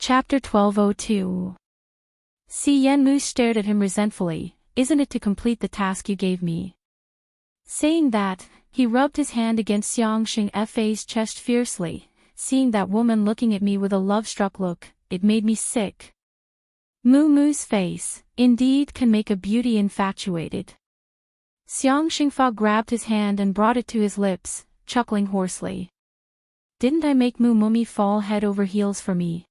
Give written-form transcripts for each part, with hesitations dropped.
Chapter 1202. Si Yenmu stared at him resentfully. Isn't it to complete the task you gave me? Saying that, he rubbed his hand against Xiangxing Fa's chest fiercely. Seeing that woman looking at me with a love-struck look, it made me sick. Muumu's face, indeed, can make a beauty infatuated. Xiangxing Fa grabbed his hand and brought it to his lips, chuckling hoarsely. Didn't I make Muumumi fall head over heels for me?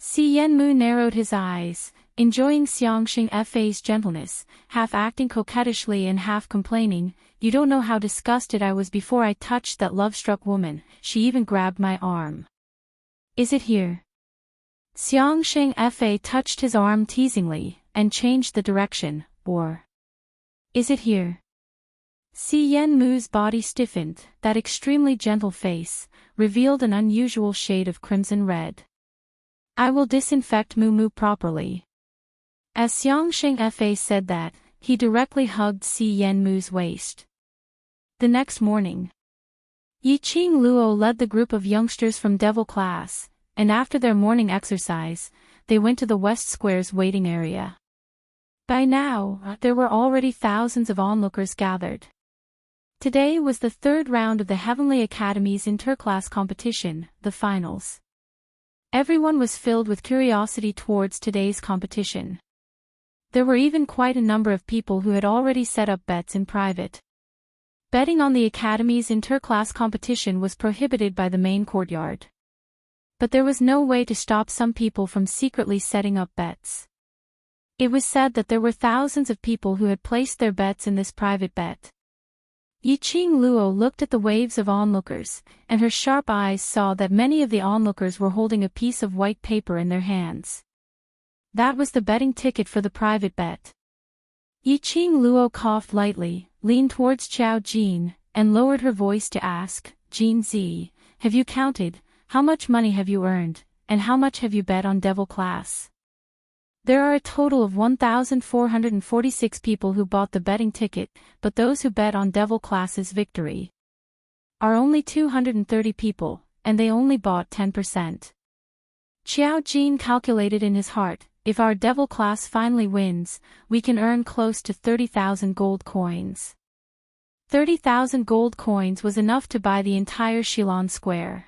Si Yenmu narrowed his eyes, enjoying Xiangxing Fa's gentleness, half acting coquettishly and half complaining. You don't know how disgusted I was before I touched that love-struck woman. She even grabbed my arm. Is it here? Xiangxing Fa touched his arm teasingly, and changed the direction. Or is it here? Si Yenmu's body stiffened. That extremely gentle face revealed an unusual shade of crimson red. I will disinfect Muumu properly. As Xiangxing Fa said that, he directly hugged Si Yenmu's waist. The next morning, Yiqing Luo led the group of youngsters from Devil class, and after their morning exercise, they went to the West Square's waiting area. By now, there were already thousands of onlookers gathered. Today was the third round of the Heavenly Academy's interclass competition, the finals. Everyone was filled with curiosity towards today's competition. There were even quite a number of people who had already set up bets in private. Betting on the Academy's interclass competition was prohibited by the main courtyard. But there was no way to stop some people from secretly setting up bets. It was said that there were thousands of people who had placed their bets in this private bet. Yiqing Luo looked at the waves of onlookers, and her sharp eyes saw that many of the onlookers were holding a piece of white paper in their hands. That was the betting ticket for the private bet. Yiqing Luo coughed lightly, leaned towards Qiao Jin, and lowered her voice to ask, Jin Zi, have you counted, how much money have you earned, and how much have you bet on Devil class? There are a total of 1,446 people who bought the betting ticket, but those who bet on Devil class's victory are only 230 people, and they only bought 10%. Qiao Jin calculated in his heart, if our Devil class finally wins, we can earn close to 30,000 gold coins. 30,000 gold coins was enough to buy the entire Shilon Square.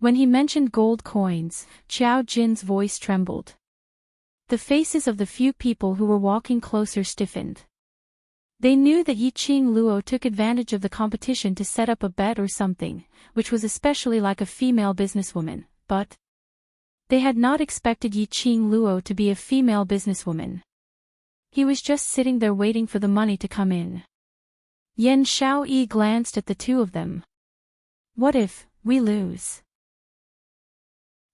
When he mentioned gold coins, Qiao Jin's voice trembled. The faces of the few people who were walking closer stiffened. They knew that Yiqing Luo took advantage of the competition to set up a bet or something, which was especially like a female businesswoman, but they had not expected Yiqing Luo to be a female businesswoman. He was just sitting there waiting for the money to come in. Yan Shaoyi glanced at the two of them. What if we lose?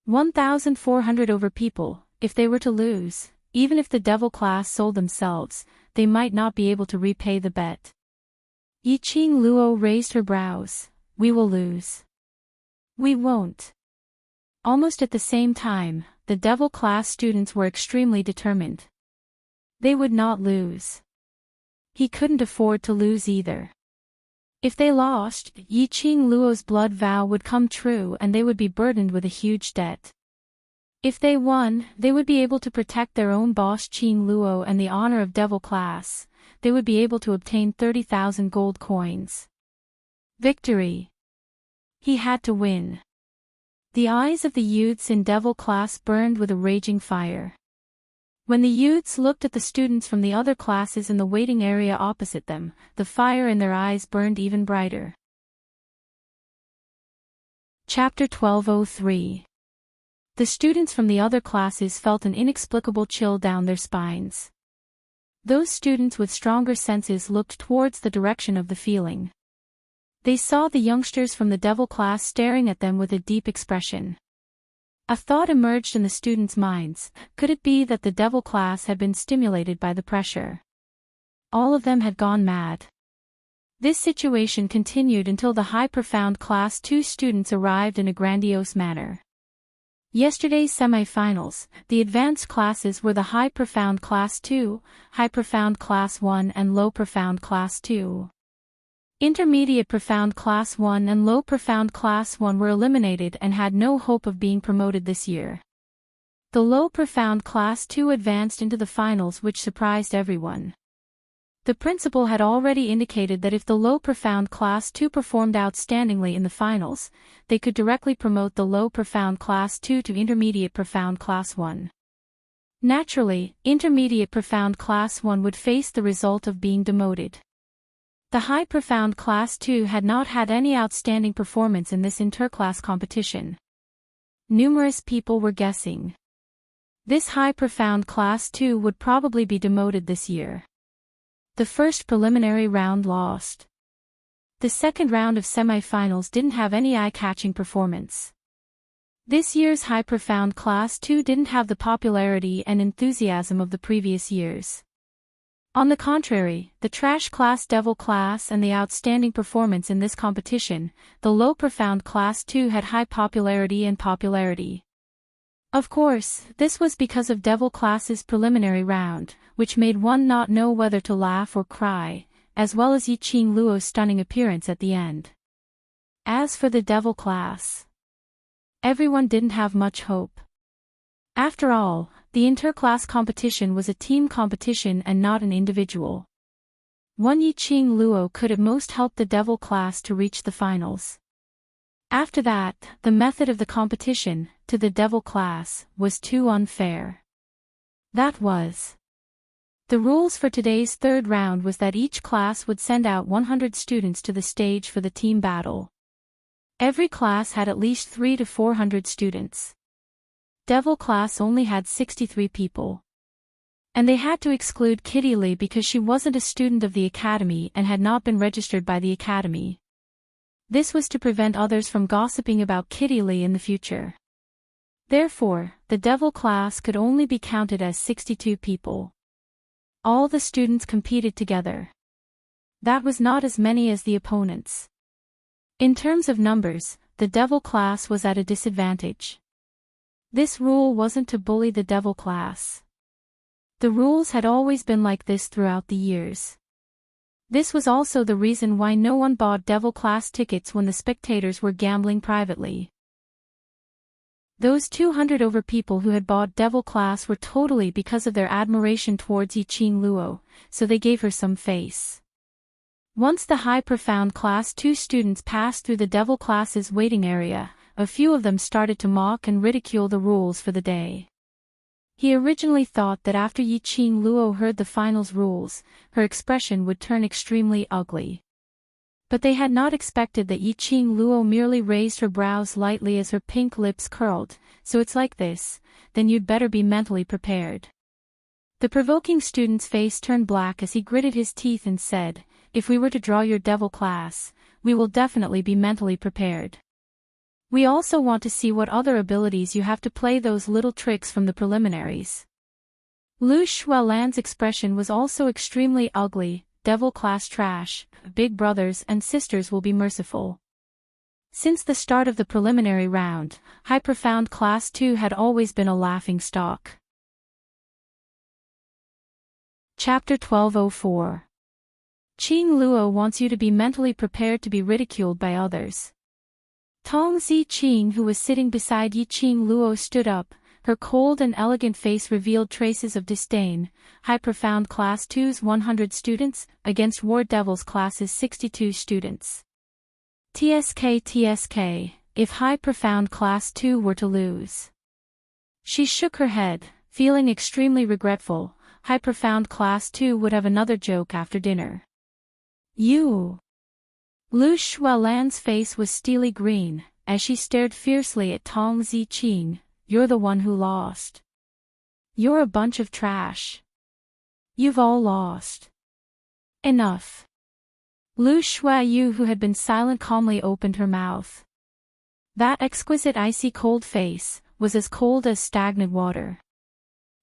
1,400 over people. If they were to lose, even if the Devil class sold themselves, they might not be able to repay the bet. Yiqing Luo raised her brows. We will lose. We won't. Almost at the same time, the Devil class students were extremely determined. They would not lose. He couldn't afford to lose either. If they lost, Yiqing Luo's blood vow would come true and they would be burdened with a huge debt. If they won, they would be able to protect their own boss Qing Luo and the honor of Devil class. They would be able to obtain 30,000 gold coins. Victory. He had to win. The eyes of the youths in Devil class burned with a raging fire. When the youths looked at the students from the other classes in the waiting area opposite them, the fire in their eyes burned even brighter. Chapter 1203. The students from the other classes felt an inexplicable chill down their spines. Those students with stronger senses looked towards the direction of the feeling. They saw the youngsters from the Devil class staring at them with a deep expression. A thought emerged in the students' minds. Could it be that the Devil class had been stimulated by the pressure? All of them had gone mad. This situation continued until the High Profound Class 2 students arrived in a grandiose manner. Yesterday's semi-finals, the advanced classes were the High Profound Class 2, High Profound Class 1 and Low Profound Class 2. Intermediate Profound Class 1 and Low Profound Class 1 were eliminated and had no hope of being promoted this year. The low profound Class 2 advanced into the finals, which surprised everyone. The principal had already indicated that if the low profound Class 2 performed outstandingly in the finals, they could directly promote the low profound Class 2 to intermediate profound Class 1. Naturally, intermediate profound Class 1 would face the result of being demoted. The high profound Class 2 had not had any outstanding performance in this interclass competition. Numerous people were guessing. This high profound Class 2 would probably be demoted this year. The first preliminary round lost. The second round of semifinals didn't have any eye-catching performance. This year's high profound Class 2 didn't have the popularity and enthusiasm of the previous years. On the contrary, the trash class Devil class and the outstanding performance in this competition, the low profound Class 2 had high popularity and popularity. Of course, this was because of Devil class's preliminary round, which made one not know whether to laugh or cry, as well as Yiqing Luo's stunning appearance at the end. As for the Devil class, everyone didn't have much hope. After all, the interclass competition was a team competition and not an individual. One Yiqing Luo could at most help the Devil class to reach the finals. After that, the method of the competition, to the Devil class, was too unfair. That was. The rules for today's third round was that each class would send out 100 students to the stage for the team battle. Every class had at least 300 to 400 students. Devil class only had 63 people. And they had to exclude Kitty Lee because she wasn't a student of the academy and had not been registered by the academy. This was to prevent others from gossiping about Kitty Lee in the future. Therefore, the Devil class could only be counted as 62 people. All the students competed together. That was not as many as the opponents. In terms of numbers, the Devil class was at a disadvantage. This rule wasn't to bully the Devil class. The rules had always been like this throughout the years. This was also the reason why no one bought Devil class tickets when the spectators were gambling privately. Those 200 over people who had bought Devil class were totally because of their admiration towards Yiqing Luo, so they gave her some face. Once the high profound Class 2 students passed through the Devil class's waiting area, a few of them started to mock and ridicule the rules for the day. He originally thought that after Yiqing Luo heard the finals rules, her expression would turn extremely ugly. But they had not expected that Yiqing Luo merely raised her brows lightly as her pink lips curled, so it's like this, then you'd better be mentally prepared. The provoking student's face turned black as he gritted his teeth and said, "If we were to draw your Devil class, we will definitely be mentally prepared. We also want to see what other abilities you have to play those little tricks from the preliminaries." Lu Shualan's expression was also extremely ugly. Devil class trash, big brothers and sisters will be merciful. Since the start of the preliminary round, high profound Class 2 had always been a laughing stock. Chapter 1204. Qing Luo wants you to be mentally prepared to be ridiculed by others. Tong Ziqing, who was sitting beside Yiqing Luo, stood up. Her cold and elegant face revealed traces of disdain. High profound Class 2's 100 students, against War Devil's class's 62 students. TSK, if high profound Class 2 were to lose. She shook her head, feeling extremely regretful. High profound Class 2 would have another joke after dinner. You. Lu Shualan's face was steely green, as she stared fiercely at Tong Ziqing. "You're the one who lost. You're a bunch of trash. You've all lost. Enough." Lu Shuayu, who had been silent, calmly opened her mouth. That exquisite icy cold face was as cold as stagnant water.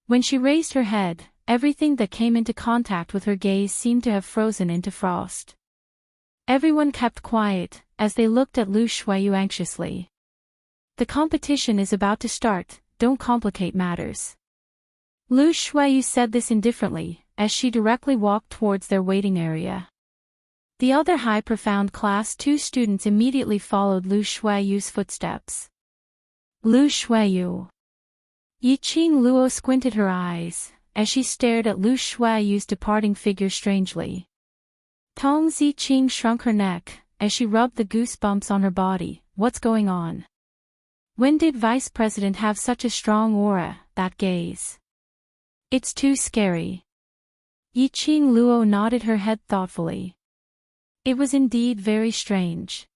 When she raised her head, everything that came into contact with her gaze seemed to have frozen into frost. Everyone kept quiet, as they looked at Lu Shuayu anxiously. "The competition is about to start, don't complicate matters." Lu Shuayu said this indifferently, as she directly walked towards their waiting area. The other high profound Class 2 students immediately followed Lu Shuayu's footsteps. "Lu Shuayu. Yiqing Luo squinted her eyes, as she stared at Lu Shuaiyu's departing figure strangely. Tong Ziqing shrunk her neck, as she rubbed the goosebumps on her body. What's going on? When did Vice President have such a strong aura, that gaze? It's too scary. Yiqing Luo nodded her head thoughtfully. It was indeed very strange.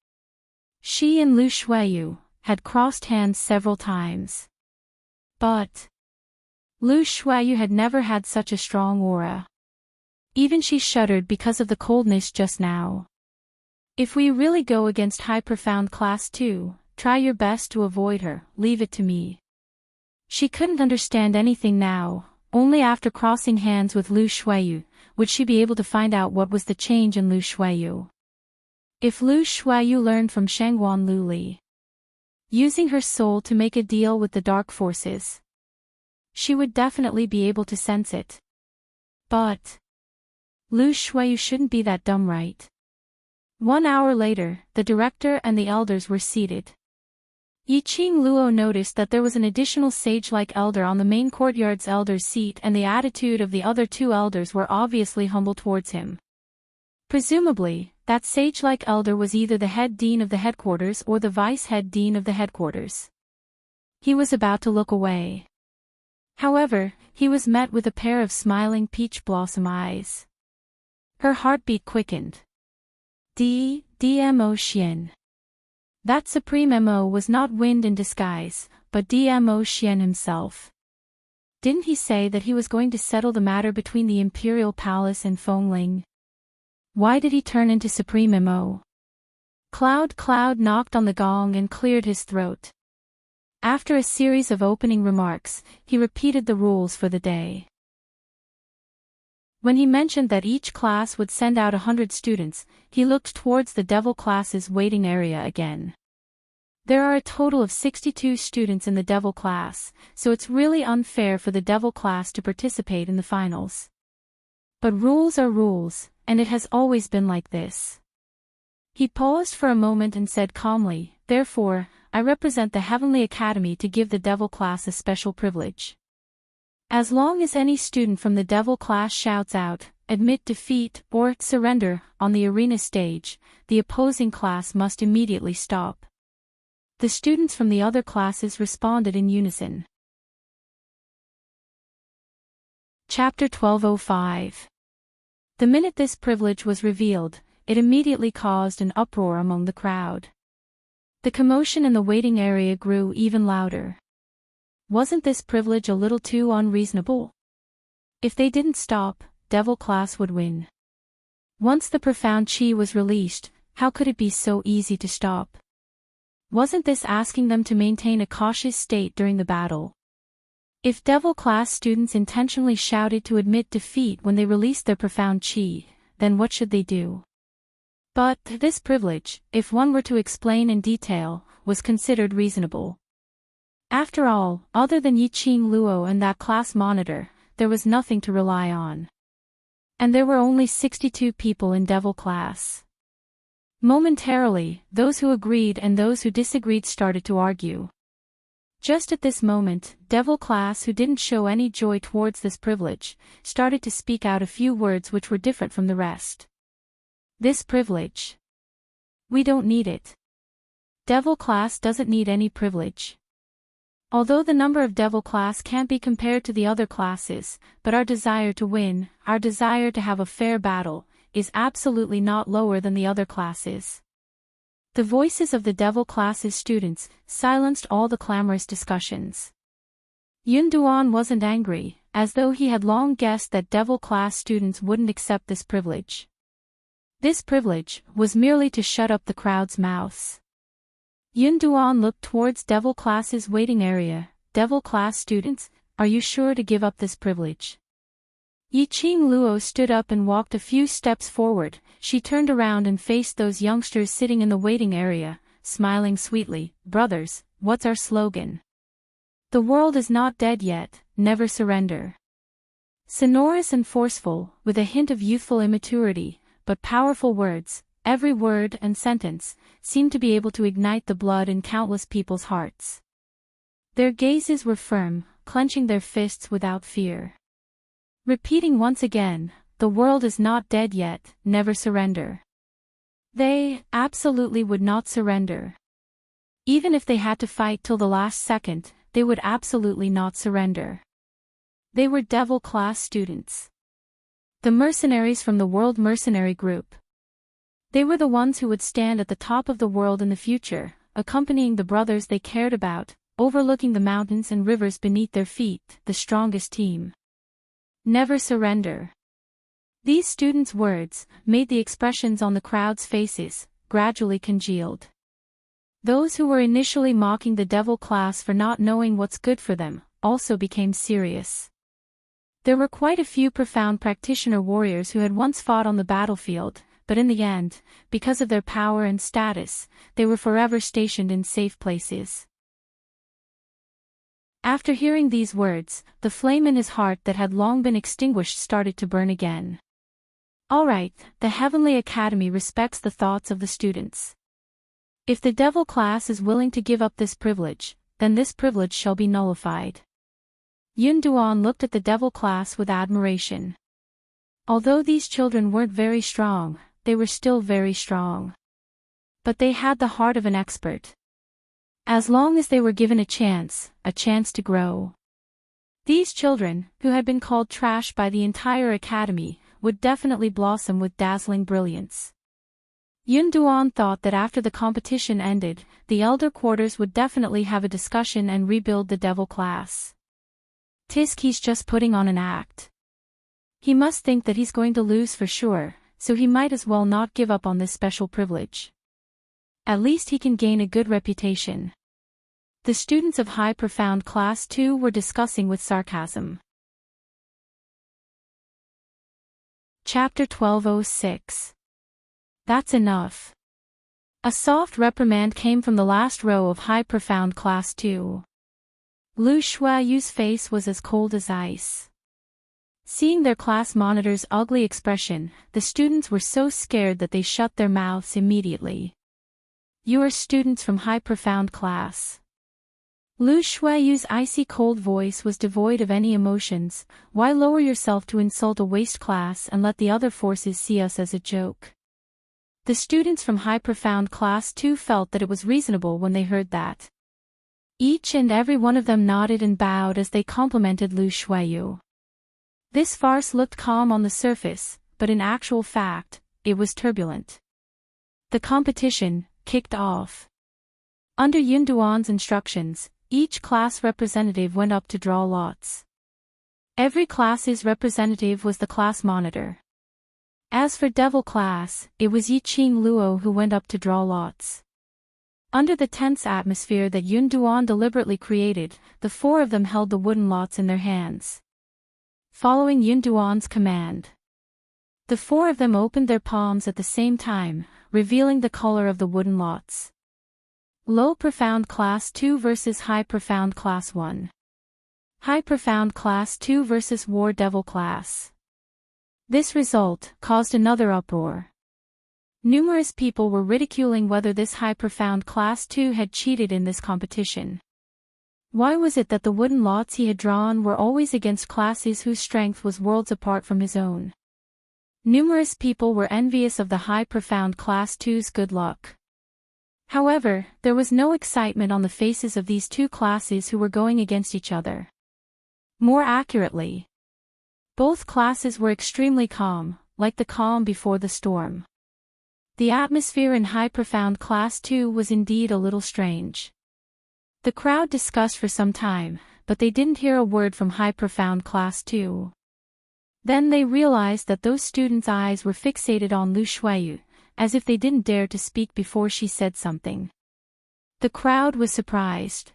She and Lu Shuaiyu had crossed hands several times. But Lu Shuaiyu had never had such a strong aura. Even she shuddered because of the coldness just now. If we really go against High Profound Class 2, try your best to avoid her, leave it to me. She couldn't understand anything now, only after crossing hands with Lu Shuaiyu, would she be able to find out what was the change in Lu Shuaiyu. If Lu Shuaiyu learned from Shangguan Luli, using her soul to make a deal with the dark forces, she would definitely be able to sense it. But Lu Shuaiyu shouldn't be that dumb, right? 1 hour later, the director and the elders were seated. Yiqing Luo noticed that there was an additional sage-like elder on the main courtyard's elder's seat, and the attitude of the other 2 elders were obviously humble towards him. Presumably, that sage-like elder was either the head dean of the headquarters or the vice-head dean of the headquarters. He was about to look away. However, he was met with a pair of smiling peach blossom eyes. Her heartbeat quickened. DMO Xian. That Supreme MO was not wind in disguise, but DMO Xian himself. Didn't he say that he was going to settle the matter between the Imperial Palace and Fengling? Why did he turn into Supreme MO? Cloud knocked on the gong and cleared his throat. After a series of opening remarks, he repeated the rules for the day. When he mentioned that each class would send out 100 students, he looked towards the Devil class's waiting area again. There are a total of 62 students in the Devil class, so it's really unfair for the Devil class to participate in the finals. But rules are rules, and it has always been like this. He paused for a moment and said calmly, therefore, I represent the Heavenly Academy to give the Devil class a special privilege. As long as any student from the Devil class shouts out, admit defeat, or surrender, on the arena stage, the opposing class must immediately stop. The students from the other classes responded in unison. Chapter 1205. The minute this privilege was revealed, it immediately caused an uproar among the crowd. The commotion in the waiting area grew even louder. Wasn't this privilege a little too unreasonable? If they didn't stop, Devil class would win. Once the profound chi was released, how could it be so easy to stop? Wasn't this asking them to maintain a cautious state during the battle? If Devil class students intentionally shouted to admit defeat when they released their profound chi, then what should they do? But this privilege, if one were to explain in detail, was considered reasonable. After all, other than Yiqing Luo and that class monitor, there was nothing to rely on. And there were only 62 people in Devil class. Momentarily, those who agreed and those who disagreed started to argue. Just at this moment, Devil class, who didn't show any joy towards this privilege, started to speak out a few words which were different from the rest. This privilege. We don't need it. Devil class doesn't need any privilege. Although the number of Devil class can't be compared to the other classes, but our desire to win, our desire to have a fair battle, is absolutely not lower than the other classes. The voices of the Devil class's students silenced all the clamorous discussions. Yun Duan wasn't angry, as though he had long guessed that Devil class students wouldn't accept this privilege. This privilege was merely to shut up the crowd's mouths. Yun Duan looked towards Devil class's waiting area. Devil class students, are you sure to give up this privilege? Yiqing Luo stood up and walked a few steps forward. She turned around and faced those youngsters sitting in the waiting area, smiling sweetly. Brothers, what's our slogan? The world is not dead yet, never surrender. Sonorous and forceful, with a hint of youthful immaturity, but powerful words, every word and sentence, seemed to be able to ignite the blood in countless people's hearts. Their gazes were firm, clenching their fists without fear. Repeating once again, "The world is not dead yet, never surrender." They absolutely would not surrender. Even if they had to fight till the last second, they would absolutely not surrender. They were devil class students. The mercenaries from the World Mercenary Group. They were the ones who would stand at the top of the world in the future, accompanying the brothers they cared about, overlooking the mountains and rivers beneath their feet, the strongest team. Never surrender. These students' words made the expressions on the crowd's faces gradually congealed. Those who were initially mocking the devil class for not knowing what's good for them also became serious. There were quite a few profound practitioner warriors who had once fought on the battlefield, but in the end, because of their power and status, they were forever stationed in safe places. After hearing these words, the flame in his heart that had long been extinguished started to burn again. All right, the Heavenly Academy respects the thoughts of the students. If the devil class is willing to give up this privilege, then this privilege shall be nullified. Yun Duan looked at the devil class with admiration. Although these children weren't very strong, they were still very strong. But they had the heart of an expert. As long as they were given a chance to grow. These children, who had been called trash by the entire academy, would definitely blossom with dazzling brilliance. Yun Duan thought that after the competition ended, the elder quarters would definitely have a discussion and rebuild the devil class. Tisk, he's just putting on an act. He must think that he's going to lose for sure, so he might as well not give up on this special privilege. At least he can gain a good reputation. The students of High Profound Class 2 were discussing with sarcasm. Chapter 1206. That's enough. A soft reprimand came from the last row of High Profound Class 2. Lu Shuayu's face was as cold as ice. Seeing their class monitor's ugly expression, the students were so scared that they shut their mouths immediately. You are students from High Profound Class. Lu Shuayu's icy cold voice was devoid of any emotions. Why lower yourself to insult a waste class and let the other forces see us as a joke? The students from High Profound Class 2 felt that it was reasonable when they heard that. Each and every one of them nodded and bowed as they complimented Lu Shuayu. This farce looked calm on the surface, but in actual fact, it was turbulent. The competition kicked off. Under Yun Duan's instructions, each class representative went up to draw lots. Every class's representative was the class monitor. As for Devil class, it was Yi Qing Luo who went up to draw lots. Under the tense atmosphere that Yun Duan deliberately created, the four of them held the wooden lots in their hands. Following Yun Duan's command, the four of them opened their palms at the same time, revealing the color of the wooden lots. Low Profound Class 2 versus High Profound Class 1. High Profound Class 2 versus War Devil Class. This result caused another uproar. Numerous people were ridiculing whether this High Profound Class 2 had cheated in this competition. Why was it that the wooden lots he had drawn were always against classes whose strength was worlds apart from his own? Numerous people were envious of the High Profound Class 2's good luck. However, there was no excitement on the faces of these two classes who were going against each other. More accurately, both classes were extremely calm, like the calm before the storm. The atmosphere in High Profound Class 2 was indeed a little strange. The crowd discussed for some time, but they didn't hear a word from High Profound Class 2. Then they realized that those students' eyes were fixated on Lu Shuayu, as if they didn't dare to speak before she said something. The crowd was surprised.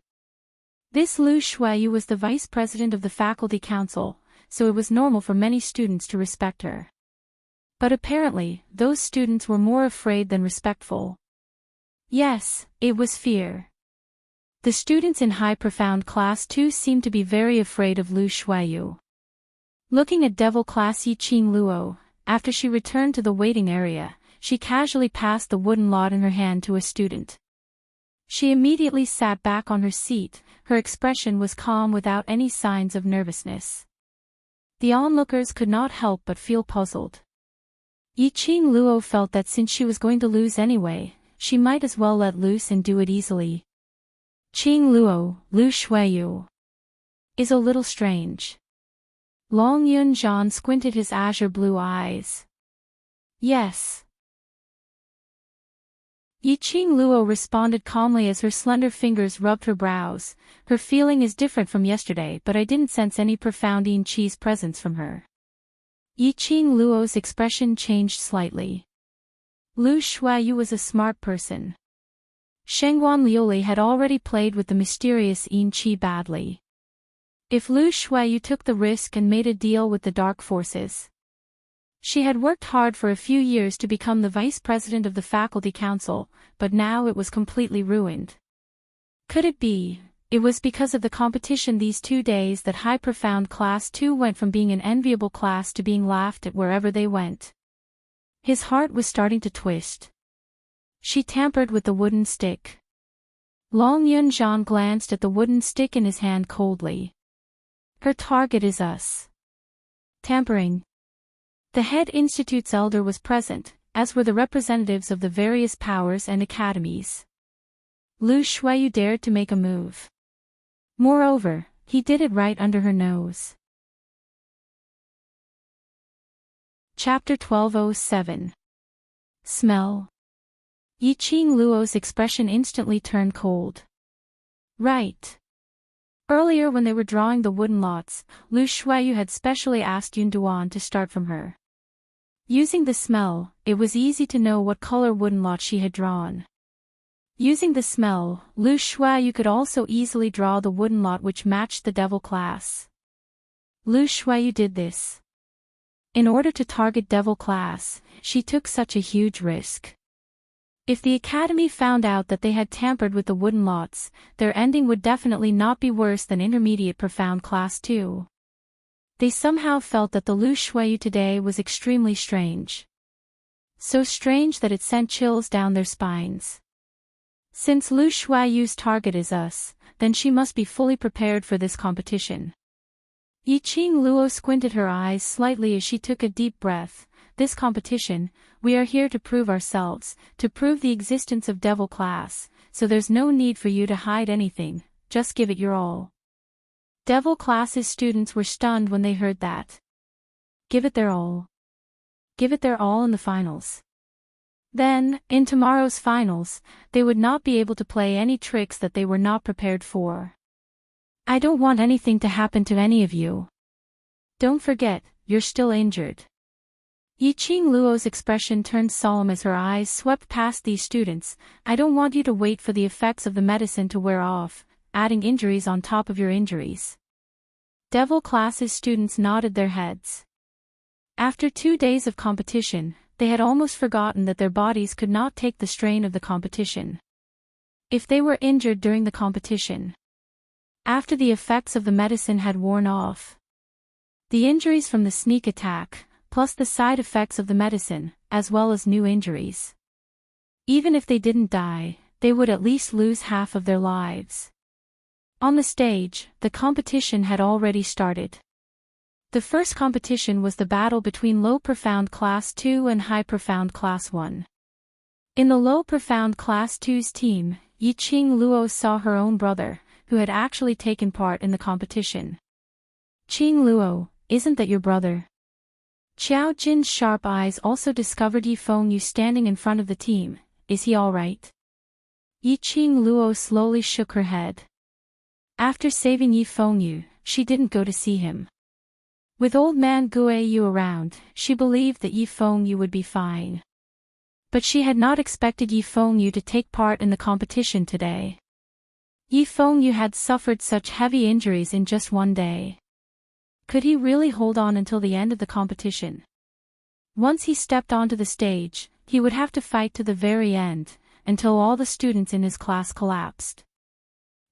This Lu Shuayu was the vice president of the faculty council, so it was normal for many students to respect her. But apparently, those students were more afraid than respectful. Yes, it was fear. The students in High Profound Class 2 seemed to be very afraid of Lu Shuayu. Looking at Devil Class Yi Qing Luo, after she returned to the waiting area, she casually passed the wooden lot in her hand to a student. She immediately sat back on her seat, her expression was calm without any signs of nervousness. The onlookers could not help but feel puzzled. Yiqing Luo felt that since she was going to lose anyway, she might as well let loose and do it easily. Qing Luo, Lu Shuiyu, is a little strange. Long Yunzhan squinted his azure blue eyes. Yes. Yiqing Luo responded calmly as her slender fingers rubbed her brows. Her feeling is different from yesterday, but I didn't sense any profound Yin Qi's presence from her. Yiqing Luo's expression changed slightly. Lu Shuiyu was a smart person. Shengguan Liuli had already played with the mysterious Yin Qi badly. If Lu Shuiyu took the risk and made a deal with the dark forces. She had worked hard for a few years to become the vice president of the faculty council, but now it was completely ruined. Could it be, it was because of the competition these 2 days that High Profound Class 2 went from being an enviable class to being laughed at wherever they went? His heart was starting to twist. She tampered with the wooden stick. Long Yunzhan glanced at the wooden stick in his hand coldly. Her target is us. Tampering. The head institute's elder was present, as were the representatives of the various powers and academies. Lu Shuiyu dared to make a move. Moreover, he did it right under her nose. Chapter 1207. Smell. Yiqing Luo's expression instantly turned cold. Right. Earlier when they were drawing the wooden lots, Lu Shuiyu had specially asked Yun Duan to start from her. Using the smell, it was easy to know what color wooden lot she had drawn. Using the smell, Lu Shuiyu could also easily draw the wooden lot which matched the devil class. Lu Shuiyu did this. In order to target devil class, she took such a huge risk. If the academy found out that they had tampered with the wooden lots, their ending would definitely not be worse than intermediate profound class 2. They somehow felt that the Lu Shuiyu today was extremely strange. So strange that it sent chills down their spines. Since Lu Shuiyu's target is us, then she must be fully prepared for this competition. Yiqing Luo squinted her eyes slightly as she took a deep breath. This competition, we are here to prove ourselves, to prove the existence of devil class, so there's no need for you to hide anything, just give it your all. Devil class's students were stunned when they heard that. Give it their all. Give it their all in the finals. Then, in tomorrow's finals, they would not be able to play any tricks that they were not prepared for. I don't want anything to happen to any of you. Don't forget, you're still injured. Yiqing Luo's expression turned solemn as her eyes swept past these students. I don't want you to wait for the effects of the medicine to wear off, adding injuries on top of your injuries. Devil class's students nodded their heads. After 2 days of competition, they had almost forgotten that their bodies could not take the strain of the competition. If they were injured during the competition, after the effects of the medicine had worn off, the injuries from the sneak attack, plus the side effects of the medicine, as well as new injuries. Even if they didn't die, they would at least lose half of their lives. On the stage, the competition had already started. The first competition was the battle between Low Profound Class 2 and High Profound Class 1. In the Low Profound Class 2's team, Yiqing Luo saw her own brother, who had actually taken part in the competition. Qing Luo, isn't that your brother? Qiao Jin's sharp eyes also discovered Yi Fengyu standing in front of the team. Is he all right? Yiqing Luo slowly shook her head. After saving Yi Fengyu, she didn't go to see him. With old man Guiyu around, she believed that Yi Fengyu would be fine. But she had not expected Yi Fengyu to take part in the competition today. Yi Fengyu had suffered such heavy injuries in just 1 day. Could he really hold on until the end of the competition? Once he stepped onto the stage, he would have to fight to the very end, until all the students in his class collapsed.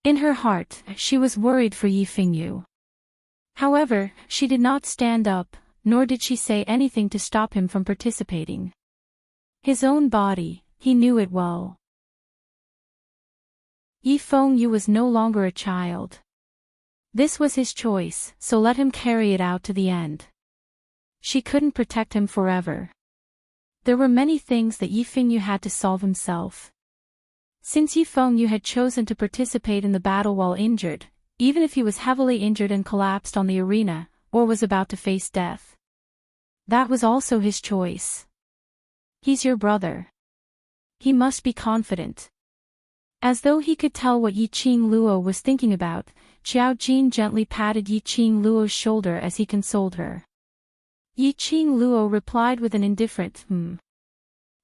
In her heart, she was worried for Yi Fengyu. However, she did not stand up, nor did she say anything to stop him from participating. His own body, he knew it well. Yi Fengyu was no longer a child. This was his choice, so let him carry it out to the end. She couldn't protect him forever. There were many things that Yi Fengyu had to solve himself. Since Yi Fengyu had chosen to participate in the battle while injured, even if he was heavily injured and collapsed on the arena, or was about to face death, that was also his choice. He's your brother. He must be confident. As though he could tell what Yi Qingluo was thinking about, Qiao Jin gently patted Yi Qingluo's shoulder as he consoled her. Yi Qingluo replied with an indifferent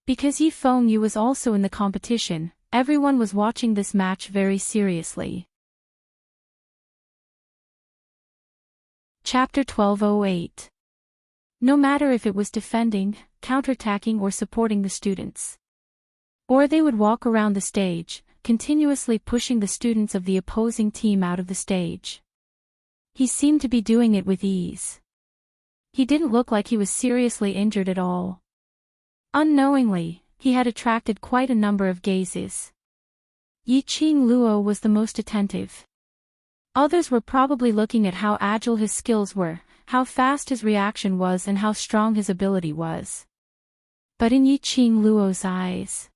Because Yi Fengyu was also in the competition, everyone was watching this match very seriously. Chapter 1208. No matter if it was defending, counterattacking or supporting the students. Or they would walk around the stage, continuously pushing the students of the opposing team out of the stage. He seemed to be doing it with ease. He didn't look like he was seriously injured at all. Unknowingly, he had attracted quite a number of gazes. Yi Qingluo was the most attentive. Others were probably looking at how agile his skills were, how fast his reaction was and how strong his ability was. But in Yi Qingluo's eyes,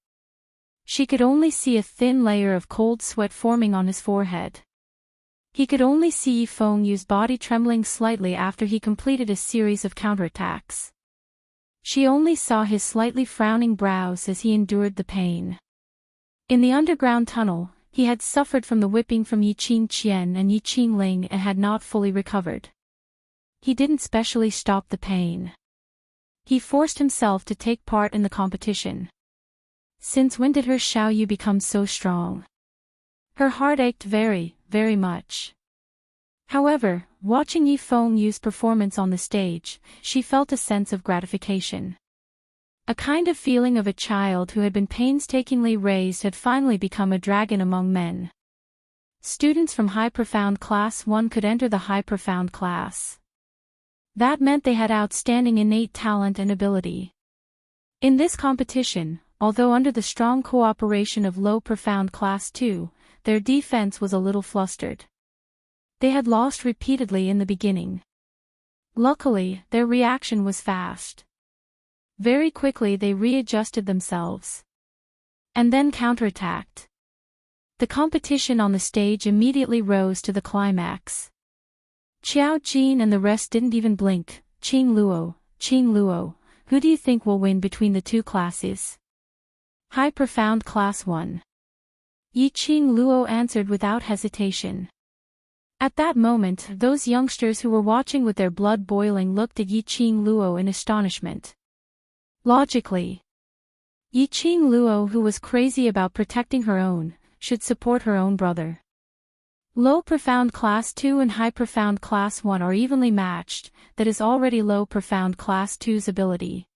she could only see a thin layer of cold sweat forming on his forehead. He could only see Yi Fengyu's body trembling slightly after he completed a series of counterattacks. She only saw his slightly frowning brows as he endured the pain. In the underground tunnel, he had suffered from the whipping from Yi Qingqian and Yi Qingling and had not fully recovered. He didn't specially stop the pain. He forced himself to take part in the competition. Since when did her Xiaoyu become so strong? Her heart ached very, very much. However, watching Yi Fengyu's performance on the stage, she felt a sense of gratification. A kind of feeling of a child who had been painstakingly raised had finally become a dragon among men. Students from High Profound Class 1 could enter the High Profound class. That meant they had outstanding innate talent and ability. In this competition, although under the strong cooperation of Low Profound Class 2, their defense was a little flustered. They had lost repeatedly in the beginning. Luckily, their reaction was fast. Very quickly they readjusted themselves. And then counterattacked. The competition on the stage immediately rose to the climax. Qiao Jin and the rest didn't even blink. Qingluo, who do you think will win between the two classes? High Profound Class 1. Yi Qingluo answered without hesitation. At that moment, those youngsters who were watching with their blood boiling looked at Yi Qingluo in astonishment. Logically, Yi Qingluo, who was crazy about protecting her own, should support her own brother. Low Profound Class 2 and High Profound Class 1 are evenly matched, that is already Low Profound Class 2's ability.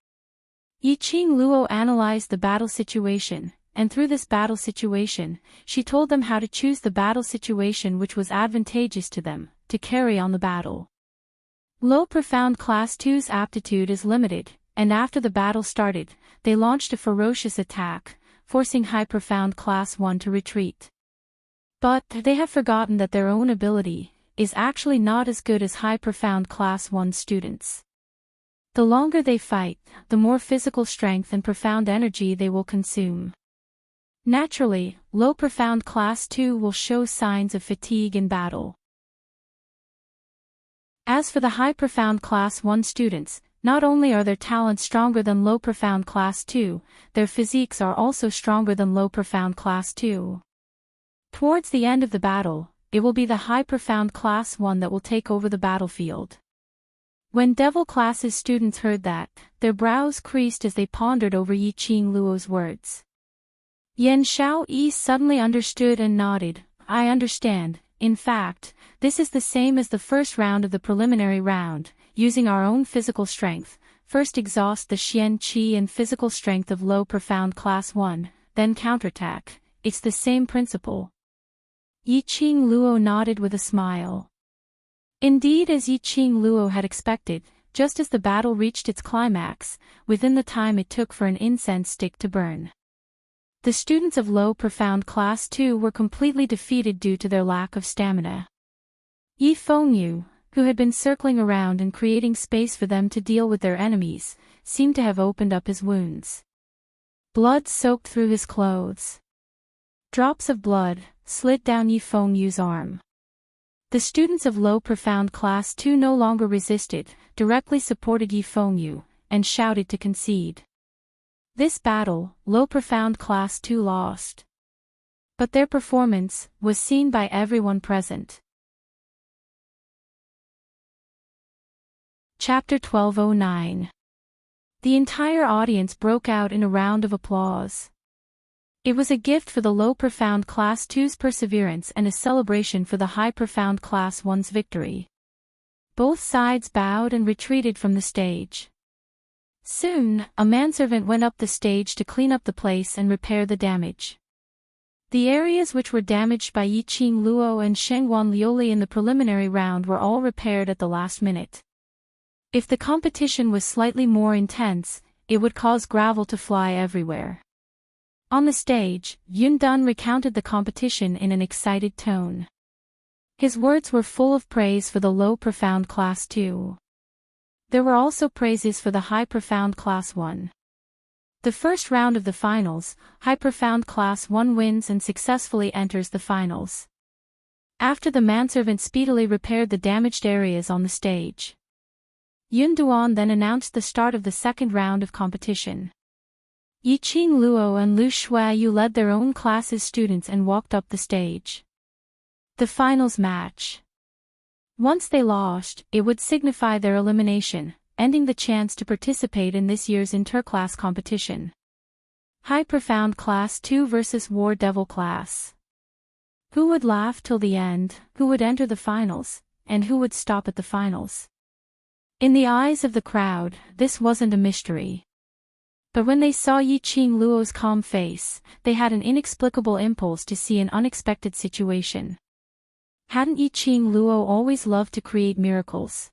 Yi Qingluo analyzed the battle situation, and through this battle situation, she told them how to choose the battle situation which was advantageous to them, to carry on the battle. Low Profound Class 2's aptitude is limited, and after the battle started, they launched a ferocious attack, forcing High Profound Class 1 to retreat. But they have forgotten that their own ability is actually not as good as High Profound Class 1 students. The longer they fight, the more physical strength and profound energy they will consume. Naturally, Low Profound Class 2 will show signs of fatigue in battle. As for the High Profound Class 1 students, not only are their talents stronger than Low Profound Class 2, their physiques are also stronger than Low Profound Class 2. Towards the end of the battle, it will be the High Profound Class 1 that will take over the battlefield. When Devil Class's students heard that, their brows creased as they pondered over Yi Qingluo's words. Yan Xiaoyi suddenly understood and nodded. I understand. In fact, this is the same as the first round of the preliminary round, using our own physical strength. First exhaust the Xian Qi and physical strength of Low Profound Class 1, then counterattack. It's the same principle. Yi Qingluo nodded with a smile. Indeed, as Yi Qingluo had expected, just as the battle reached its climax, within the time it took for an incense stick to burn, The students of low profound class 2 were completely defeated due to their lack of stamina. Yi Fengyu, who had been circling around and creating space for them to deal with their enemies, seemed to have opened up his wounds. Blood soaked through his clothes. Drops of blood slid down Yi Fengyu's arm. The students of low profound class 2 no longer resisted, directly supported Yi Fengyu, and shouted to concede. This battle, low profound class 2 lost. But their performance was seen by everyone present. Chapter 1209. The entire audience broke out in a round of applause. It was a gift for the low profound class 2's perseverance and a celebration for the high profound class 1's victory. Both sides bowed and retreated from the stage. Soon, a manservant went up the stage to clean up the place and repair the damage. The areas which were damaged by Yiqing Luo and Shengguan Liuli in the preliminary round were all repaired at the last minute. If the competition was slightly more intense, it would cause gravel to fly everywhere. On the stage, Yun Dun recounted the competition in an excited tone. His words were full of praise for the low profound class 2. There were also praises for the high profound class 1. The first round of the finals, high profound class 1 wins and successfully enters the finals. After the manservant speedily repaired the damaged areas on the stage. Yun Duan then announced the start of the second round of competition. Yiqing Luo and Lu Shuaiyu led their own class's students and walked up the stage. The finals match. Once they lost, it would signify their elimination, ending the chance to participate in this year's interclass competition. High Profound Class 2 versus War Devil Class. Who would laugh till the end, who would enter the finals, and who would stop at the finals? In the eyes of the crowd, this wasn't a mystery. But when they saw Yiqing Luo's calm face, they had an inexplicable impulse to see an unexpected situation. Hadn't Yiqing Luo always loved to create miracles?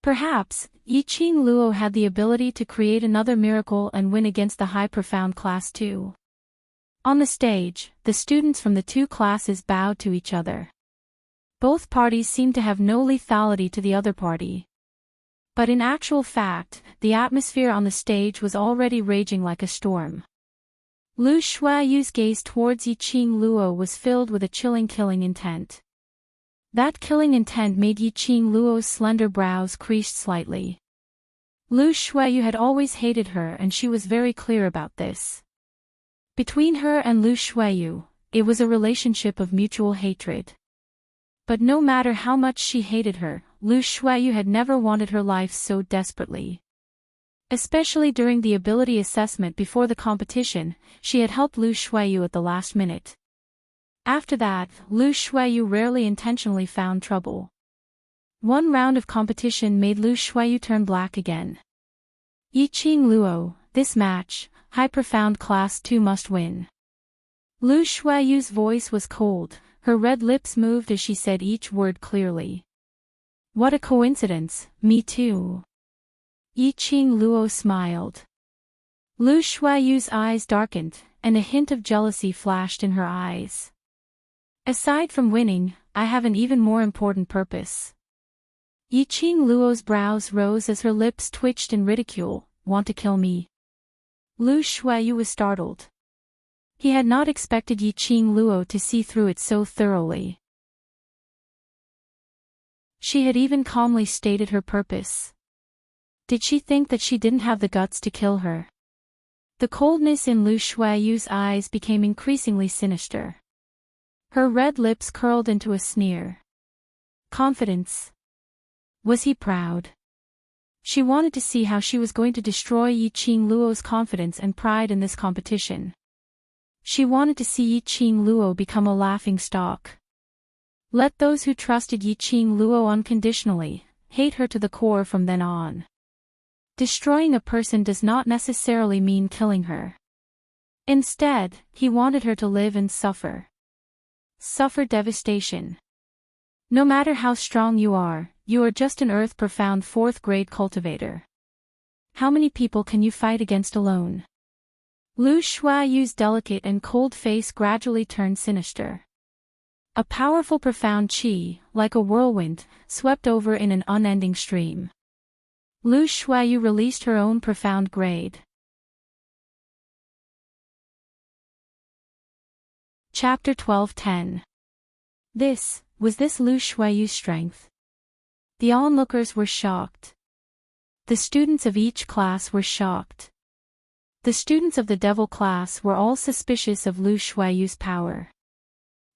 Perhaps, Yiqing Luo had the ability to create another miracle and win against the high profound class 2. On the stage, the students from the two classes bowed to each other. Both parties seemed to have no lethality to the other party. But in actual fact, the atmosphere on the stage was already raging like a storm. Lu Shuaiyu's gaze towards Yiqing Luo was filled with a chilling killing intent. That killing intent made Yiqing Luo's slender brows creased slightly. Lu Shuaiyu had always hated her and she was very clear about this. Between her and Lu Shuaiyu, it was a relationship of mutual hatred. But no matter how much she hated her, Lu Shuaiyu had never wanted her life so desperately. Especially during the ability assessment before the competition, she had helped Lu Shuaiyu at the last minute. After that, Lu Shuaiyu rarely intentionally found trouble. One round of competition made Lu Shuaiyu turn black again. Yiqing Luo, this match, high profound class 2 must win. Lu Shuaiyu's voice was cold, her red lips moved as she said each word clearly. What a coincidence, me too. Yiqing Luo smiled. Lu Shuaiyu's eyes darkened, and a hint of jealousy flashed in her eyes. Aside from winning, I have an even more important purpose. Yiqing Luo's brows rose as her lips twitched in ridicule. Want to kill me? Lu Shuaiyu was startled. He had not expected Yiqing Luo to see through it so thoroughly. She had even calmly stated her purpose. Did she think that she didn't have the guts to kill her? The coldness in Lu Shuaiyu's eyes became increasingly sinister. Her red lips curled into a sneer. Confidence. Was he proud? She wanted to see how she was going to destroy Yiqing Luo's confidence and pride in this competition. She wanted to see Yiqing Luo become a laughingstock. Let those who trusted Yiqing Luo unconditionally hate her to the core from then on. Destroying a person does not necessarily mean killing her. Instead, he wanted her to live and suffer. Suffer devastation. No matter how strong you are just an earth-profound 4th grade cultivator. How many people can you fight against alone? Lu Shuaiyu's delicate and cold face gradually turned sinister. A powerful profound qi, like a whirlwind, swept over in an unending stream. Lu Shuaiyu released her own profound grade. Chapter 12:10. Was this Lu Shuaiyu's strength? The onlookers were shocked. The students of each class were shocked. The students of the devil class were all suspicious of Lu Shuaiyu's power.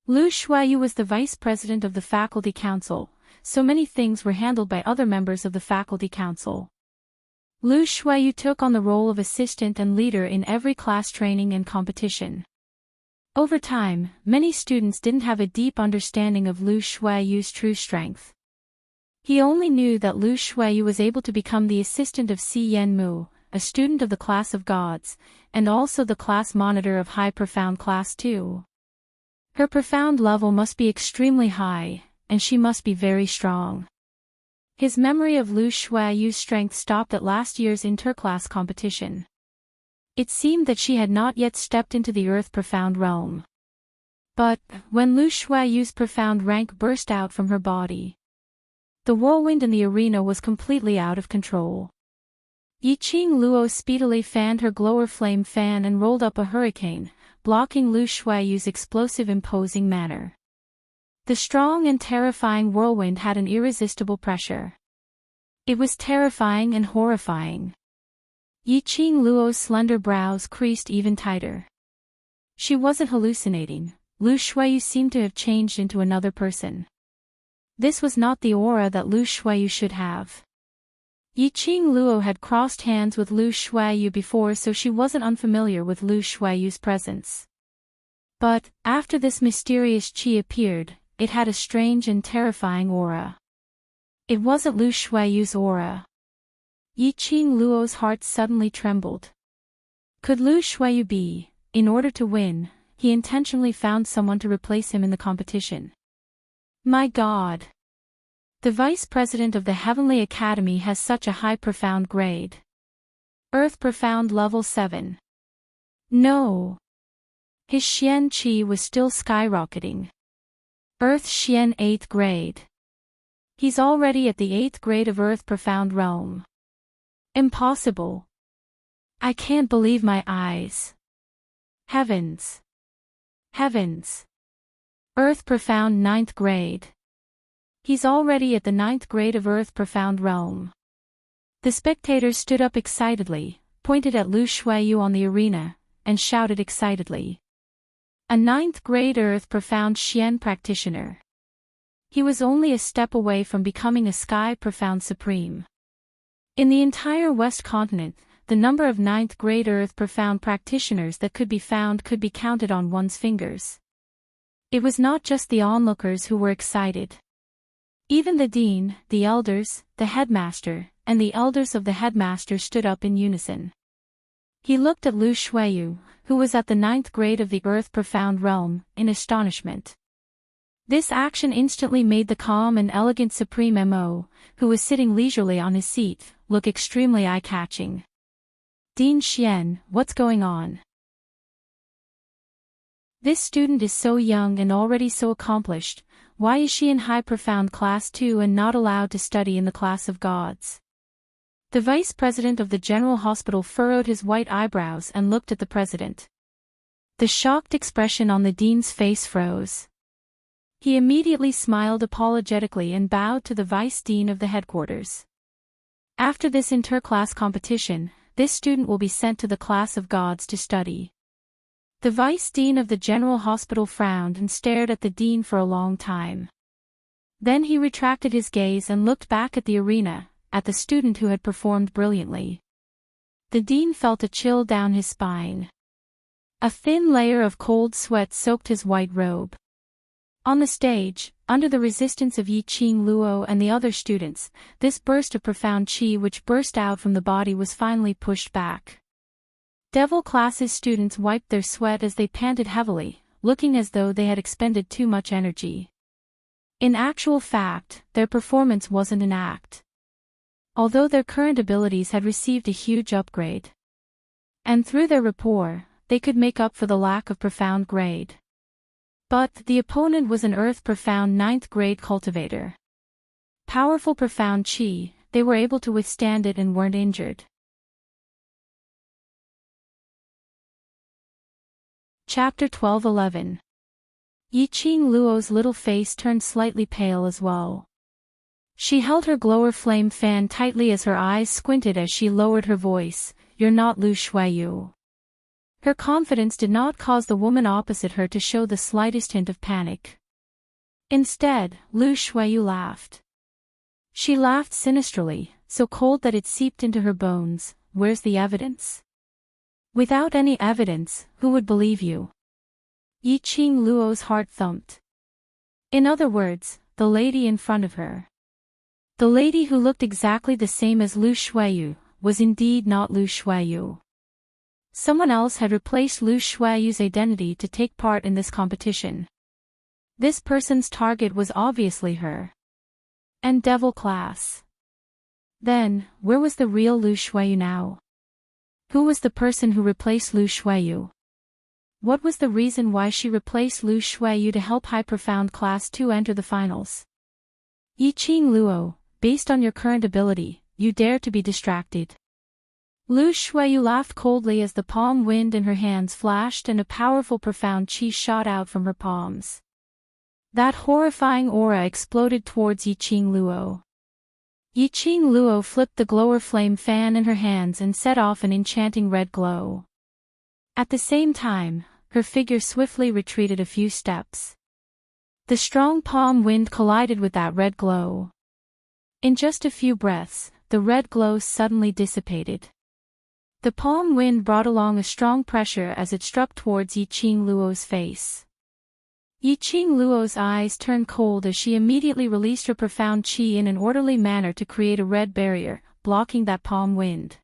Lu Shuaiyu was the vice president of the faculty council, so many things were handled by other members of the faculty council. Lu Shuaiyu took on the role of assistant and leader in every class training and competition. Over time, many students didn't have a deep understanding of Lu Shuaiyu's true strength. He only knew that Lu Shuaiyu was able to become the assistant of Si Yanmu, a student of the class of gods, and also the class monitor of high profound class 2. Her profound level must be extremely high, and she must be very strong. His memory of Lu Shuaiyu's strength stopped at last year's interclass competition. It seemed that she had not yet stepped into the earth profound realm. But, when Lu Shuaiyu's profound rank burst out from her body, the whirlwind in the arena was completely out of control. Yiqing Luo speedily fanned her glower flame fan and rolled up a hurricane, blocking Lu Shuaiyu's explosive imposing manner. The strong and terrifying whirlwind had an irresistible pressure. It was terrifying and horrifying. Yiqing Luo's slender brows creased even tighter. She wasn't hallucinating. Lu Shuaiyu seemed to have changed into another person. This was not the aura that Lu Shuaiyu should have. Yiqing Luo had crossed hands with Lu Shuaiyu before, so she wasn't unfamiliar with Lu Shuaiyu's presence. But, after this mysterious qi appeared, it had a strange and terrifying aura. It wasn't Lu Shuaiyu's aura. Yiqing Luo's heart suddenly trembled. Could Lu Shuaiyu be, in order to win, he intentionally found someone to replace him in the competition? My God! The vice president of the Heavenly Academy has such a high profound grade. Earth profound level 7. No! His Xian Qi was still skyrocketing. Earth Xian 8th grade. He's already at the 8th grade of Earth profound realm. Impossible. I can't believe my eyes. Heavens. Heavens. Earth profound 9th grade. He's already at the 9th grade of Earth profound realm. The spectators stood up excitedly, pointed at Lu Shuaiyu on the arena, and shouted excitedly. A 9th grade Earth profound Xian practitioner. He was only a step away from becoming a Sky profound supreme. In the entire West continent, the number of 9th grade Earth profound practitioners that could be found could be counted on one's fingers. It was not just the onlookers who were excited. Even the dean, the elders, the headmaster, and the elders of the headmaster stood up in unison. He looked at Lu Shuaiyu, who was at the 9th grade of the Earth profound realm, in astonishment. This action instantly made the calm and elegant Supreme Mo, who was sitting leisurely on his seat, look extremely eye-catching. Dean Xian, what's going on? This student is so young and already so accomplished. Why is she in high profound class 2 and not allowed to study in the class of gods? The vice president of the general hospital furrowed his white eyebrows and looked at the president. The shocked expression on the dean's face froze. He immediately smiled apologetically and bowed to the vice dean of the headquarters. After this interclass competition, this student will be sent to the class of gods to study. The vice dean of the general hospital frowned and stared at the dean for a long time. Then he retracted his gaze and looked back at the arena, at the student who had performed brilliantly. The dean felt a chill down his spine. A thin layer of cold sweat soaked his white robe. On the stage, under the resistance of Yiqing Luo and the other students, this burst of profound qi which burst out from the body was finally pushed back. Devil classes students wiped their sweat as they panted heavily, looking as though they had expended too much energy. In actual fact, their performance wasn't an act. Although their current abilities had received a huge upgrade. And through their rapport, they could make up for the lack of profound grade. But the opponent was an earth profound 9th grade cultivator. Powerful profound chi, they were able to withstand it and weren't injured. Chapter 12:11. Yiqing Luo's little face turned slightly pale as well. She held her glower flame fan tightly as her eyes squinted as she lowered her voice, "You're not Lu Shuiyu." Her confidence did not cause the woman opposite her to show the slightest hint of panic. Instead, Lu Shuiyu laughed. She laughed sinisterly, so cold that it seeped into her bones. "Where's the evidence?" "Without any evidence, who would believe you?" Yiqing Luo's heart thumped. In other words, the lady in front of her. The lady who looked exactly the same as Lu Shuiyu, was indeed not Lu Shuiyu. Someone else had replaced Lu Shuiyu's identity to take part in this competition. This person's target was obviously her. And devil class. Then, where was the real Lu Shuiyu now? Who was the person who replaced Lu Shuiyu? What was the reason why she replaced Lu Shuiyu to help High Profound Class 2 enter the finals? Yiqing Luo, based on your current ability, you dare to be distracted. Lu Shuiyu laughed coldly as the palm wind in her hands flashed and a powerful profound chi shot out from her palms. That horrifying aura exploded towards Yiqing Luo. Yiqing Luo flipped the glower flame fan in her hands and set off an enchanting red glow. At the same time, her figure swiftly retreated a few steps. The strong palm wind collided with that red glow. In just a few breaths, the red glow suddenly dissipated. The palm wind brought along a strong pressure as it struck towards Yiqing Luo's face. Yiqing Luo's eyes turned cold as she immediately released her profound chi in an orderly manner to create a red barrier, blocking that palm wind.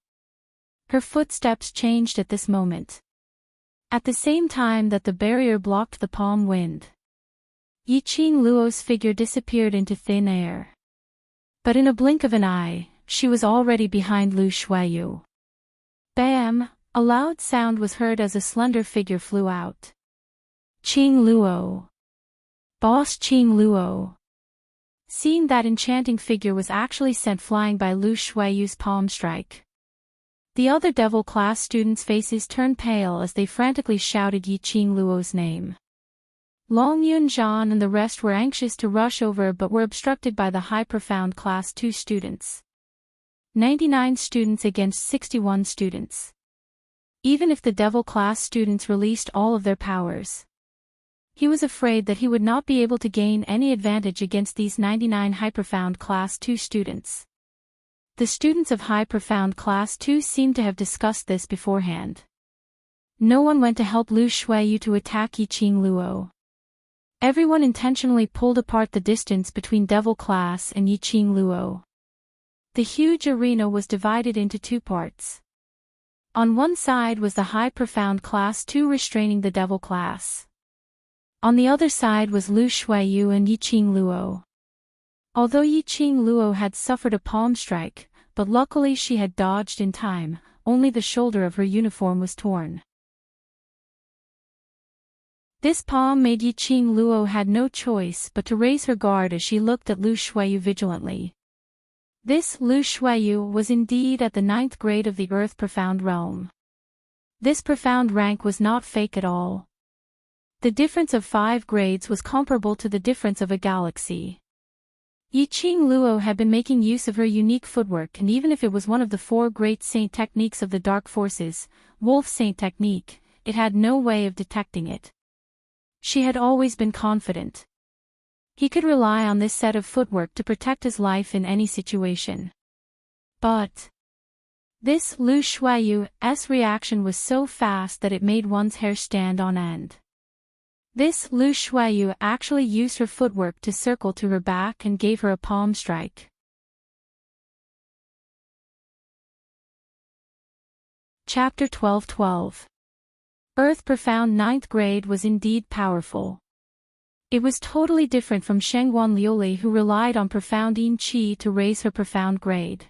Her footsteps changed at this moment. At the same time that the barrier blocked the palm wind, Yiqing Luo's figure disappeared into thin air. But in a blink of an eye, she was already behind Lu Shuiyu. Bam! A loud sound was heard as a slender figure flew out. Qing Luo. Boss Qing Luo. Seeing that enchanting figure was actually sent flying by Lu Shuiyu's palm strike. The other devil class students' faces turned pale as they frantically shouted Yiqing Luo's name. Long Yunzhan and the rest were anxious to rush over but were obstructed by the High Profound Class 2 students. 99 students against 61 students. Even if the devil class students released all of their powers, he was afraid that he would not be able to gain any advantage against these 99 High Profound Class 2 students. The students of High Profound Class 2 seemed to have discussed this beforehand. No one went to help Lu Shuiyu to attack Yiqing Luo. Everyone intentionally pulled apart the distance between Devil Class and Yiqing Luo. The huge arena was divided into two parts. On one side was the High Profound Class 2 restraining the Devil Class. On the other side was Lu Shuiyu and Yiqing Luo. Although Yiqing Luo had suffered a palm strike, but luckily she had dodged in time, only the shoulder of her uniform was torn. This palm made Yiqing Luo had no choice but to raise her guard as she looked at Lu Shuiyu vigilantly. This Lu Shuiyu was indeed at the 9th grade of the Earth Profound Realm. This profound rank was not fake at all. The difference of 5 grades was comparable to the difference of a galaxy. Yiqing Luo had been making use of her unique footwork, and even if it was one of the 4 great saint techniques of the dark forces, Wolf Saint technique, it had no way of detecting it. She had always been confident. He could rely on this set of footwork to protect his life in any situation. But this Lu Shuiyu's reaction was so fast that it made one's hair stand on end. This Lu Shuiyu actually used her footwork to circle to her back and gave her a palm strike. Chapter 12:12. Earth Profound 9th grade was indeed powerful. It was totally different from Shengguan Liuli, who relied on profound Yin Qi to raise her profound grade.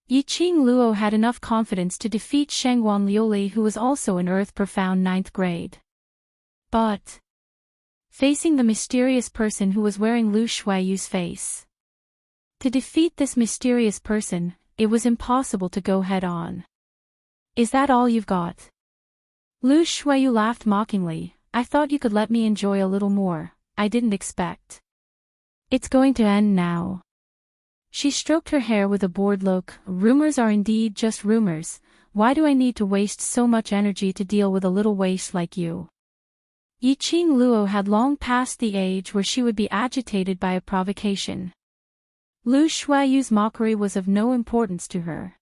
Yiqing Luo had enough confidence to defeat Shengguan Liuli, who was also in Earth-profound 9th grade. But facing the mysterious person who was wearing Lu Shuaiyu's face. To defeat this mysterious person, it was impossible to go head-on. Is that all you've got? Lu Shuaiyu laughed mockingly. I thought you could let me enjoy a little more. I didn't expect. It's going to end now. She stroked her hair with a bored look. Rumors are indeed just rumors. Why do I need to waste so much energy to deal with a little waste like you? Yiqing Luo had long passed the age where she would be agitated by a provocation. Lu Shuaiyu's mockery was of no importance to her.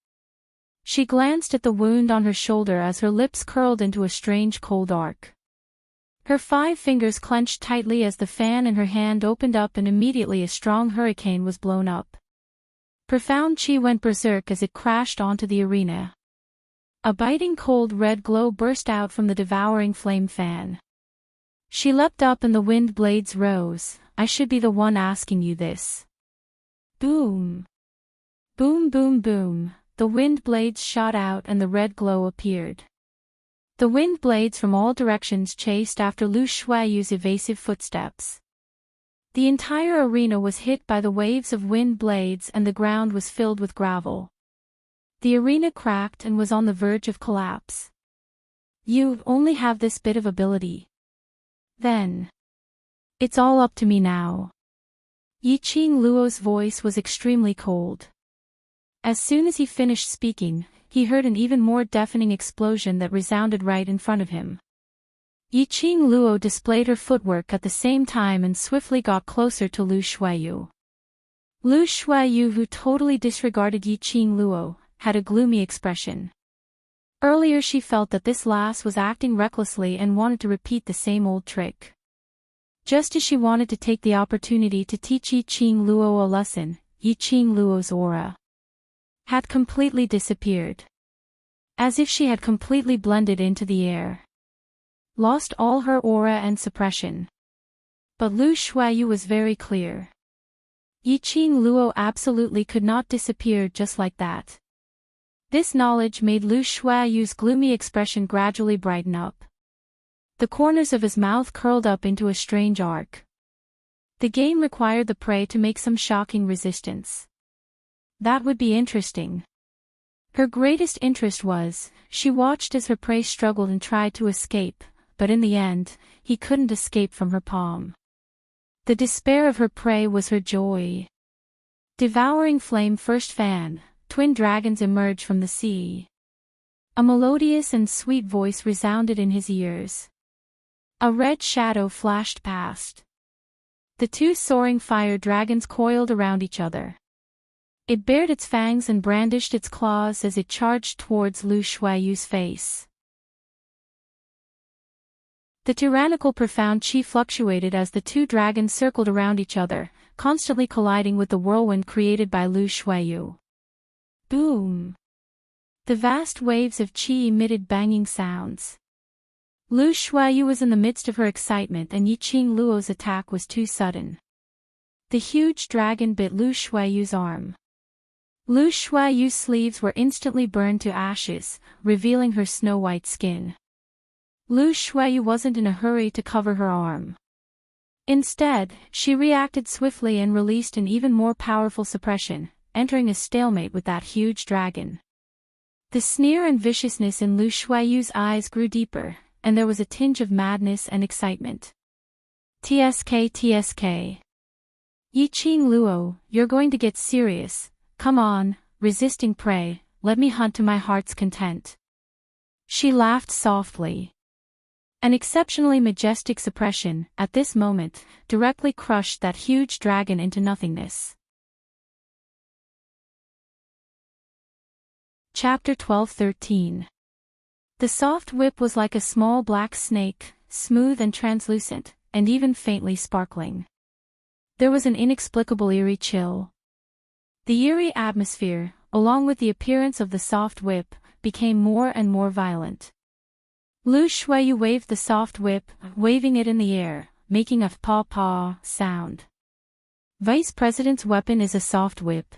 She glanced at the wound on her shoulder as her lips curled into a strange cold arc. Her 5 fingers clenched tightly as the fan in her hand opened up, and immediately a strong hurricane was blown up. Profound qi went berserk as it crashed onto the arena. A biting cold red glow burst out from the devouring flame fan. She leapt up and the wind blades rose. I should be the one asking you this. Boom! Boom boom boom, the wind blades shot out and the red glow appeared. The wind blades from all directions chased after Lu Shuaiyu's evasive footsteps. The entire arena was hit by the waves of wind blades and the ground was filled with gravel. The arena cracked and was on the verge of collapse. You only have this bit of ability. Then. It's all up to me now. Yiqing Luo's voice was extremely cold. As soon as he finished speaking, he heard an even more deafening explosion that resounded right in front of him. Yiqing Luo displayed her footwork at the same time and swiftly got closer to Lu Shuaiyu. Lu Shuaiyu, who totally disregarded Yiqing Luo, had a gloomy expression. Earlier she felt that this lass was acting recklessly and wanted to repeat the same old trick. Just as she wanted to take the opportunity to teach Yiqing Luo a lesson, Yiqing Luo's aura had completely disappeared. As if she had completely blended into the air. Lost all her aura and suppression. But Lu Shuaiyu was very clear. Yiqing Luo absolutely could not disappear just like that. This knowledge made Lu Shuaiyu's gloomy expression gradually brighten up. The corners of his mouth curled up into a strange arc. The game required the prey to make some shocking resistance. That would be interesting. Her greatest interest was, she watched as her prey struggled and tried to escape, but in the end, he couldn't escape from her palm. The despair of her prey was her joy. Devouring flame first fan. Twin dragons emerged from the sea. A melodious and sweet voice resounded in his ears. A red shadow flashed past. The 2 soaring fire dragons coiled around each other. It bared its fangs and brandished its claws as it charged towards Lu Shuaiyu's face. The tyrannical profound qi fluctuated as the 2 dragons circled around each other, constantly colliding with the whirlwind created by Lu Shuaiyu. Boom! The vast waves of qi emitted banging sounds. Lu Shuaiyu was in the midst of her excitement and Yiqing Luo's attack was too sudden. The huge dragon bit Lu Shuaiyu's arm. Lu Shuaiyu's sleeves were instantly burned to ashes, revealing her snow-white skin. Lu Shuaiyu wasn't in a hurry to cover her arm. Instead, she reacted swiftly and released an even more powerful suppression, entering a stalemate with that huge dragon. The sneer and viciousness in Lu Shuaiyu's eyes grew deeper, and there was a tinge of madness and excitement. TSK. Yiqing Luo, you're going to get serious. Come on, resisting prey, let me hunt to my heart's content. She laughed softly. An exceptionally majestic suppression, at this moment, directly crushed that huge dragon into nothingness. Chapter 12-13. The soft whip was like a small black snake, smooth and translucent, and even faintly sparkling. There was an inexplicable eerie chill. The eerie atmosphere, along with the appearance of the soft whip, became more and more violent. Lu Shuaiyu waved the soft whip, waving it in the air, making a paw-paw sound. Vice President's weapon is a soft whip.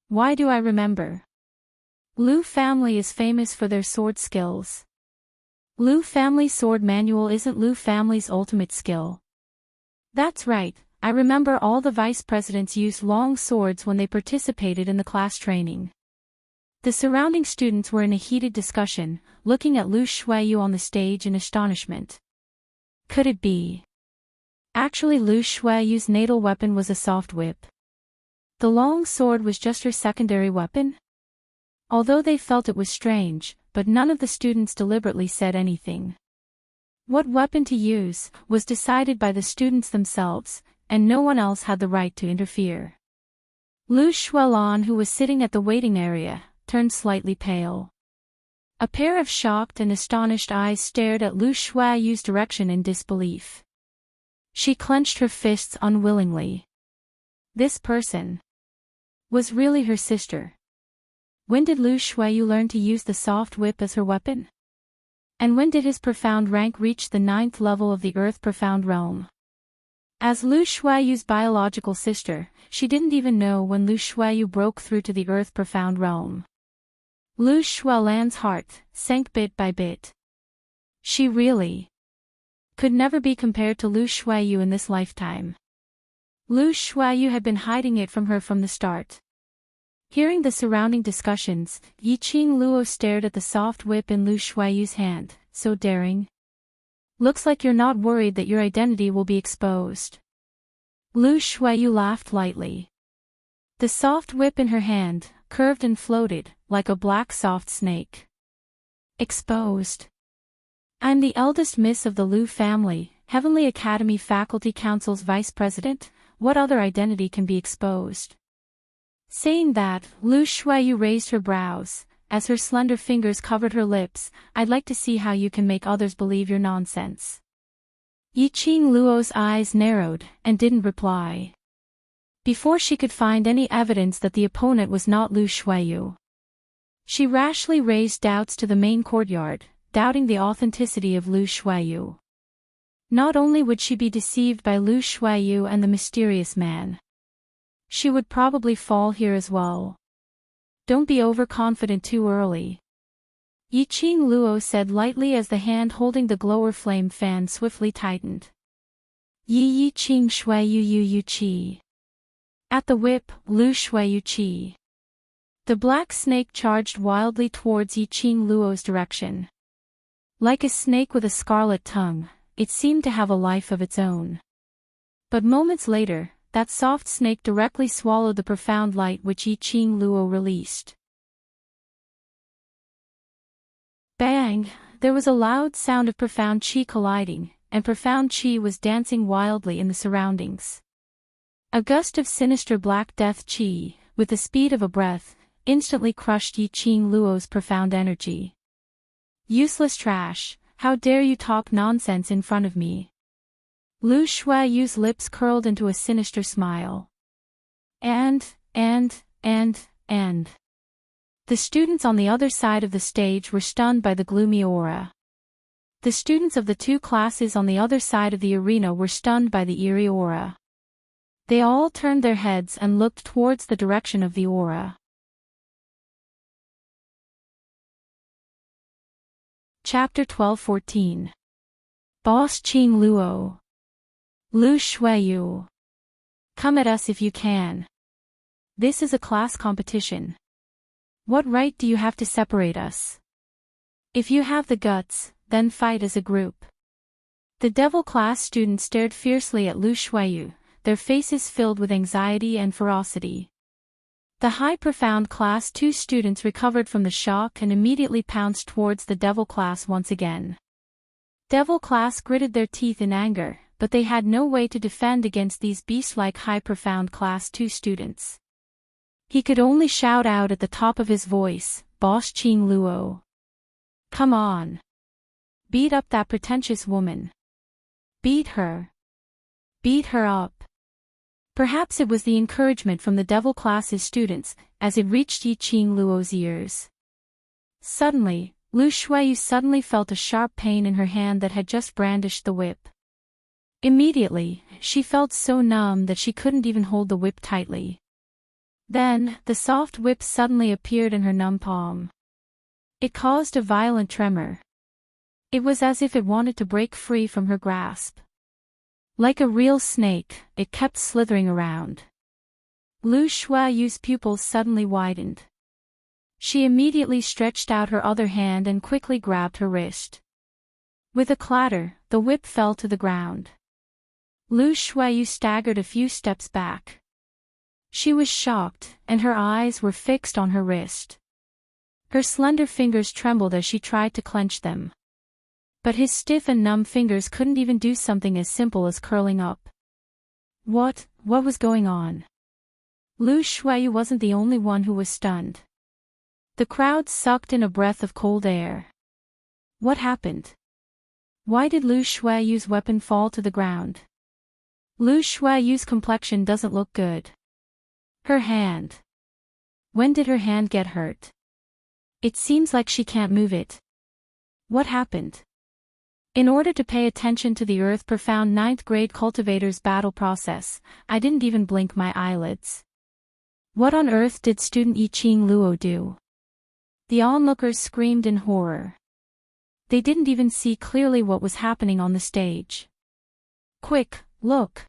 Why do I remember? Lu family is famous for their sword skills. Lu family's sword manual isn't Lu family's ultimate skill. That's right, I remember all the vice presidents used long swords when they participated in the class training. The surrounding students were in a heated discussion, looking at Lu Shuiyu on the stage in astonishment. Could it be? Actually, Lu Shuiyu's natal weapon was a soft whip. The long sword was just her secondary weapon? Although they felt it was strange, but none of the students deliberately said anything. What weapon to use was decided by the students themselves, and no one else had the right to interfere. Lu Shuilan, who was sitting at the waiting area, turned slightly pale. A pair of shocked and astonished eyes stared at Lu Shuiyu's direction in disbelief. She clenched her fists unwillingly. This person was really her sister. When did Lu Shuiyu learn to use the soft whip as her weapon? And when did his profound rank reach the 9th level of the Earth Profound Realm? As Lu Shuiyu's biological sister, she didn't even know when Lu Shuiyu broke through to the Earth Profound Realm. Lu Shuilan's heart sank bit by bit. She really could never be compared to Lu Shuiyu in this lifetime. Lu Shuiyu had been hiding it from her from the start. Hearing the surrounding discussions, Yiqing Luo stared at the soft whip in Lu Shuiyu's hand, so daring. Looks like you're not worried that your identity will be exposed. Lu Shuiyu laughed lightly. The soft whip in her hand curved and floated, like a black soft snake. Exposed. I'm the eldest miss of the Lu family, Heavenly Academy Faculty Council's vice president. What other identity can be exposed? Saying that, Lu Shuiyu raised her brows. As her slender fingers covered her lips, I'd like to see how you can make others believe your nonsense. Yiqing Luo's eyes narrowed, and didn't reply. Before she could find any evidence that the opponent was not Lu Shuiyu, she rashly raised doubts to the main courtyard, doubting the authenticity of Lu Shuiyu. Not only would she be deceived by Lu Shuiyu and the mysterious man, she would probably fall here as well. Don't be overconfident too early. Yiqing Luo said lightly as the hand holding the glower flame fan swiftly tightened. Yi Yiqing Shuiyu Yu Qi. At the whip, Lu Shuiyu Qi. The black snake charged wildly towards Yiqing Luo's direction. Like a snake with a scarlet tongue, it seemed to have a life of its own. But moments later, that soft snake directly swallowed the profound light which Yiqing Luo released. Bang! There was a loud sound of profound qi colliding, and profound qi was dancing wildly in the surroundings. A gust of sinister black death qi, with the speed of a breath, instantly crushed Yiqing Luo's profound energy. Useless trash, how dare you talk nonsense in front of me? Lu Shuiyu's lips curled into a sinister smile. And. The students on the other side of the stage were stunned by the gloomy aura. The students of the two classes on the other side of the arena were stunned by the eerie aura. They all turned their heads and looked towards the direction of the aura. Chapter 12-14. Boss Qing Luo. Lu Shuiyu. Come at us if you can. This is a class competition. What right do you have to separate us? If you have the guts, then fight as a group. The devil class students stared fiercely at Lu Shuiyu, their faces filled with anxiety and ferocity. The high profound class 2 students recovered from the shock and immediately pounced towards the devil class once again. Devil class gritted their teeth in anger, but they had no way to defend against these beast-like high profound class 2 students. He could only shout out at the top of his voice, Boss Qing Luo. Come on. Beat up that pretentious woman. Beat her. Beat her up. Perhaps it was the encouragement from the devil class's students, as it reached Yiqing Luo's ears. Suddenly, Lu Shuiyu suddenly felt a sharp pain in her hand that had just brandished the whip. Immediately, she felt so numb that she couldn't even hold the whip tightly. Then, the soft whip suddenly appeared in her numb palm. It caused a violent tremor. It was as if it wanted to break free from her grasp. Like a real snake, it kept slithering around. Lu Shuayu's pupils suddenly widened. She immediately stretched out her other hand and quickly grabbed her wrist. With a clatter, the whip fell to the ground. Lu Shuayu staggered a few steps back. She was shocked, and her eyes were fixed on her wrist. Her slender fingers trembled as she tried to clench them. But his stiff and numb fingers couldn't even do something as simple as curling up. What was going on? Lu Shuayu wasn't the only one who was stunned. The crowd sucked in a breath of cold air. What happened? Why did Lu Shuayu's weapon fall to the ground? Lu Shuayu's complexion doesn't look good. Her hand. When did her hand get hurt? It seems like she can't move it. What happened? In order to pay attention to the Earth Profound 9th grade cultivator's battle process, I didn't even blink my eyelids. What on earth did student Yiqing Luo do? The onlookers screamed in horror. They didn't even see clearly what was happening on the stage. Quick, look!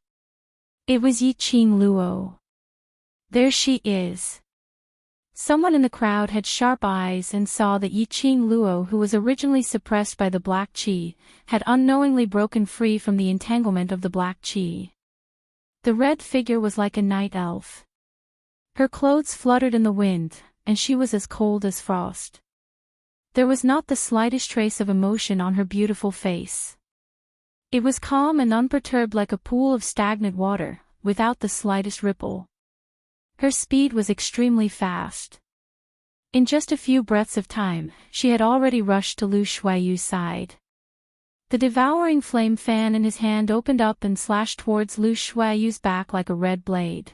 It was Yiqing Luo. There she is. Someone in the crowd had sharp eyes and saw that Yiqing Luo, who was originally suppressed by the black qi, had unknowingly broken free from the entanglement of the black qi. The red figure was like a night elf. Her clothes fluttered in the wind, and she was as cold as frost. There was not the slightest trace of emotion on her beautiful face. It was calm and unperturbed like a pool of stagnant water, without the slightest ripple. Her speed was extremely fast. In just a few breaths of time, she had already rushed to Lu Shuayu's side. The devouring flame fan in his hand opened up and slashed towards Lu Shuayu's back like a red blade.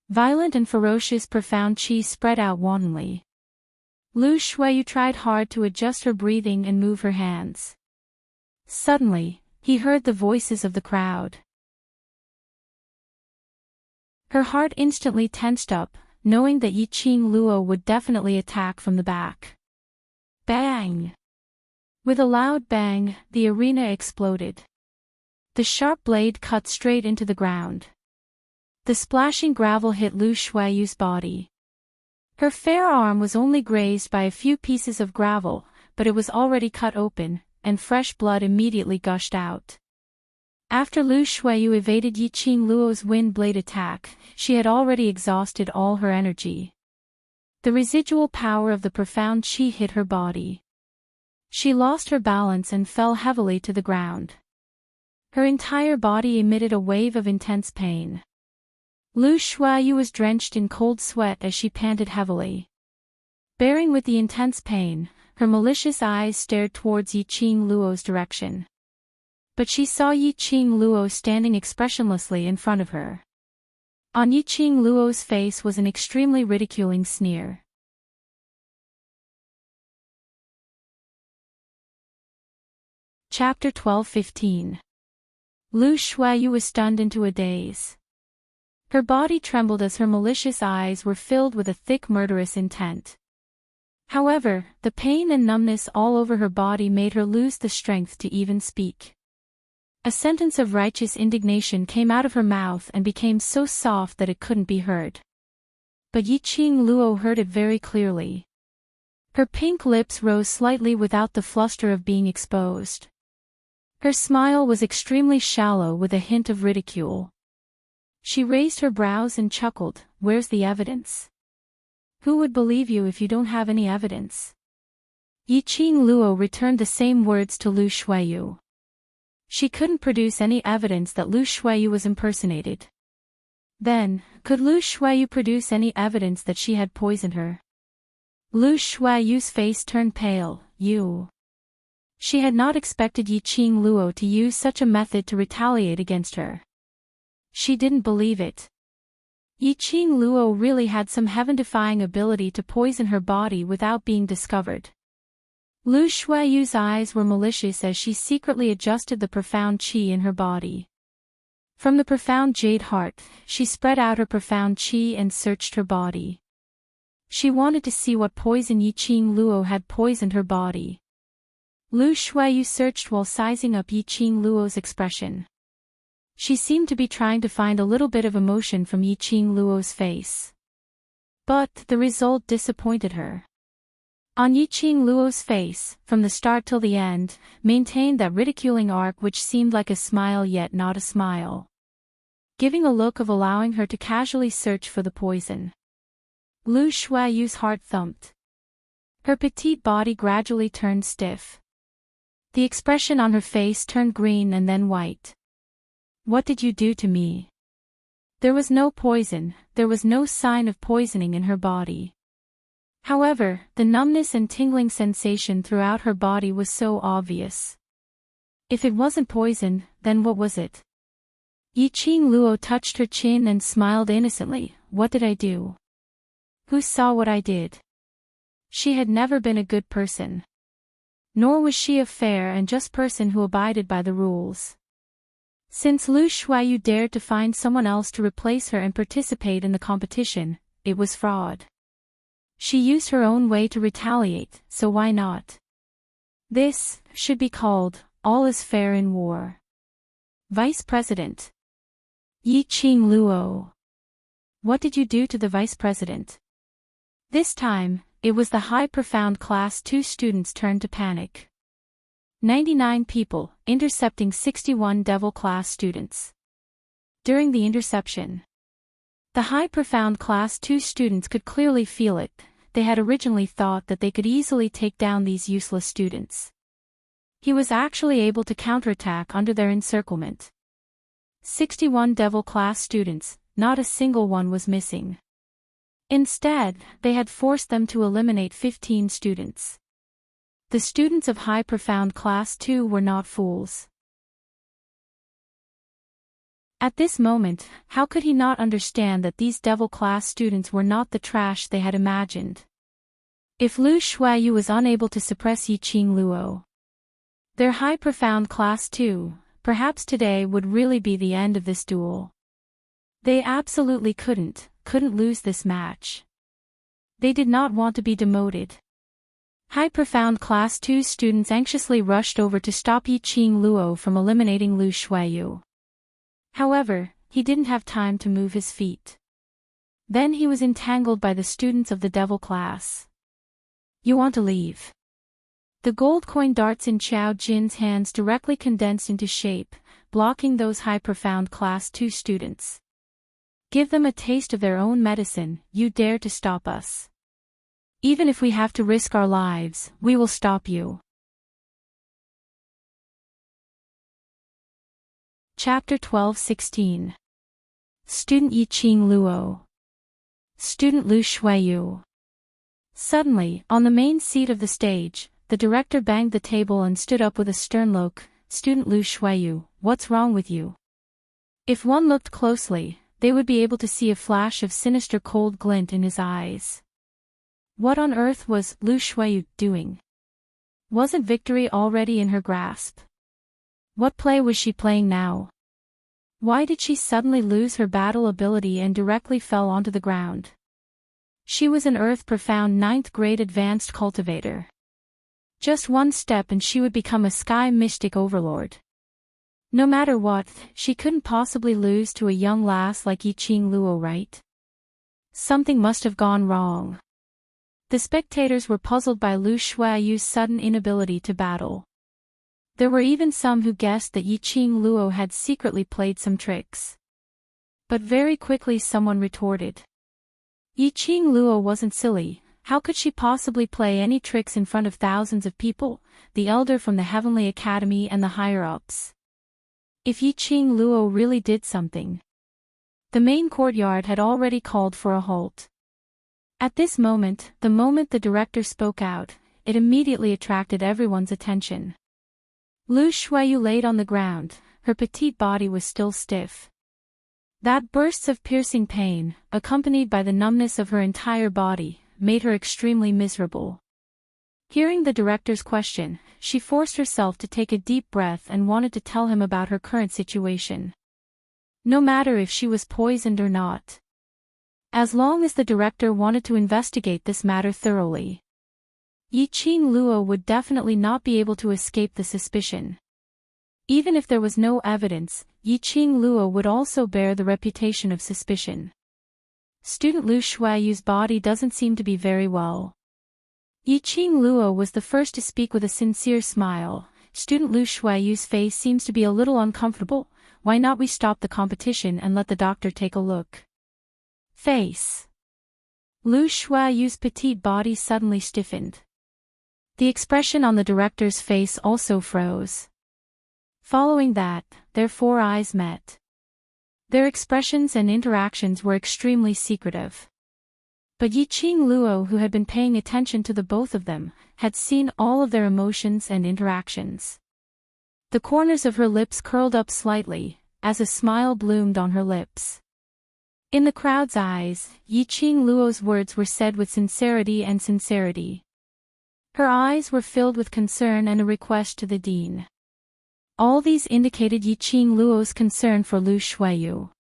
Violent and ferocious profound qi spread out wantonly. Lu Shuayu tried hard to adjust her breathing and move her hands. Suddenly, he heard the voices of the crowd. Her heart instantly tensed up, knowing that Yiqing Luo would definitely attack from the back. Bang! With a loud bang, the arena exploded. The sharp blade cut straight into the ground. The splashing gravel hit Lu Shuayu's body. Her fair arm was only grazed by a few pieces of gravel, but it was already cut open, and fresh blood immediately gushed out. After Lu Shuayu evaded Yiqing Luo's wind blade attack, she had already exhausted all her energy. The residual power of the profound qi hit her body. She lost her balance and fell heavily to the ground. Her entire body emitted a wave of intense pain. Lu Shuayu was drenched in cold sweat as she panted heavily. Bearing with the intense pain, her malicious eyes stared towards Yiqing Luo's direction. But she saw Yiqing Luo standing expressionlessly in front of her. On Yiqing Luo's face was an extremely ridiculing sneer. Chapter 12:15. Lu Shuayu was stunned into a daze. Her body trembled as her malicious eyes were filled with a thick murderous intent. However, the pain and numbness all over her body made her lose the strength to even speak. A sentence of righteous indignation came out of her mouth and became so soft that it couldn't be heard. But Yiqing Luo heard it very clearly. Her pink lips rose slightly without the fluster of being exposed. Her smile was extremely shallow with a hint of ridicule. She raised her brows and chuckled, "Where's the evidence? Who would believe you if you don't have any evidence?" Yiqing Luo returned the same words to Lu Shuayu. She couldn't produce any evidence that Lu Shuayu was impersonated. Then, could Lu Shuayu produce any evidence that she had poisoned her? Lu Shuayu's face turned pale. "You." She had not expected Yiqing Luo to use such a method to retaliate against her. She didn't believe it. Yiqing Luo really had some heaven-defying ability to poison her body without being discovered. Lu Shuayu's eyes were malicious as she secretly adjusted the profound qi in her body. From the profound jade heart, she spread out her profound qi and searched her body. She wanted to see what poison Yiqing Luo had poisoned her body. Lu Shuiyu searched while sizing up Yiqing Luo's expression. She seemed to be trying to find a little bit of emotion from Yiqing Luo's face. But the result disappointed her. On Yiqing Luo's face, from the start till the end, maintained that ridiculing arc which seemed like a smile yet not a smile, giving a look of allowing her to casually search for the poison. Lu Shuiyu's heart thumped. Her petite body gradually turned stiff. The expression on her face turned green and then white. What did you do to me? There was no poison, there was no sign of poisoning in her body. However, the numbness and tingling sensation throughout her body was so obvious. If it wasn't poison, then what was it? Yiqing Luo touched her chin and smiled innocently. What did I do? Who saw what I did? She had never been a good person. Nor was she a fair and just person who abided by the rules. Since Lu Shuiyu dared to find someone else to replace her and participate in the competition, it was fraud. She used her own way to retaliate, so why not? This should be called, all is fair in war. Vice President Yiqing Luo. What did you do to the Vice President? This time, it was the high profound Class 2 students' turn to panic. 99 people, intercepting 61 Devil Class students. During the interception, the high profound Class 2 students could clearly feel it. They had originally thought that they could easily take down these useless students. He was actually able to counterattack under their encirclement. 61 Devil Class students, not a single one was missing. Instead, they had forced them to eliminate 15 students. The students of high profound Class 2 were not fools. At this moment, how could he not understand that these Devil Class students were not the trash they had imagined? If Lu Shuiyu was unable to suppress Yiqing Luo, their high profound Class 2, perhaps today would really be the end of this duel. They absolutely couldn't lose this match. They did not want to be demoted. High profound Class 2 students anxiously rushed over to stop Yiqing Luo from eliminating Lu Shuiyu. However, he didn't have time to move his feet. Then he was entangled by the students of the Devil Class. You want to leave? The gold coin darts in Xiao Jin's hands directly condensed into shape, blocking those high profound Class 2 students. Give them a taste of their own medicine. You dare to stop us? Even if we have to risk our lives, we will stop you. Chapter 12-16. Student Yiqing Luo. Student Lu Shuiyu. Suddenly, on the main seat of the stage, the director banged the table and stood up with a stern look. Student Lu Shuiyu, what's wrong with you? If one looked closely, they would be able to see a flash of sinister cold glint in his eyes. What on earth was Lu Shuiyu doing? Wasn't victory already in her grasp? What play was she playing now? Why did she suddenly lose her battle ability and directly fell onto the ground? She was an Earth Profound 9th grade advanced cultivator. Just one step and she would become a Sky Mystic Overlord. No matter what, she couldn't possibly lose to a young lass like Yiqing Luo, right? Something must have gone wrong. The spectators were puzzled by Lu Shuiyu's sudden inability to battle. There were even some who guessed that Yiqing Luo had secretly played some tricks. But very quickly someone retorted. Yiqing Luo wasn't silly. How could she possibly play any tricks in front of thousands of people, the elder from the Heavenly Academy and the higher-ups? If Yiqing Luo really did something, the main courtyard had already called for a halt. At this moment, the moment the director spoke out, it immediately attracted everyone's attention. Lu Shuiyu laid on the ground, her petite body was still stiff. That bursts of piercing pain, accompanied by the numbness of her entire body, made her extremely miserable. Hearing the director's question, she forced herself to take a deep breath and wanted to tell him about her current situation. no matter if she was poisoned or not. As long as the director wanted to investigate this matter thoroughly, Yiqing Luo would definitely not be able to escape the suspicion. Even if there was no evidence, Yiqing Luo would also bear the reputation of suspicion. Student Lu Shuaiyu's body doesn't seem to be very well. Yiqing Luo was the first to speak with a sincere smile. Student Lu Shuaiyu's face seems to be a little uncomfortable. Why not we stop the competition and let the doctor take a look? Face. Lu Shuaiyu's petite body suddenly stiffened. The expression on the director's face also froze. Following that, their four eyes met. Their expressions and interactions were extremely secretive. But Yiqing Luo, who had been paying attention to the both of them, had seen all of their emotions and interactions. The corners of her lips curled up slightly, as a smile bloomed on her lips. In the crowd's eyes, Yiqing Luo's words were said with sincerity and sincerity. Her eyes were filled with concern and a request to the dean. All these indicated Yiqing Luo's concern for Lu Shuaiyu.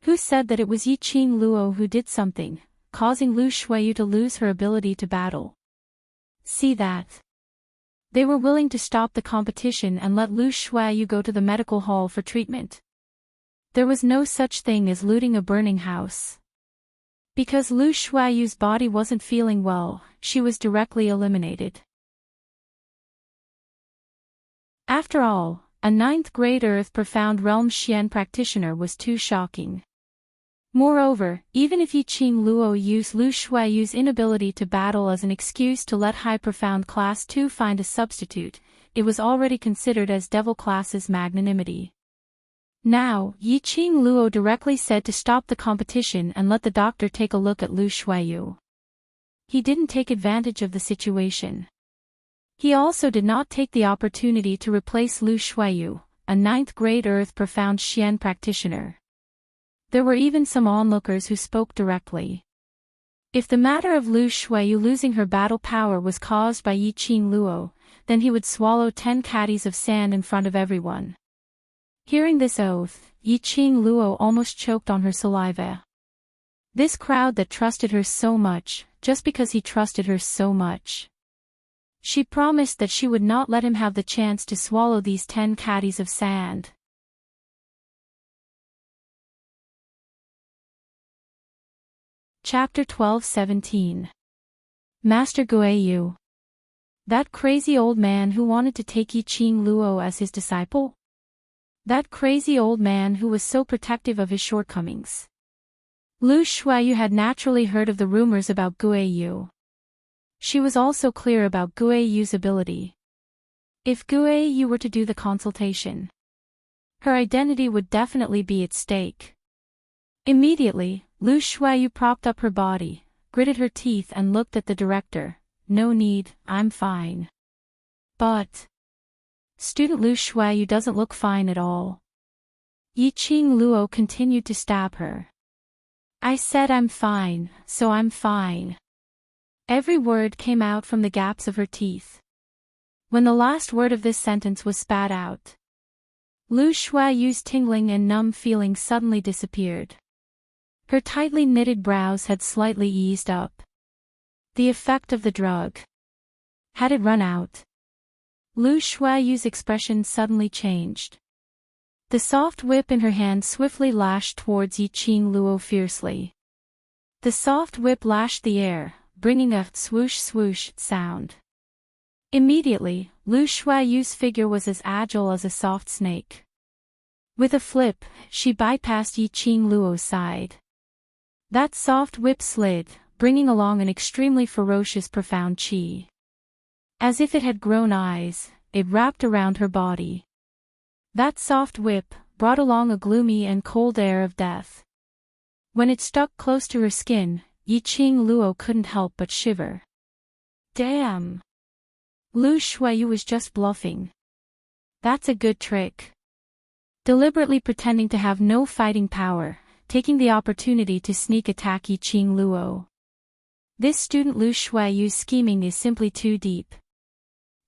Who said that it was Yiqing Luo who did something, causing Lu Shuaiyu to lose her ability to battle? See that. They were willing to stop the competition and let Lu Shuaiyu go to the medical hall for treatment. There was no such thing as looting a burning house. Because Lu Shuaiyu's body wasn't feeling well, she was directly eliminated. After all, a 9th grade Earth Profound Realm Xian practitioner was too shocking. Moreover, even if Yiqing Luo used Lu Shuaiyu's inability to battle as an excuse to let High Profound Class 2 find a substitute, it was already considered as Devil Class's magnanimity. Now, Yiqing Luo directly said to stop the competition and let the doctor take a look at Lu Shuaiyu. He didn't take advantage of the situation. He also did not take the opportunity to replace Lu Shuaiyu, a 9th grade Earth Profound Xian practitioner. There were even some onlookers who spoke directly. If the matter of Lu Shuaiyu losing her battle power was caused by Yiqing Luo, then he would swallow 10 caddies of sand in front of everyone. Hearing this oath, Yiqing Luo almost choked on her saliva. This crowd that trusted her so much, just because he trusted her so much. She promised that she would not let him have the chance to swallow these 10 caddies of sand. Chapter 12-17. Master Guiyu. That crazy old man who wanted to take Yiqing Luo as his disciple? That crazy old man who was so protective of his shortcomings. Lu Shuaiyu had naturally heard of the rumors about Guiyu. She was also clear about Guiyu's ability. If Guiyu were to do the consultation, her identity would definitely be at stake. Immediately, Lu Shuaiyu propped up her body, gritted her teeth and looked at the director. No need, I'm fine. But student Lu Shuaiyu doesn't look fine at all. Yiqing Luo continued to stab her. I said I'm fine, so I'm fine. Every word came out from the gaps of her teeth. When the last word of this sentence was spat out, Lu Shuaiyu's tingling and numb feeling suddenly disappeared. Her tightly knitted brows had slightly eased up. The effect of the drug. Had it run out? Lu Shuaiyu's expression suddenly changed. The soft whip in her hand swiftly lashed towards Yiqing Luo fiercely. The soft whip lashed the air, bringing a swoosh swoosh sound. Immediately, Lu Shuaiyu's figure was as agile as a soft snake. With a flip, she bypassed Yiqing Luo's side. That soft whip slid, bringing along an extremely ferocious profound qi. As if it had grown eyes, it wrapped around her body. That soft whip brought along a gloomy and cold air of death. When it stuck close to her skin, Yiqing Luo couldn't help but shiver. Damn! Lu Shuaiyu was just bluffing. That's a good trick. Deliberately pretending to have no fighting power, taking the opportunity to sneak attack Yiqing Luo. This student Lu Shuaiyu's scheming is simply too deep.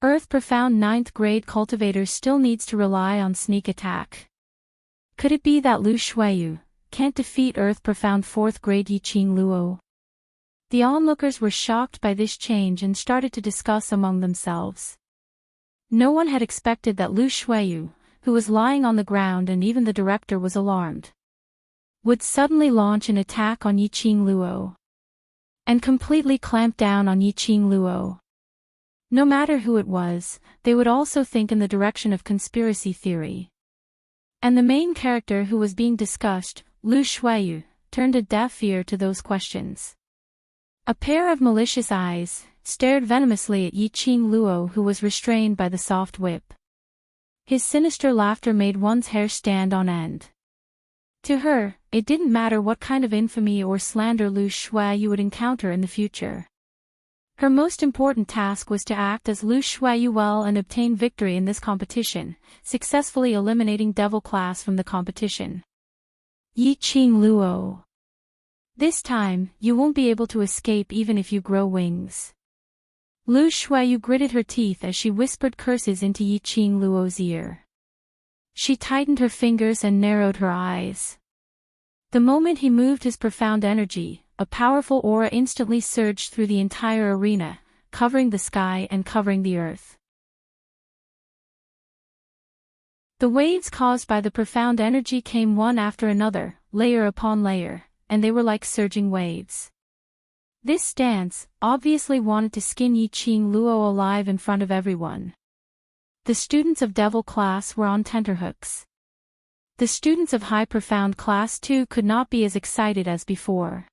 Earth Profound 9th grade cultivator still needs to rely on sneak attack. Could it be that Lu Shuiyu can't defeat Earth-profound 4th grade Yiqing Luo? The onlookers were shocked by this change and started to discuss among themselves. No one had expected that Lu Shuiyu, who was lying on the ground and even the director was alarmed, would suddenly launch an attack on Yiqing Luo and completely clamp down on Yiqing Luo. No matter who it was, they would also think in the direction of conspiracy theory. And the main character who was being discussed, Lu Shuiyu, turned a deaf ear to those questions. A pair of malicious eyes stared venomously at Yiqing Luo, who was restrained by the soft whip. His sinister laughter made one's hair stand on end. To her, it didn't matter what kind of infamy or slander Lu Shuiyu would encounter in the future. Her most important task was to act as Lu Shuiyu well and obtain victory in this competition, successfully eliminating Devil Class from the competition. Yiqing Luo. This time, you won't be able to escape even if you grow wings. Lu Shuiyu gritted her teeth as she whispered curses into Yiqing Luo's ear. She tightened her fingers and narrowed her eyes. The moment he moved his profound energy, a powerful aura instantly surged through the entire arena, covering the sky and covering the earth. The waves caused by the profound energy came one after another, layer upon layer, and they were like surging waves. This stance obviously wanted to skin Yiqing Luo alive in front of everyone. The students of Devil Class were on tenterhooks. The students of High Profound Class 2 could not be as excited as before.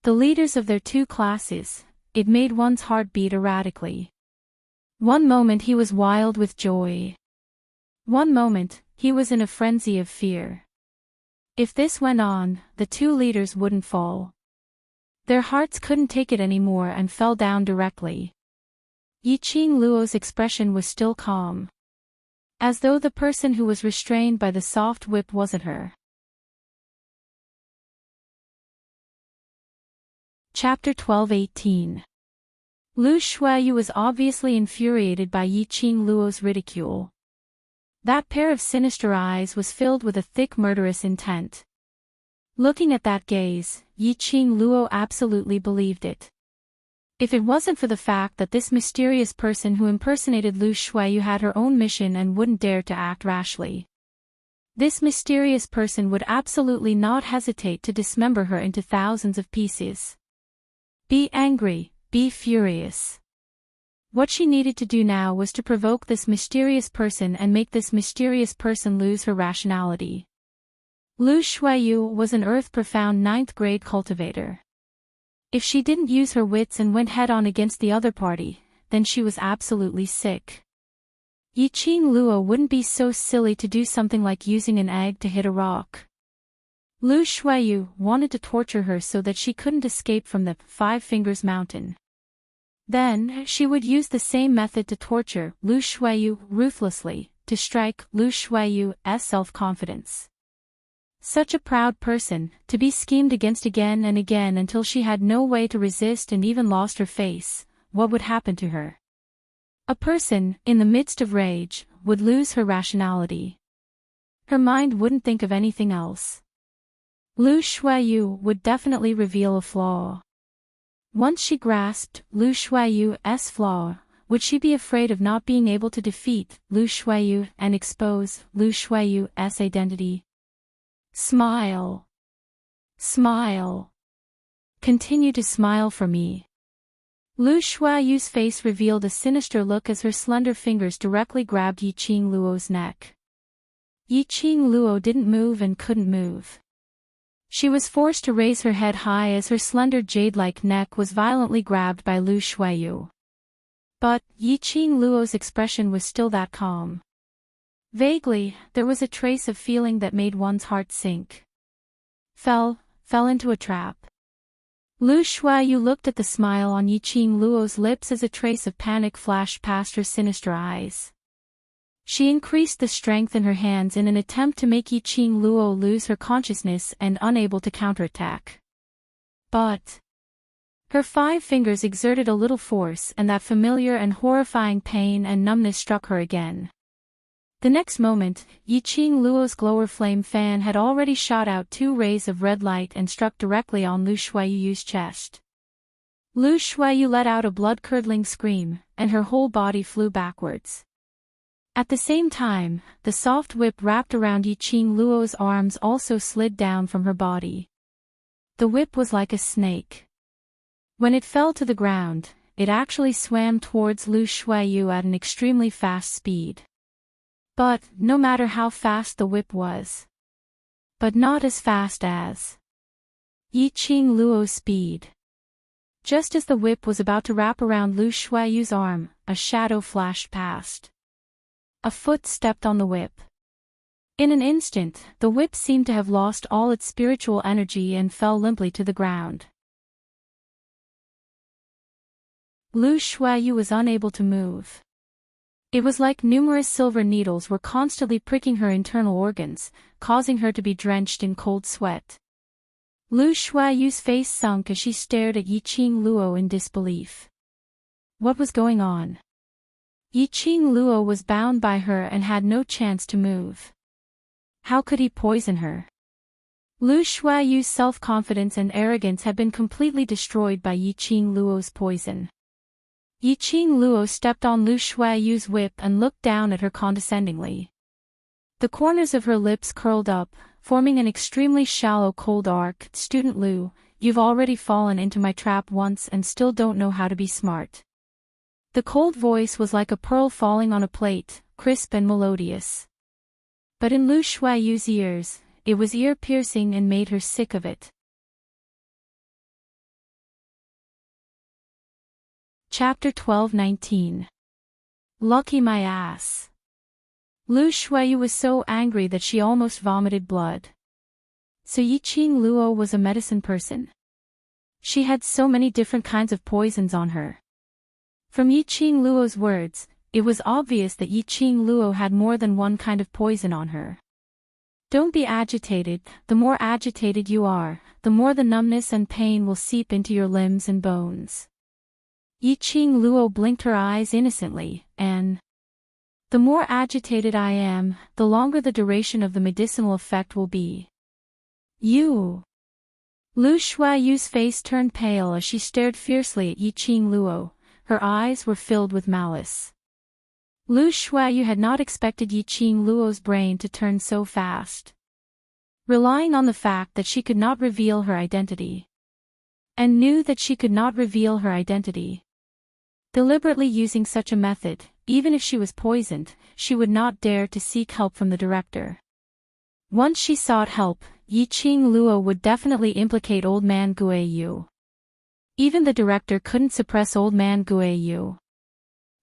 The leaders of their two classes, it made one's heart beat erratically. One moment he was wild with joy. One moment, he was in a frenzy of fear. If this went on, the two leaders wouldn't fall. Their hearts couldn't take it anymore and fell down directly. Yiqing Luo's expression was still calm, as though the person who was restrained by the soft whip wasn't her. Chapter 12:18. Lu Shuiyu was obviously infuriated by Yiqing Luo's ridicule. That pair of sinister eyes was filled with a thick murderous intent. Looking at that gaze, Yiqing Luo absolutely believed it. If it wasn't for the fact that this mysterious person who impersonated Lu Shuiyu had her own mission and wouldn't dare to act rashly, this mysterious person would absolutely not hesitate to dismember her into thousands of pieces. Be angry, be furious. What she needed to do now was to provoke this mysterious person and make this mysterious person lose her rationality. Lu Shuiyu was an earth-profound 9th grade cultivator. If she didn't use her wits and went head-on against the other party, then she was absolutely sick. Yiqing Luo wouldn't be so silly to do something like using an egg to hit a rock. Lu Shuiyu wanted to torture her so that she couldn't escape from the 5 Fingers Mountain. Then, she would use the same method to torture Lu Shuiyu ruthlessly, to strike Lu Shuiyu's self-confidence. Such a proud person, to be schemed against again and again until she had no way to resist and even lost her face. What would happen to her? A person, in the midst of rage, would lose her rationality. Her mind wouldn't think of anything else. Lu Shuiyu would definitely reveal a flaw. Once she grasped Lu Shuiyu's flaw, would she be afraid of not being able to defeat Lu Shuiyu and expose Lu Shuiyu's identity? Smile. Smile. Continue to smile for me. Lu Shuiyu's face revealed a sinister look as her slender fingers directly grabbed Yiqing Luo's neck. Yiqing Luo didn't move and couldn't move. She was forced to raise her head high as her slender jade-like neck was violently grabbed by Lu Shuiyu. But Yiqing Luo's expression was still that calm. Vaguely, there was a trace of feeling that made one's heart sink. Fell into a trap. Lu Shuiyu looked at the smile on Yiqing Luo's lips as a trace of panic flashed past her sinister eyes. She increased the strength in her hands in an attempt to make Yiqing Luo lose her consciousness and unable to counterattack. But her 5 fingers exerted a little force and that familiar and horrifying pain and numbness struck her again. The next moment, Yiqing Luo's glower flame fan had already shot out 2 rays of red light and struck directly on Lu Shuaiyu's chest. Lu Shuaiyu let out a blood-curdling scream, and her whole body flew backwards. At the same time, the soft whip wrapped around Yiqing Luo's arms also slid down from her body. The whip was like a snake. When it fell to the ground, it actually swam towards Lu Shuaiyu at an extremely fast speed. But, no matter how fast the whip was. But not as fast as Yiqing Luo's speed. Just as the whip was about to wrap around Lu Shuaiyu's arm, a shadow flashed past. A foot stepped on the whip. In an instant, the whip seemed to have lost all its spiritual energy and fell limply to the ground. Lu Shuaiyu was unable to move. It was like numerous silver needles were constantly pricking her internal organs, causing her to be drenched in cold sweat. Lu Shuaiyu's face sunk as she stared at Yiqing Luo in disbelief. What was going on? Yiqing Luo was bound by her and had no chance to move. How could he poison her? Lu Shuaiyu's self-confidence and arrogance had been completely destroyed by Yiqing Luo's poison. Yiqing Luo stepped on Lu Shuaiyu's whip and looked down at her condescendingly. The corners of her lips curled up, forming an extremely shallow cold arc. Student Lu, you've already fallen into my trap once and still don't know how to be smart. The cold voice was like a pearl falling on a plate, crisp and melodious. But in Lu Shuaiyu's ears, it was ear-piercing and made her sick of it. Chapter 12:19. Lucky my ass. Lu Shuaiyu was so angry that she almost vomited blood. So Yiqing Luo was a medicine person. She had so many different kinds of poisons on her. From Yiqing Luo's words, it was obvious that Yiqing Luo had more than one kind of poison on her. Don't be agitated. The more agitated you are, the more the numbness and pain will seep into your limbs and bones. Yiqing Luo blinked her eyes innocently, and the more agitated I am, the longer the duration of the medicinal effect will be. You. Lu Shuaiyu's face turned pale as she stared fiercely at Yiqing Luo. Her eyes were filled with malice. Lu Shuaiyu had not expected Yiqing Luo's brain to turn so fast. Relying on the fact that she could not reveal her identity. And knew that she could not reveal her identity. Deliberately using such a method, even if she was poisoned, she would not dare to seek help from the director. Once she sought help, Yiqing Luo would definitely implicate Old Man Guiyu. Even the director couldn't suppress Old Man Guiyu.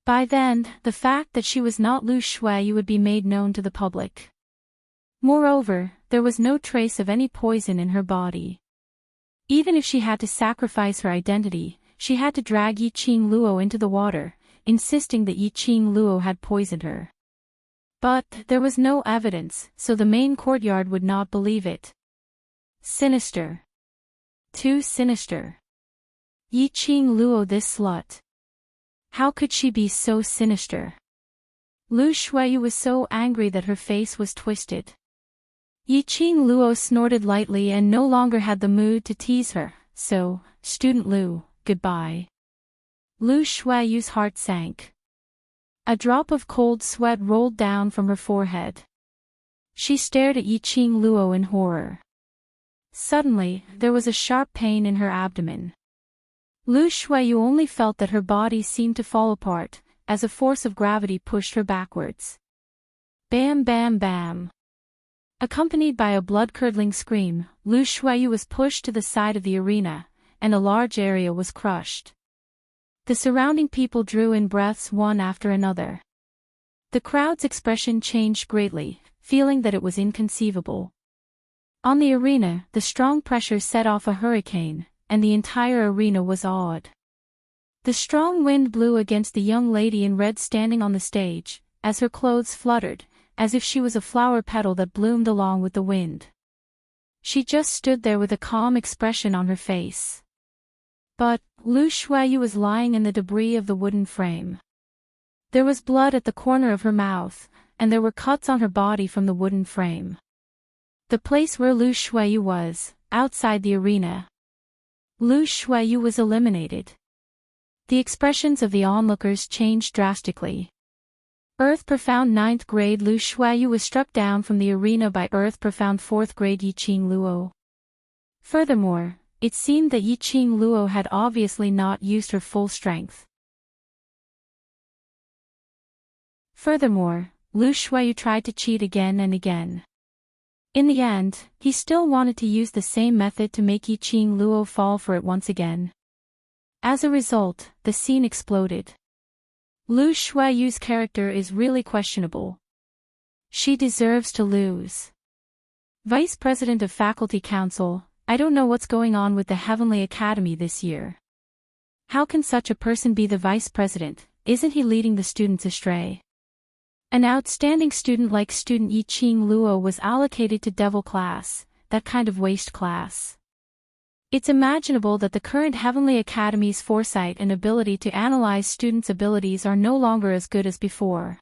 By then, the fact that she was not Lu Shuaiyu would be made known to the public. Moreover, there was no trace of any poison in her body. Even if she had to sacrifice her identity, she had to drag Yiqing Luo into the water, insisting that Yiqing Luo had poisoned her. But there was no evidence, so the main courtyard would not believe it. Sinister. Too sinister. Yiqing Luo, this slut. How could she be so sinister? Lu Shuaiyu was so angry that her face was twisted. Yiqing Luo snorted lightly and no longer had the mood to tease her, so, Student Lu, goodbye. Lu Shuaiyu's heart sank. A drop of cold sweat rolled down from her forehead. She stared at Yiqing Luo in horror. Suddenly, there was a sharp pain in her abdomen. Lu Shuaiyu only felt that her body seemed to fall apart, as a force of gravity pushed her backwards. Bam bam bam. Accompanied by a blood-curdling scream, Lu Shuaiyu was pushed to the side of the arena, and a large area was crushed. The surrounding people drew in breaths one after another. The crowd's expression changed greatly, feeling that it was inconceivable. On the arena, the strong pressure set off a hurricane, and the entire arena was awed. The strong wind blew against the young lady in red standing on the stage, as her clothes fluttered, as if she was a flower petal that bloomed along with the wind. She just stood there with a calm expression on her face. But, Lu Shuaiyu was lying in the debris of the wooden frame. There was blood at the corner of her mouth, and there were cuts on her body from the wooden frame. The place where Lu Shuiyu was, outside the arena. Lu Shuiyu was eliminated. The expressions of the onlookers changed drastically. Earth Profound 9th grade Lu Shuiyu was struck down from the arena by Earth Profound 4th grade Yiqing Luo. Furthermore, it seemed that Yiqing Luo had obviously not used her full strength. Furthermore, Lu Shuiyu tried to cheat again and again. In the end, he still wanted to use the same method to make Yiqing Luo fall for it once again. As a result, the scene exploded. Lu Shuiyu's character is really questionable. She deserves to lose. Vice President of Faculty Council, I don't know what's going on with the Heavenly Academy this year. How can such a person be the vice president? Isn't he leading the students astray? An outstanding student like student Yiqing Luo was allocated to Devil class, that kind of waste class. It's imaginable that the current Heavenly Academy's foresight and ability to analyze students' abilities are no longer as good as before.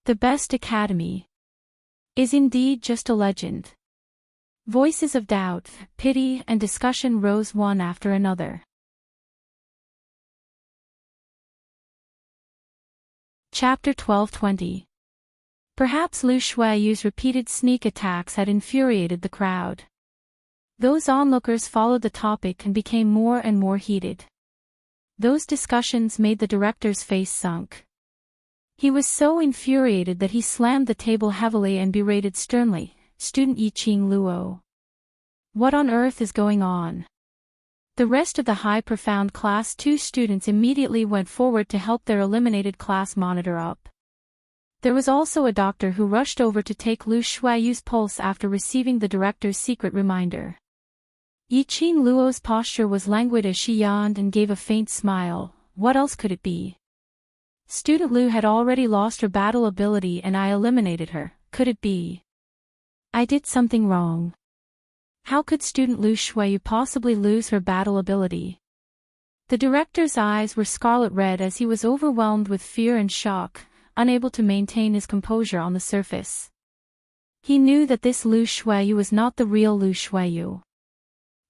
The best academy is indeed just a legend. Voices of doubt, pity, and discussion rose one after another. Chapter 12:20. Perhaps Lu Shuiyu's repeated sneak attacks had infuriated the crowd. Those onlookers followed the topic and became more and more heated. Those discussions made the director's face sunk. He was so infuriated that he slammed the table heavily and berated sternly, "Student Yiqing Luo. What on earth is going on?" The rest of the High Profound Class 2 students immediately went forward to help their eliminated class monitor up. There was also a doctor who rushed over to take Lu Shuiyu's pulse after receiving the director's secret reminder. Yiqing Luo's posture was languid as she yawned and gave a faint smile. What else could it be? Student Lu had already lost her battle ability and I eliminated her. Could it be? I did something wrong. How could student Lu Shuiyu possibly lose her battle ability? The director's eyes were scarlet red as he was overwhelmed with fear and shock, unable to maintain his composure on the surface. He knew that this Lu Shuiyu was not the real Lu Shuiyu.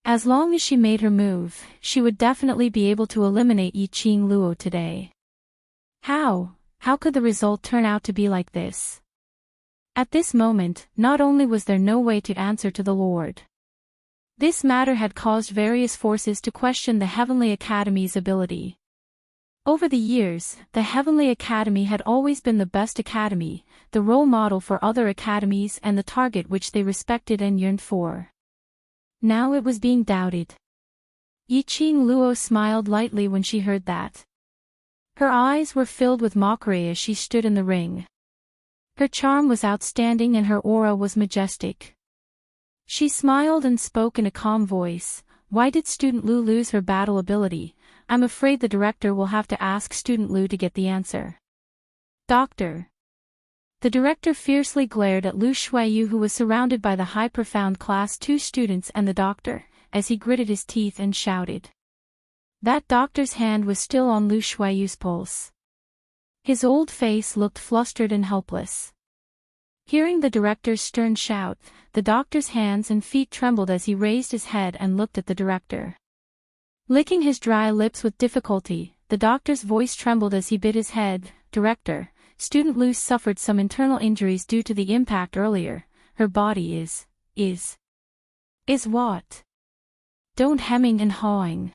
As long as she made her move, she would definitely be able to eliminate Yiqing Luo today. How could the result turn out to be like this? At this moment, not only was there no way to answer to the Lord. This matter had caused various forces to question the Heavenly Academy's ability. Over the years, the Heavenly Academy had always been the best academy, the role model for other academies and the target which they respected and yearned for. Now it was being doubted. Yiqing Luo smiled lightly when she heard that. Her eyes were filled with mockery as she stood in the ring. Her charm was outstanding and her aura was majestic. She smiled and spoke in a calm voice. Why did student Lu lose her battle ability? I'm afraid the director will have to ask student Lu to get the answer. Doctor. The director fiercely glared at Lu Shuiyu, who was surrounded by the High Profound Class 2 students and the doctor, as he gritted his teeth and shouted. That doctor's hand was still on Lu Shuiyu's pulse. His old face looked flustered and helpless. Hearing the director's stern shout, the doctor's hands and feet trembled as he raised his head and looked at the director. Licking his dry lips with difficulty, the doctor's voice trembled as he bit his head. Director, student Lu suffered some internal injuries due to the impact earlier. Her body is what? Don't hemming and hawing.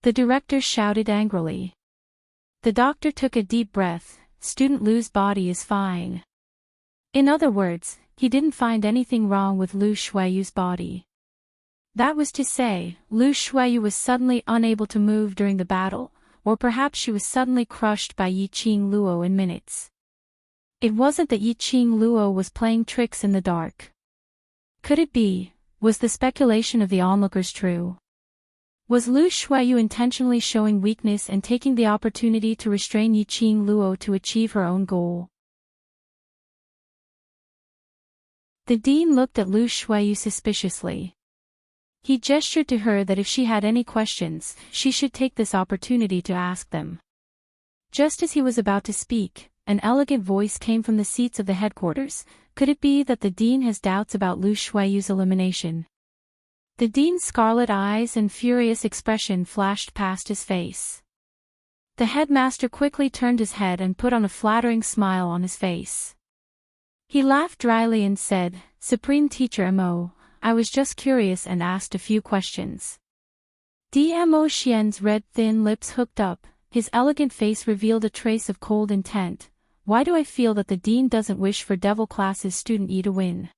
The director shouted angrily. The doctor took a deep breath. Student Lu's body is fine. In other words, he didn't find anything wrong with Lu Shuiyu's body. That was to say, Lu Shuiyu was suddenly unable to move during the battle, or perhaps she was suddenly crushed by Yiqing Luo in minutes. It wasn't that Yiqing Luo was playing tricks in the dark. Could it be? Was the speculation of the onlookers true? Was Lu Shuiyu intentionally showing weakness and taking the opportunity to restrain Yiqing Luo to achieve her own goal? The dean looked at Lu Shuiyu suspiciously. He gestured to her that if she had any questions, she should take this opportunity to ask them. Just as he was about to speak, an elegant voice came from the seats of the headquarters. Could it be that the dean has doubts about Lu Shuiyu's elimination? The dean's scarlet eyes and furious expression flashed past his face. The headmaster quickly turned his head and put on a flattering smile on his face. He laughed dryly and said, "Supreme Teacher Mo, I was just curious and asked a few questions." Dmo Xian's red thin lips hooked up, his elegant face revealed a trace of cold intent. Why do I feel that the dean doesn't wish for Devil Class's student Yi to win?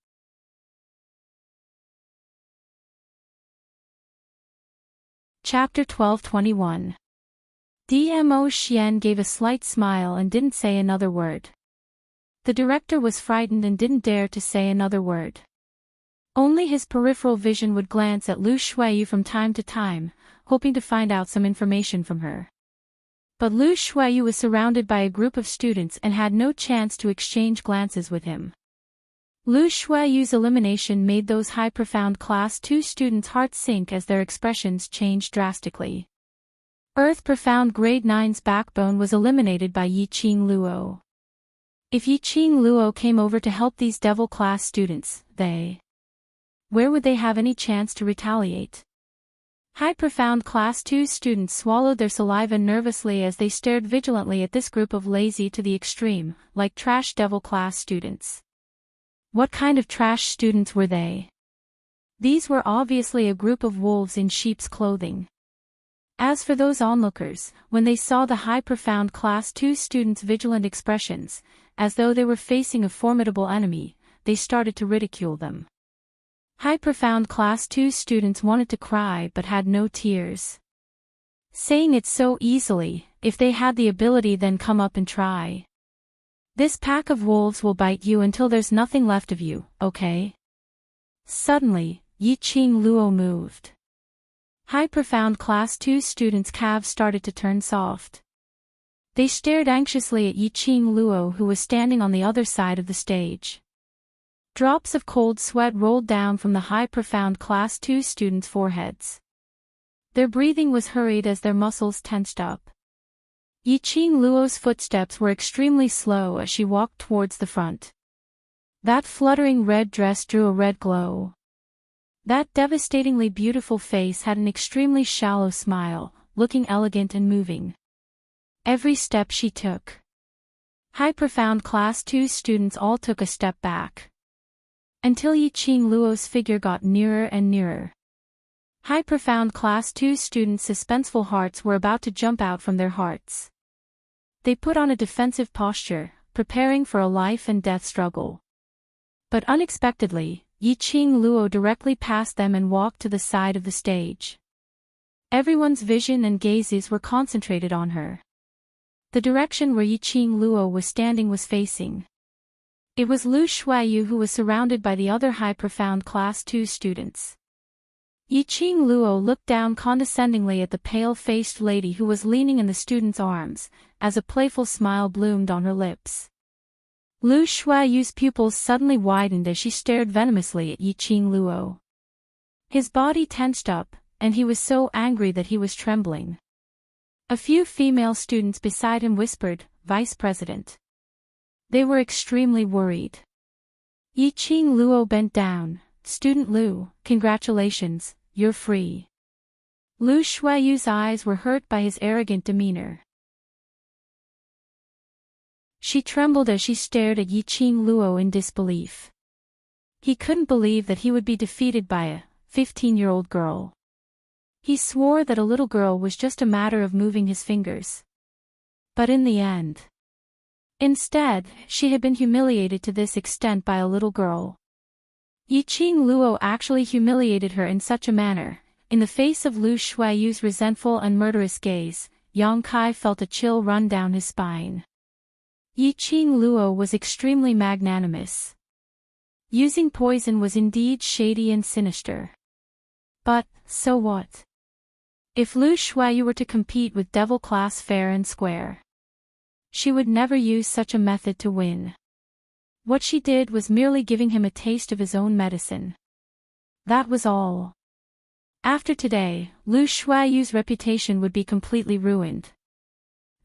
Chapter 12:21. Dmo Xian gave a slight smile and didn't say another word. The director was frightened and didn't dare to say another word. Only his peripheral vision would glance at Lu Shuiyu from time to time, hoping to find out some information from her. But Lu Shuiyu was surrounded by a group of students and had no chance to exchange glances with him. Lu Shuiyu's elimination made those high-profound Class 2 students' hearts sink as their expressions changed drastically. Earth-profound Grade 9's backbone was eliminated by Yiqing Luo. If Yiqing Luo came over to help these Devil Class students, where would they have any chance to retaliate? High-profound Class 2 students swallowed their saliva nervously as they stared vigilantly at this group of lazy to the extreme, like trash Devil Class students. What kind of trash students were they? These were obviously a group of wolves in sheep's clothing. As for those onlookers, when they saw the high-profound Class 2 students' vigilant expressions, as though they were facing a formidable enemy, they started to ridicule them. High-profound Class 2 students wanted to cry but had no tears. Saying it so easily, if they had the ability then come up and try. This pack of wolves will bite you until there's nothing left of you, okay? Suddenly, Yiqing Luo moved. High-profound Class 2 students' calves started to turn soft. They stared anxiously at Yiqing Luo who was standing on the other side of the stage. Drops of cold sweat rolled down from the high-profound Class 2 students' foreheads. Their breathing was hurried as their muscles tensed up. Yiqing Luo's footsteps were extremely slow as she walked towards the front. That fluttering red dress drew a red glow. That devastatingly beautiful face had an extremely shallow smile, looking elegant and moving. Every step she took. High-profound Class 2 students all took a step back. Until Yiqing Luo's figure got nearer and nearer. High-profound Class 2 students' suspenseful hearts were about to jump out from their hearts. They put on a defensive posture, preparing for a life-and-death struggle. But unexpectedly, Yiqing Luo directly passed them and walked to the side of the stage. Everyone's vision and gazes were concentrated on her. The direction where Yiqing Luo was standing was facing. It was Lu Shuiyu who was surrounded by the other high-profound Class 2 students. Yiqing Luo looked down condescendingly at the pale-faced lady who was leaning in the student's arms, as a playful smile bloomed on her lips. Lu Shuiyu's pupils suddenly widened as she stared venomously at Yiqing Luo. His body tensed up, and he was so angry that he was trembling. A few female students beside him whispered, "Vice President." They were extremely worried. Yiqing Luo bent down. "Student Lu, congratulations, you're free." Lu Shuiyu's eyes were hurt by his arrogant demeanor. She trembled as she stared at Yiqing Luo in disbelief. He couldn't believe that he would be defeated by a 15-year-old girl. He swore that a little girl was just a matter of moving his fingers. But in the end, instead, she had been humiliated to this extent by a little girl. Yiqing Luo actually humiliated her in such a manner. In the face of Lu Shuiyu's resentful and murderous gaze, Yang Kai felt a chill run down his spine. Yiqing Luo was extremely magnanimous. Using poison was indeed shady and sinister. But, so what? If Lu Shuiyu were to compete with Devil Class fair and square, she would never use such a method to win. What she did was merely giving him a taste of his own medicine. That was all. After today, Lu Shuiyu's reputation would be completely ruined.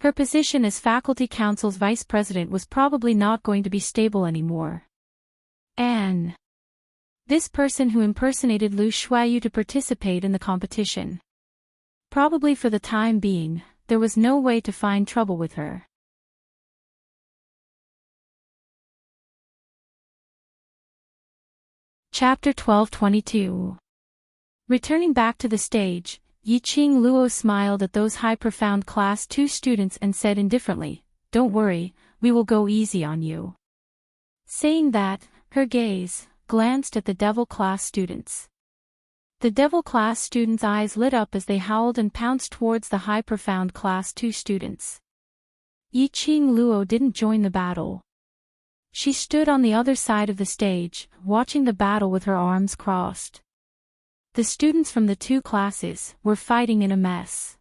Her position as faculty council's vice president was probably not going to be stable anymore. Anne. This person who impersonated Lu Shuayu to participate in the competition. Probably for the time being, there was no way to find trouble with her. Chapter 12:22. Returning back to the stage, Yiqing Luo smiled at those high-profound Class 2 students and said indifferently, "Don't worry, we will go easy on you." Saying that, her gaze glanced at the Devil Class students. The Devil Class students' eyes lit up as they howled and pounced towards the high-profound Class 2 students. Yiqing Luo didn't join the battle. She stood on the other side of the stage, watching the battle with her arms crossed. The students from the two classes were fighting in a mess.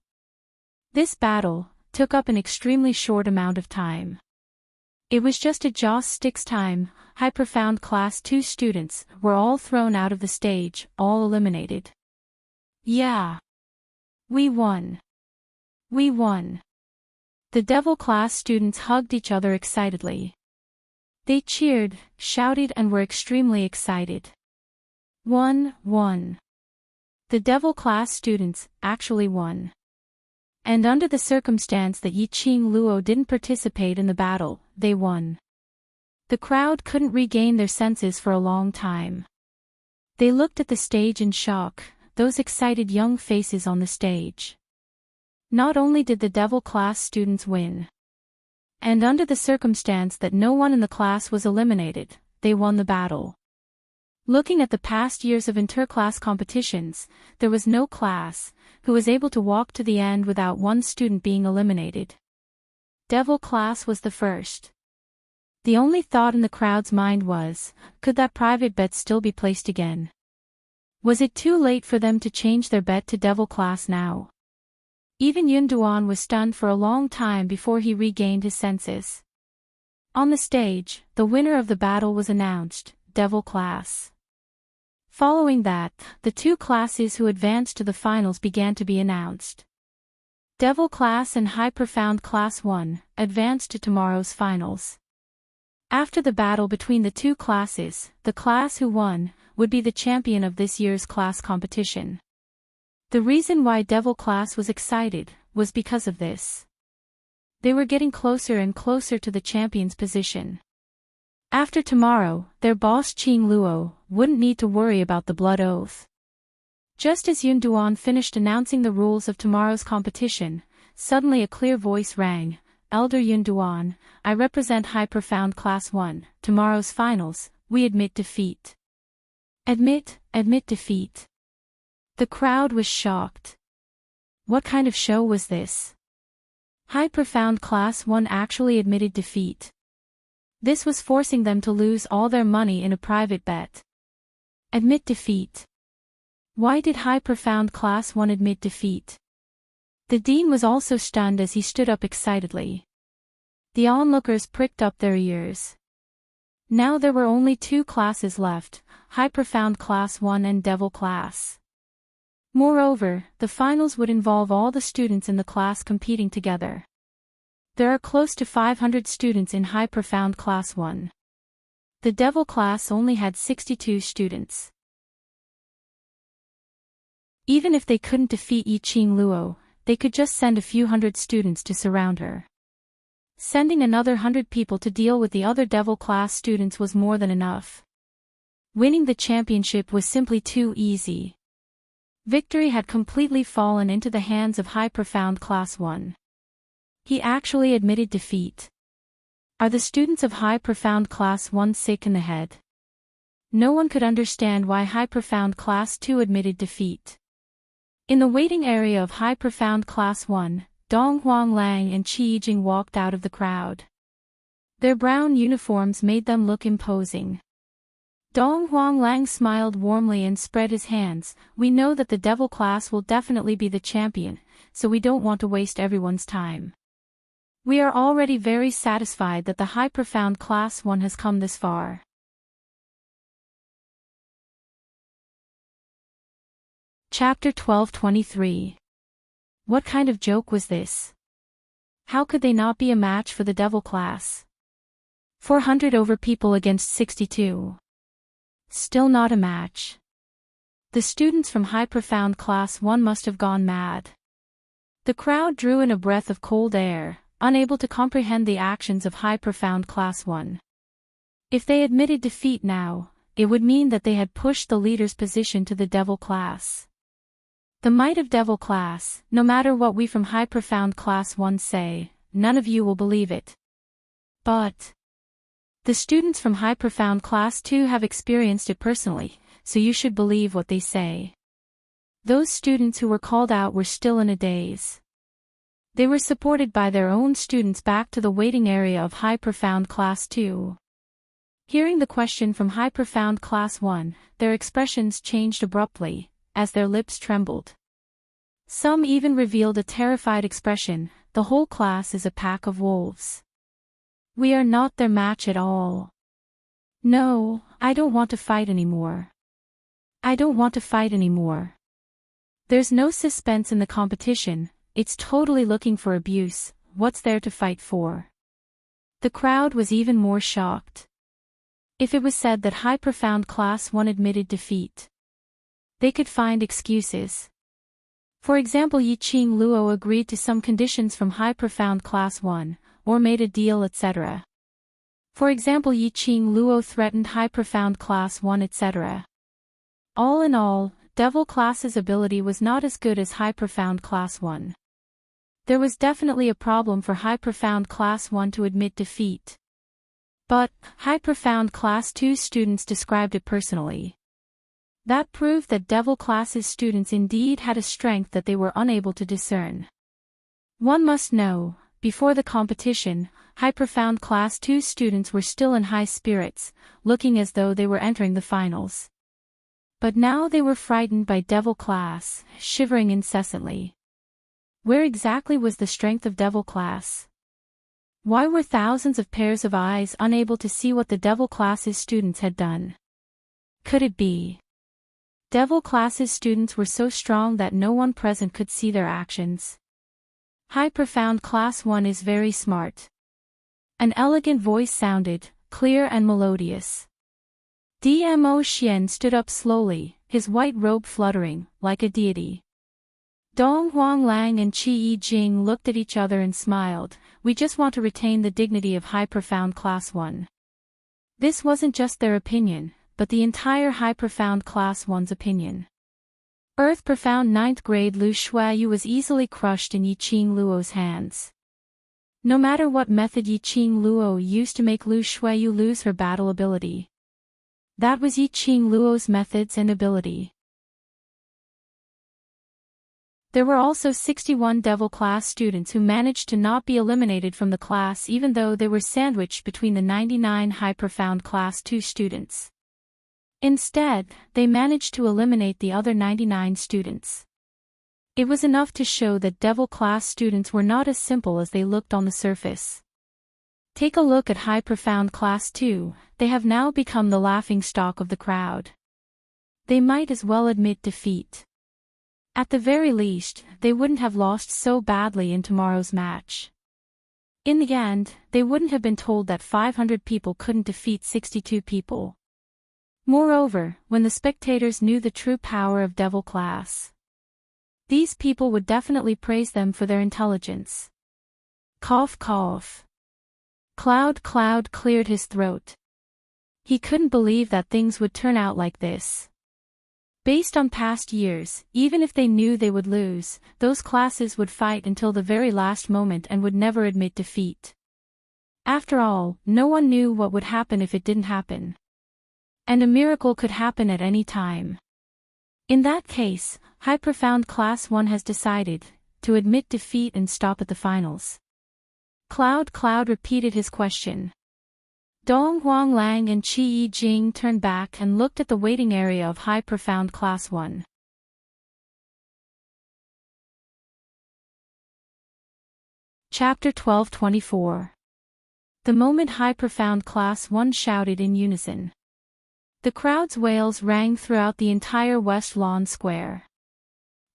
This battle took up an extremely short amount of time. It was just a joss sticks time. High-profound Class 2 students were all thrown out of the stage, all eliminated. Yeah. We won. We won. The Devil Class students hugged each other excitedly. They cheered, shouted and were extremely excited. Won. The Devil Class students actually won. And under the circumstance that Yiqing Luo didn't participate in the battle, they won. The crowd couldn't regain their senses for a long time. They looked at the stage in shock, those excited young faces on the stage. Not only did the Devil Class students win, and under the circumstance that no one in the class was eliminated, they won the battle. Looking at the past years of interclass competitions, there was no class who was able to walk to the end without one student being eliminated. Devil Class was the first. The only thought in the crowd's mind was, could that private bet still be placed again? Was it too late for them to change their bet to Devil Class now? Even Yun Duan was stunned for a long time before he regained his senses. On the stage, the winner of the battle was announced, Devil Class. Following that, the two classes who advanced to the finals began to be announced. Devil Class and High Profound Class 1 advanced to tomorrow's finals. After the battle between the two classes, the class who won would be the champion of this year's class competition. The reason why Devil Class was excited was because of this. They were getting closer and closer to the champion's position. After tomorrow, their boss Qing Luo wouldn't need to worry about the blood oath. Just as Yun Duan finished announcing the rules of tomorrow's competition, suddenly a clear voice rang, "Elder Yun Duan, I represent High Profound Class 1, tomorrow's finals, we admit defeat." Admit defeat. The crowd was shocked. What kind of show was this? High Profound Class 1 actually admitted defeat. This was forcing them to lose all their money in a private bet. Admit defeat. Why did High Profound Class 1 admit defeat? The dean was also stunned as he stood up excitedly. The onlookers pricked up their ears. Now there were only two classes left, High Profound Class 1 and Devil Class. Moreover, the finals would involve all the students in the class competing together. There are close to 500 students in High Profound Class 1. The Devil Class only had 62 students. Even if they couldn't defeat Yiqing Luo, they could just send a few hundred students to surround her. Sending another 100 people to deal with the other Devil Class students was more than enough. Winning the championship was simply too easy. Victory had completely fallen into the hands of High Profound Class 1. He actually admitted defeat. Are the students of High Profound Class 1 sick in the head? No one could understand why High Profound Class 2 admitted defeat. In the waiting area of High Profound Class 1, Dong Huanglang and Qi Yijing walked out of the crowd. Their brown uniforms made them look imposing. Dong Huanglang smiled warmly and spread his hands. "We know that the Devil Class will definitely be the champion, so we don't want to waste everyone's time. We are already very satisfied that the High Profound Class 1 has come this far." Chapter 12:23. What kind of joke was this? How could they not be a match for the devil class? 400 over people against 62. Still not a match. The students from High Profound Class 1 must have gone mad. The crowd drew in a breath of cold air, unable to comprehend the actions of High Profound Class 1. If they admitted defeat now, it would mean that they had pushed the leader's position to the devil class. The might of devil class, no matter what we from High Profound Class 1 say, none of you will believe it. But the students from High Profound Class 2 have experienced it personally, so you should believe what they say. Those students who were called out were still in a daze. They were supported by their own students back to the waiting area of High Profound Class 2. Hearing the question from High Profound Class 1, their expressions changed abruptly, as their lips trembled. Some even revealed a terrified expression. The whole class is a pack of wolves. We are not their match at all. No, I don't want to fight anymore. I don't want to fight anymore. There's no suspense in the competition, it's totally looking for abuse. What's there to fight for? The crowd was even more shocked. If it was said that High Profound Class 1 admitted defeat, they could find excuses. For example, Yi-Ching Luo agreed to some conditions from High Profound Class 1, or made a deal, etc. For example, Yi-Ching Luo threatened High Profound Class 1, etc. All in all, Devil Class's ability was not as good as High Profound Class 1. There was definitely a problem for High Profound Class 1 to admit defeat. But High Profound Class 2 students described it personally. That proved that Devil Class's students indeed had a strength that they were unable to discern. One must know, before the competition, High Profound Class 2 students were still in high spirits, looking as though they were entering the finals. But now they were frightened by Devil Class, shivering incessantly. Where exactly was the strength of Devil Class? Why were thousands of pairs of eyes unable to see what the Devil Class's students had done? Could it be Devil Class's students were so strong that no one present could see their actions? High Profound Class 1 is very smart. An elegant voice sounded, clear and melodious. Dmo Xian stood up slowly, his white robe fluttering, like a deity. Dong Huanglang and Qi Yijing looked at each other and smiled. We just want to retain the dignity of High Profound Class 1. This wasn't just their opinion, but the entire High Profound Class 1's opinion. Earth Profound 9th grade Lu Shuayu was easily crushed in Yi-Ching Luo's hands. No matter what method Yi-Ching Luo used to make Lu Shuayu lose her battle ability, that was Yi-Ching Luo's methods and ability. There were also 61 Devil Class students who managed to not be eliminated from the class even though they were sandwiched between the 99 High Profound Class 2 students. Instead, they managed to eliminate the other 99 students. It was enough to show that Devil Class students were not as simple as they looked on the surface. Take a look at High Profound Class 2, they have now become the laughingstock of the crowd. They might as well admit defeat. At the very least, they wouldn't have lost so badly in tomorrow's match. In the end, they wouldn't have been told that 500 people couldn't defeat 62 people. Moreover, when the spectators knew the true power of Devil Class, these people would definitely praise them for their intelligence. Cough cough. Cloud cleared his throat. He couldn't believe that things would turn out like this. Based on past years, even if they knew they would lose, those classes would fight until the very last moment and would never admit defeat. After all, no one knew what would happen if it didn't happen. And a miracle could happen at any time. In that case, High Profound Class 1 has decided to admit defeat and stop at the finals. Cloud repeated his question. Dong Huanglang and Qi Yijing turned back and looked at the waiting area of High Profound Class 1. Chapter 12:24. The moment High Profound Class 1 shouted in unison, the crowd's wails rang throughout the entire West Lawn Square.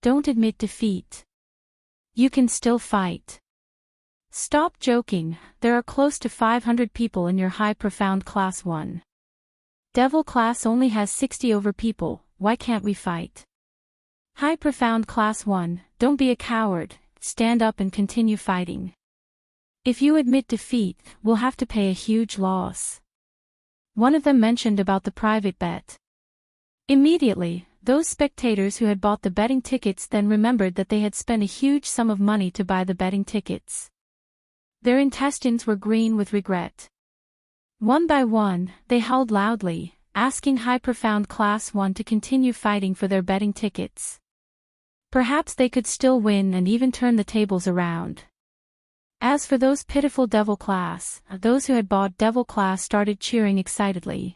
Don't admit defeat. You can still fight. Stop joking, there are close to 500 people in your high profound class 1. Devil class only has 60 over people, why can't we fight? High profound class 1, don't be a coward, stand up and continue fighting. If you admit defeat, we'll have to pay a huge loss. One of them mentioned about the private bet. Immediately, those spectators who had bought the betting tickets then remembered that they had spent a huge sum of money to buy the betting tickets. Their intestines were green with regret. One by one, they howled loudly, asking high profound class 1 to continue fighting for their betting tickets. Perhaps they could still win and even turn the tables around. As for those pitiful devil class, those who had bought devil class started cheering excitedly.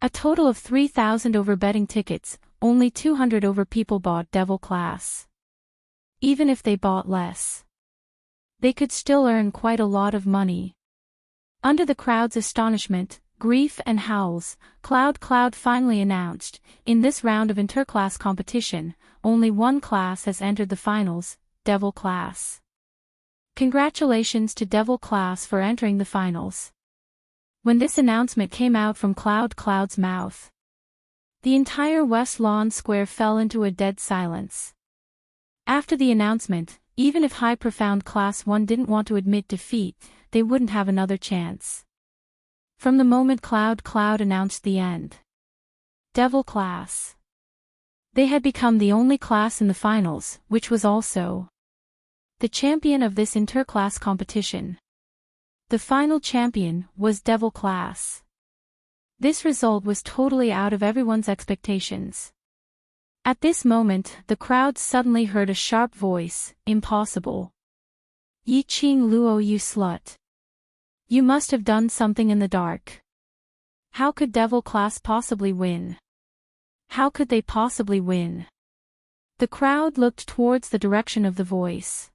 A total of 3,000 over betting tickets, only 200 over people bought devil class. Even if they bought less, they could still earn quite a lot of money. Under the crowd's astonishment, grief and howls, Cloud finally announced, in this round of interclass competition, only one class has entered the finals, devil class. Congratulations to devil class for entering the finals. When this announcement came out from Cloud's mouth, the entire West Lawn Square fell into a dead silence. After the announcement, even if high profound class 1 didn't want to admit defeat, they wouldn't have another chance. From the moment Cloud announced the end. Devil class. They had become the only class in the finals, which was also the champion of this interclass competition. The final champion was devil class. This result was totally out of everyone's expectations. At this moment, the crowd suddenly heard a sharp voice, impossible. Yi Qing Luo, you slut. You must have done something in the dark. How could devil class possibly win? How could they possibly win? The crowd looked towards the direction of the voice.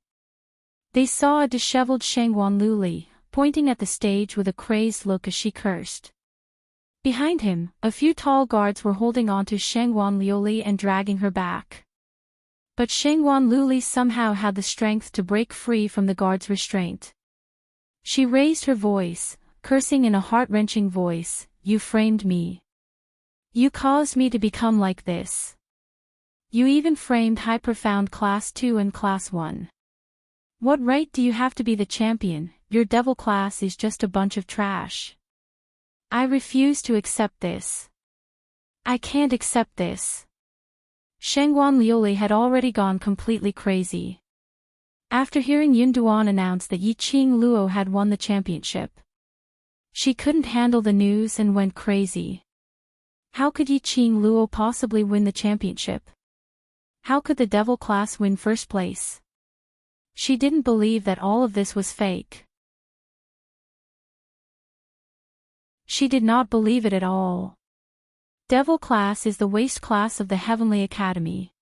They saw a disheveled Shangguan Luli, pointing at the stage with a crazed look as she cursed. Behind him, a few tall guards were holding onto Shangguan Liuli and dragging her back. But Shangguan Luli somehow had the strength to break free from the guards' restraint. She raised her voice, cursing in a heart-wrenching voice, "You framed me. You caused me to become like this. You even framed high profound class 2 and class 1. What right do you have to be the champion? Your devil class is just a bunch of trash. I refuse to accept this. I can't accept this." Shangguan Liuli had already gone completely crazy. After hearing Yun Duan announce that Yi Qing Luo had won the championship, she couldn't handle the news and went crazy. How could Yi Qing Luo possibly win the championship? How could the devil class win first place? She didn't believe that all of this was fake. She did not believe it at all. Devil class is the waste class of the Heavenly Academy.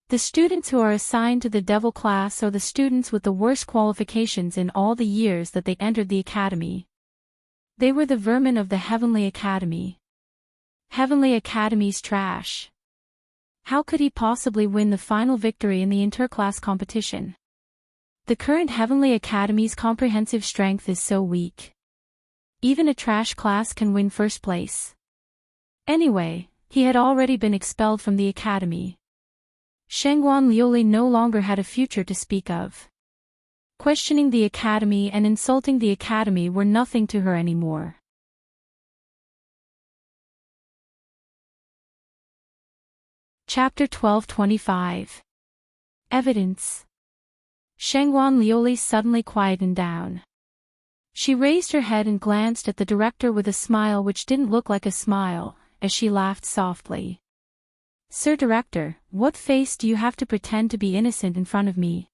The students who are assigned to the devil class are the students with the worst qualifications in all the years that they entered the academy. They were the vermin of the Heavenly Academy. Heavenly Academy's trash. How could he possibly win the final victory in the interclass competition? The current Heavenly Academy's comprehensive strength is so weak. Even a trash class can win first place. Anyway, he had already been expelled from the academy. Shangguan Liuli no longer had a future to speak of. Questioning the academy and insulting the academy were nothing to her anymore. Chapter 12:25. Evidence. Shangguan Liuli suddenly quietened down. She raised her head and glanced at the director with a smile which didn't look like a smile, as she laughed softly. "Sir Director, what face do you have to pretend to be innocent in front of me?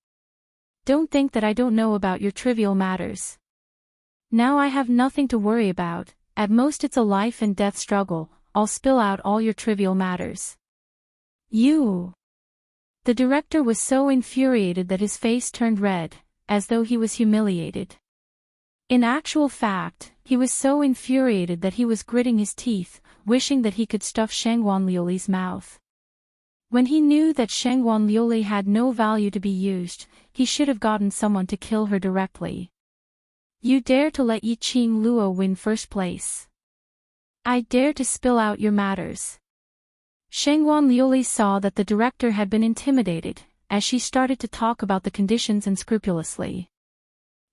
Don't think that I don't know about your trivial matters. Now I have nothing to worry about, at most it's a life and death struggle, I'll spill out all your trivial matters." "You!" The director was so infuriated that his face turned red, as though he was humiliated. In actual fact, he was so infuriated that he was gritting his teeth, wishing that he could stuff Shangguan Liuli's mouth. When he knew that Shangguan Liuli had no value to be used, he should have gotten someone to kill her directly. You dare to let Yiqing Luo win first place. I dare to spill out your matters. Shengguan Liuli saw that the director had been intimidated, as she started to talk about the conditions unscrupulously.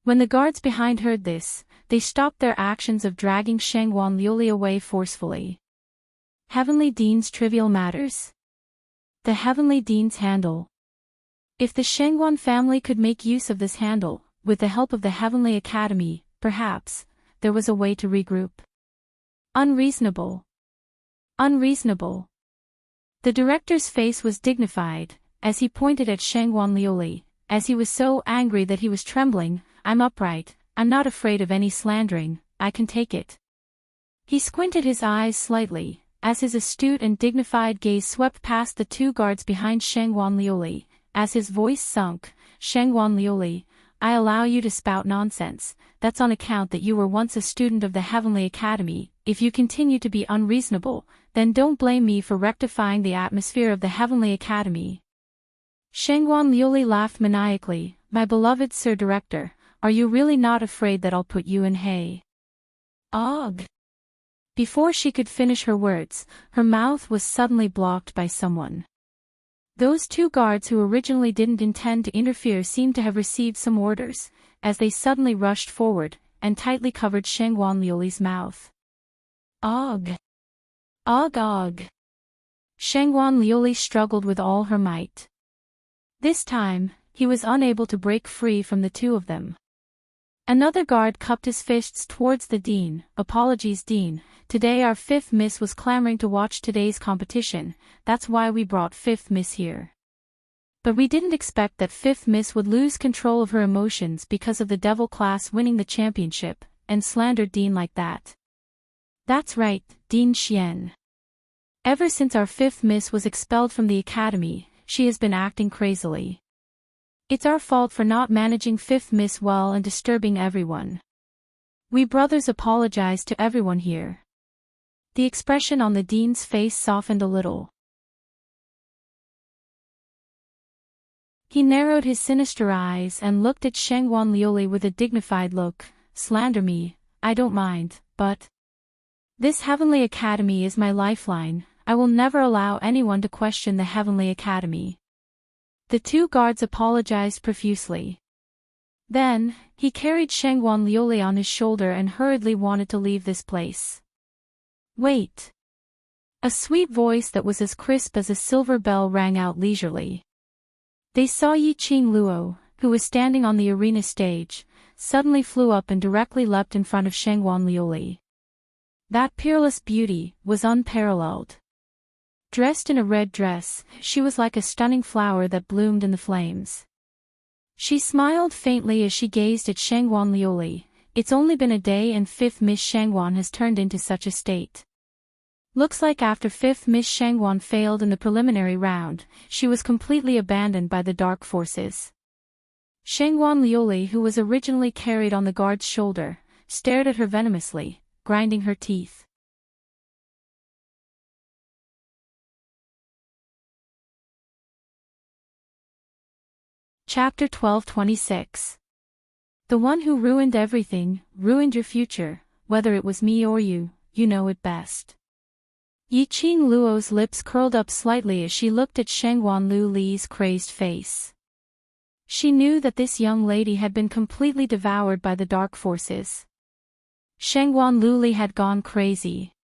When the guards behind heard this, they stopped their actions of dragging Shengguan Liuli away forcefully. Heavenly Dean's trivial matters. The Heavenly Dean's handle. If the Shengguan family could make use of this handle, with the help of the Heavenly Academy, perhaps, there was a way to regroup. Unreasonable. Unreasonable. The director's face was dignified, as he pointed at Shengguan Liuli, as he was so angry that he was trembling. I'm upright, I'm not afraid of any slandering, I can take it. He squinted his eyes slightly, as his astute and dignified gaze swept past the two guards behind Shengguan Liuli. As his voice sunk, Shengguan Liuli, I allow you to spout nonsense, that's on account that you were once a student of the Heavenly Academy. If you continue to be unreasonable, then don't blame me for rectifying the atmosphere of the Heavenly Academy. Shengguan Liuli laughed maniacally. My beloved Sir Director, are you really not afraid that I'll put you in hay? Ugh! Before she could finish her words, her mouth was suddenly blocked by someone. Those two guards who originally didn't intend to interfere seemed to have received some orders, as they suddenly rushed forward, and tightly covered Shengguan Liuli's mouth. Ugh! Ugh ugh! Shengguan Liuli struggled with all her might. This time, he was unable to break free from the two of them. Another guard cupped his fists towards the Dean. Apologies, Dean. Today our fifth Miss was clamoring to watch today's competition, that's why we brought fifth Miss here. But we didn't expect that fifth Miss would lose control of her emotions because of the devil class winning the championship, and slander Dean like that. That's right, Dean Xian. Ever since our fifth Miss was expelled from the academy, she has been acting crazily. It's our fault for not managing fifth Miss well and disturbing everyone. We brothers apologize to everyone here. The expression on the Dean's face softened a little. He narrowed his sinister eyes and looked at Shengguan Liuli with a dignified look. Slander me, I don't mind, but this Heavenly Academy is my lifeline. I will never allow anyone to question the Heavenly Academy. The two guards apologized profusely. Then, he carried Shengguan Liuli on his shoulder and hurriedly wanted to leave this place. Wait! A sweet voice that was as crisp as a silver bell rang out leisurely. They saw Yiqing Luo, who was standing on the arena stage, suddenly flew up and directly leapt in front of Shengguan Liuli. That peerless beauty was unparalleled. Dressed in a red dress, she was like a stunning flower that bloomed in the flames. She smiled faintly as she gazed at Shengguan Liuli. It's only been a day and fifth Miss Shengguan has turned into such a state. Looks like after fifth Miss Shengguan failed in the preliminary round, she was completely abandoned by the dark forces. Shengguan Liuli, who was originally carried on the guard's shoulder, stared at her venomously, grinding her teeth. Chapter 12:26. The one who ruined everything, ruined your future, whether it was me or you know it best. Yiqing Luo's lips curled up slightly as she looked at Shengguan Liuli's crazed face. She knew that this young lady had been completely devoured by the dark forces. Shengguan Liuli had gone crazy.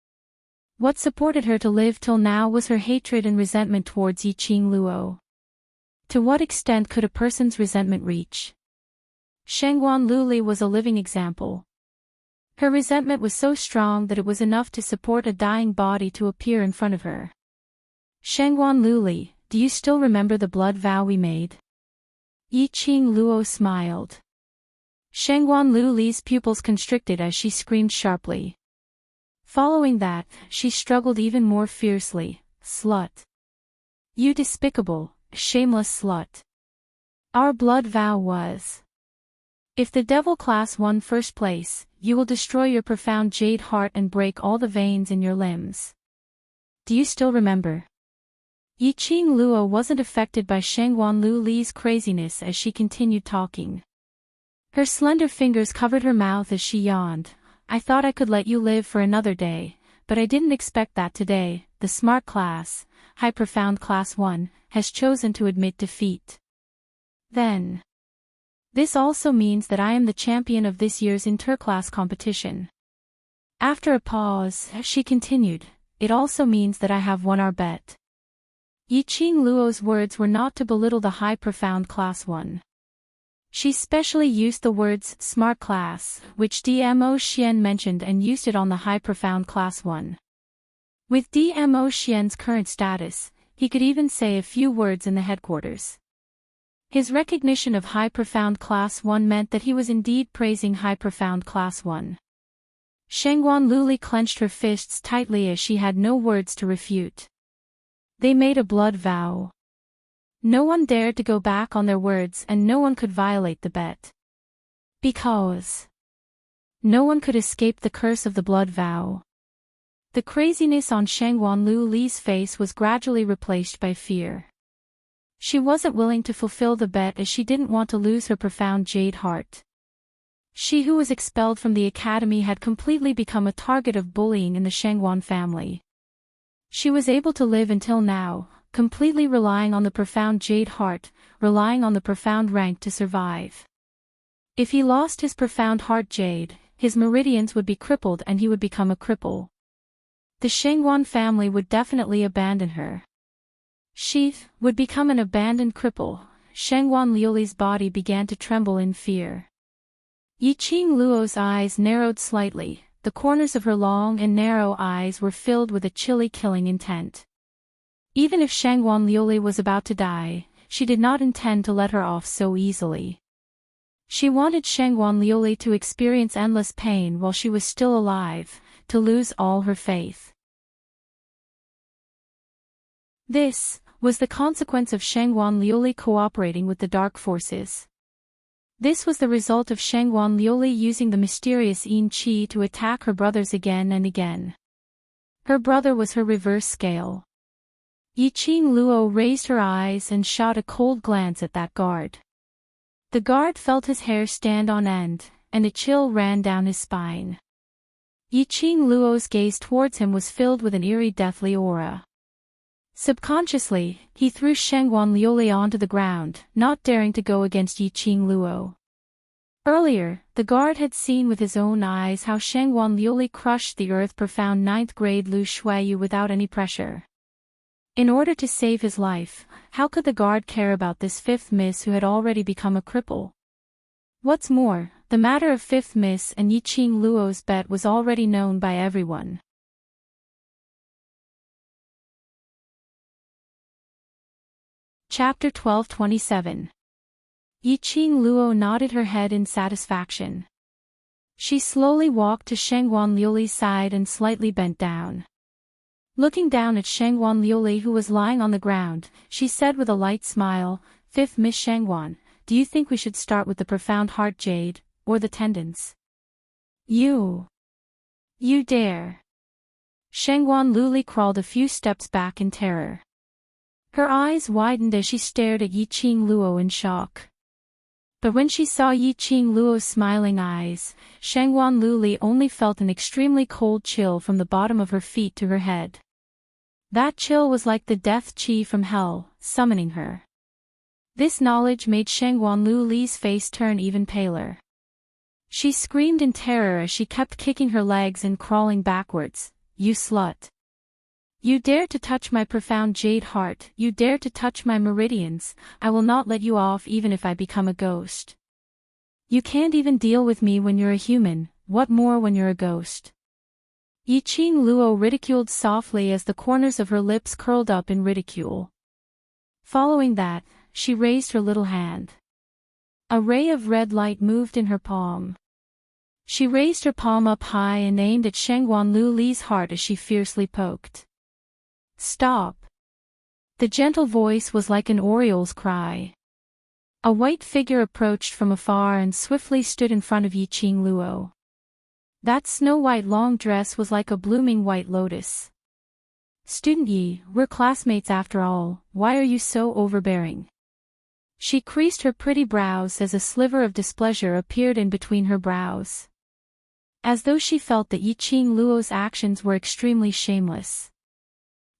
What supported her to live till now was her hatred and resentment towards Yiqing Luo. To what extent could a person's resentment reach? Shengguan Liuli was a living example. Her resentment was so strong that it was enough to support a dying body to appear in front of her. Shengguan Liuli, do you still remember the blood vow we made? Yiqing Luo smiled. Shengguan Liuli's pupils constricted as she screamed sharply. Following that, she struggled even more fiercely. Slut! You despicable, shameless slut! Our blood vow was, if the devil class won first place, you will destroy your profound jade heart and break all the veins in your limbs. Do you still remember? Yiqing Luo wasn't affected by Shangguan Lu Li's craziness as she continued talking. Her slender fingers covered her mouth as she yawned. I thought I could let you live for another day, but I didn't expect that today. The smart class, high profound class 1, has chosen to admit defeat. Then, this also means that I am the champion of this year's interclass competition. After a pause, she continued, it also means that I have won our bet. Yiqing Luo's words were not to belittle the high profound class 1. She specially used the words smart class, which DMO Xian mentioned, and used it on the high profound class 1. With DMO Xian's current status, he could even say a few words in the headquarters. His recognition of high profound class 1 meant that he was indeed praising high profound class 1. Shangguan Luli clenched her fists tightly as she had no words to refute. They made a blood vow. No one dared to go back on their words, and no one could violate the bet. Because no one could escape the curse of the blood vow. The craziness on Shangguan Lu Li's face was gradually replaced by fear. She wasn't willing to fulfill the bet as she didn't want to lose her profound jade heart. She who was expelled from the academy had completely become a target of bullying in the Shangguan family. She was able to live until now, completely relying on the profound jade heart, relying on the profound rank to survive. If he lost his profound heart jade, his meridians would be crippled and he would become a cripple. The Shangguan family would definitely abandon her. She would become an abandoned cripple. Shangguan Liuli's body began to tremble in fear. Yiqing Luo's eyes narrowed slightly. The corners of her long and narrow eyes were filled with a chilly killing intent. Even if Shangguan Liuli was about to die, she did not intend to let her off so easily. She wanted Shangguan Liuli to experience endless pain while she was still alive, to lose all her faith. This was the consequence of Shangguan Liuli cooperating with the dark forces. This was the result of Shangguan Liuli using the mysterious Yin Qi to attack her brothers again and again. Her brother was her reverse scale. Yiqing Luo raised her eyes and shot a cold glance at that guard. The guard felt his hair stand on end, and a chill ran down his spine. Yiqing Luo's gaze towards him was filled with an eerie deathly aura. Subconsciously, he threw Shangguan Liuli onto the ground, not daring to go against Yiqing Luo. Earlier, the guard had seen with his own eyes how Shangguan Liuli crushed the earth-profound 9th grade Lu Shuiyu without any pressure. In order to save his life, how could the guard care about this 5th miss who had already become a cripple? What's more, the matter of 5th miss and Yiqing Luo's bet was already known by everyone. Chapter 1227. Yiqing Luo nodded her head in satisfaction. She slowly walked to Shangguan Liuli's side and slightly bent down. Looking down at Shangguan Liuli who was lying on the ground, she said with a light smile, 5th Miss Shangguan, do you think we should start with the profound heart jade, or the tendons? You dare. Shangguan Liuli crawled a few steps back in terror. Her eyes widened as she stared at Yiqing Luo in shock. But when she saw Yiqing Luo's smiling eyes, Shangguan Liuli only felt an extremely cold chill from the bottom of her feet to her head. That chill was like the death chi from hell, summoning her. This knowledge made Shangguan Liuli's face turn even paler. She screamed in terror as she kept kicking her legs and crawling backwards. You slut! You dare to touch my profound jade heart, you dare to touch my meridians, I will not let you off even if I become a ghost. You can't even deal with me when you're a human, what more when you're a ghost? Yiqing Luo ridiculed softly as the corners of her lips curled up in ridicule. Following that, she raised her little hand. A ray of red light moved in her palm. She raised her palm up high and aimed at Shangguan Liuli's heart as she fiercely poked. Stop! The gentle voice was like an oriole's cry. A white figure approached from afar and swiftly stood in front of Yiqing Luo. That snow-white long dress was like a blooming white lotus. Student Yi, we're classmates after all, why are you so overbearing? She creased her pretty brows as a sliver of displeasure appeared in between her brows. As though she felt that Yiqing Luo's actions were extremely shameless.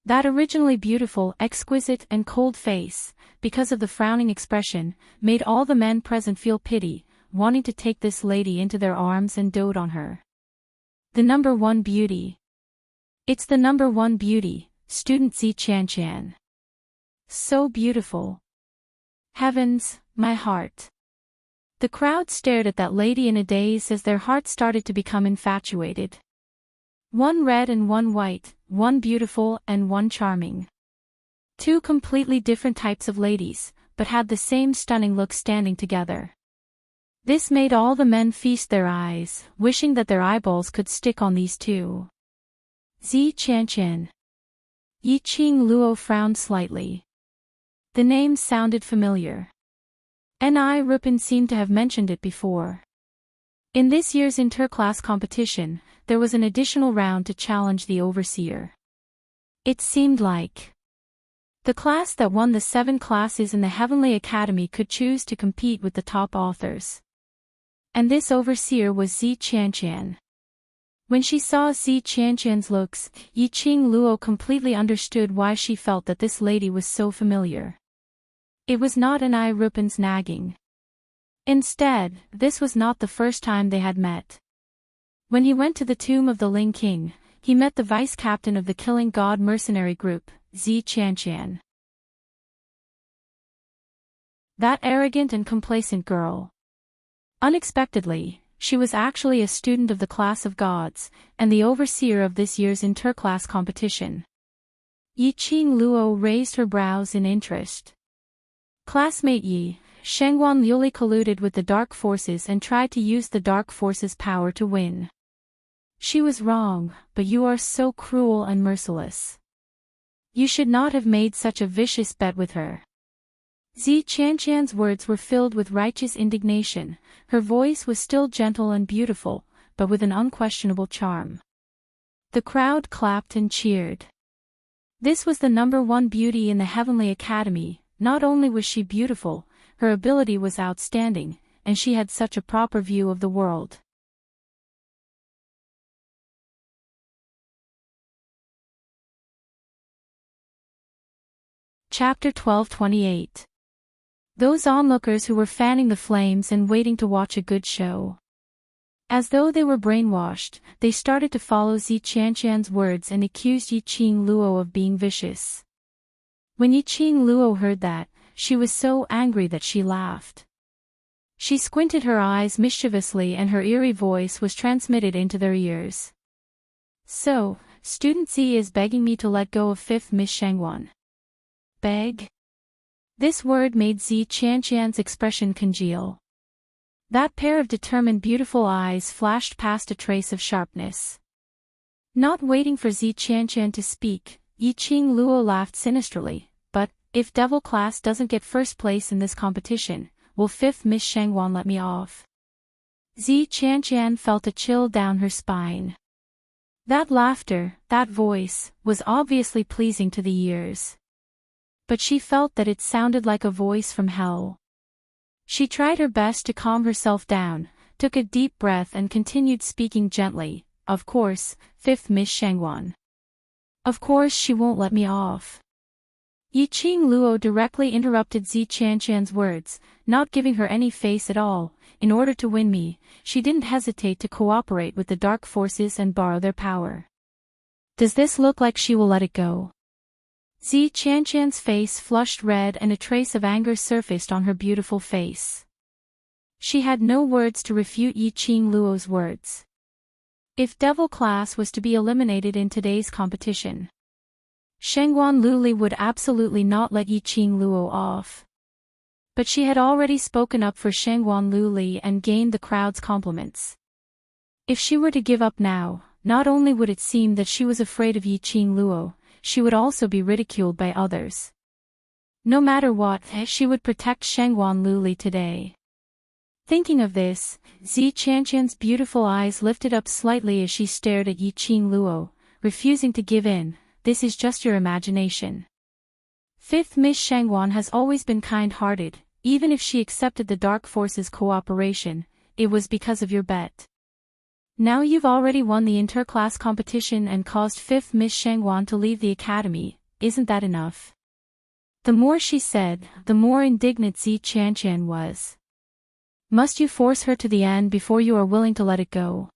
That originally beautiful, exquisite, and cold face, because of the frowning expression, made all the men present feel pity, wanting to take this lady into their arms and dote on her. The number one beauty. It's the number one beauty, student Zi Qianqian. So beautiful. Heavens, my heart. The crowd stared at that lady in a daze as their hearts started to become infatuated. One red and one white, one beautiful and one charming. Two completely different types of ladies, but had the same stunning look standing together. This made all the men feast their eyes, wishing that their eyeballs could stick on these two. Zi Qianqian. Yiqing Luo frowned slightly. The name sounded familiar. Ni Rupin seemed to have mentioned it before. In this year's interclass competition, there was an additional round to challenge the overseer. It seemed like the class that won the 7 classes in the Heavenly Academy could choose to compete with the top authors. And this overseer was Zi Qianqian. When she saw Zi Qianqian's looks, Yiqing Luo completely understood why she felt that this lady was so familiar. It was not Ni Rupin's nagging. Instead, this was not the first time they had met. When he went to the tomb of the Ling King, he met the vice-captain of the Killing God mercenary group, Zi Qianqian. That arrogant and complacent girl. Unexpectedly, she was actually a student of the class of gods, and the overseer of this year's interclass competition. Yiqing Luo raised her brows in interest. Classmate Yi, Shengguan Liuli colluded with the dark forces and tried to use the dark forces' power to win. She was wrong, but you are so cruel and merciless. You should not have made such a vicious bet with her. Zi Qianqian's words were filled with righteous indignation, her voice was still gentle and beautiful, but with an unquestionable charm. The crowd clapped and cheered. This was the number one beauty in the Heavenly Academy. Not only was she beautiful, her ability was outstanding, and she had such a proper view of the world. Chapter 12:28. Those onlookers who were fanning the flames and waiting to watch a good show. As though they were brainwashed, they started to follow Zi Qianqian's words and accused Yiqing Luo of being vicious. When Yiqing Luo heard that, she was so angry that she laughed. She squinted her eyes mischievously and her eerie voice was transmitted into their ears. So, Student Z is begging me to let go of 5th Miss Shengguan. Beg? This word made Zi Qianqian's expression congeal. That pair of determined beautiful eyes flashed past a trace of sharpness. Not waiting for Zi Qianqian to speak, Yiqing Luo laughed sinisterly. But, if Devil Class doesn't get first place in this competition, will 5th Miss Shengguan let me off? Zi Qianqian felt a chill down her spine. That laughter, that voice, was obviously pleasing to the ears. But she felt that it sounded like a voice from hell. She tried her best to calm herself down, took a deep breath and continued speaking gently. Of course, 5th Miss Shengguan. Of course she won't let me off. Yiqing Luo directly interrupted Zi Qianqian's words, not giving her any face at all. In order to win me, she didn't hesitate to cooperate with the dark forces and borrow their power. Does this look like she will let it go? Zi Qianqian's face flushed red and a trace of anger surfaced on her beautiful face. She had no words to refute Yiqing Luo's words. If Devil Class was to be eliminated in today's competition, Shengguan Luli would absolutely not let Yiqing Luo off. But she had already spoken up for Shengguan Luli and gained the crowd's compliments. If she were to give up now, not only would it seem that she was afraid of Yiqing Luo, she would also be ridiculed by others. No matter what, she would protect Shengguan Luli today. Thinking of this, Zi Qianqian's beautiful eyes lifted up slightly as she stared at Yiqing Luo, refusing to give in, this is just your imagination. Fifth Miss Shangwan has always been kind-hearted, even if she accepted the Dark Force's cooperation, it was because of your bet. Now you've already won the inter-class competition and caused Fifth Miss Shangwan to leave the academy, isn't that enough? The more she said, the more indignant Zi Qianqian was. Must you force her to the end before you are willing to let it go?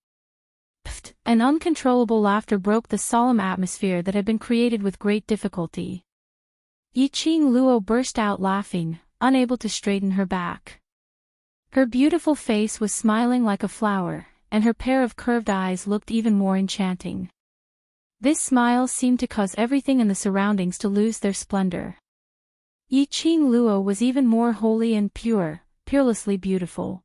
Pfft! An uncontrollable laughter broke the solemn atmosphere that had been created with great difficulty. Yiqing Luo burst out laughing, unable to straighten her back. Her beautiful face was smiling like a flower, and her pair of curved eyes looked even more enchanting. This smile seemed to cause everything in the surroundings to lose their splendor. Yiqing Luo was even more holy and pure, peerlessly beautiful.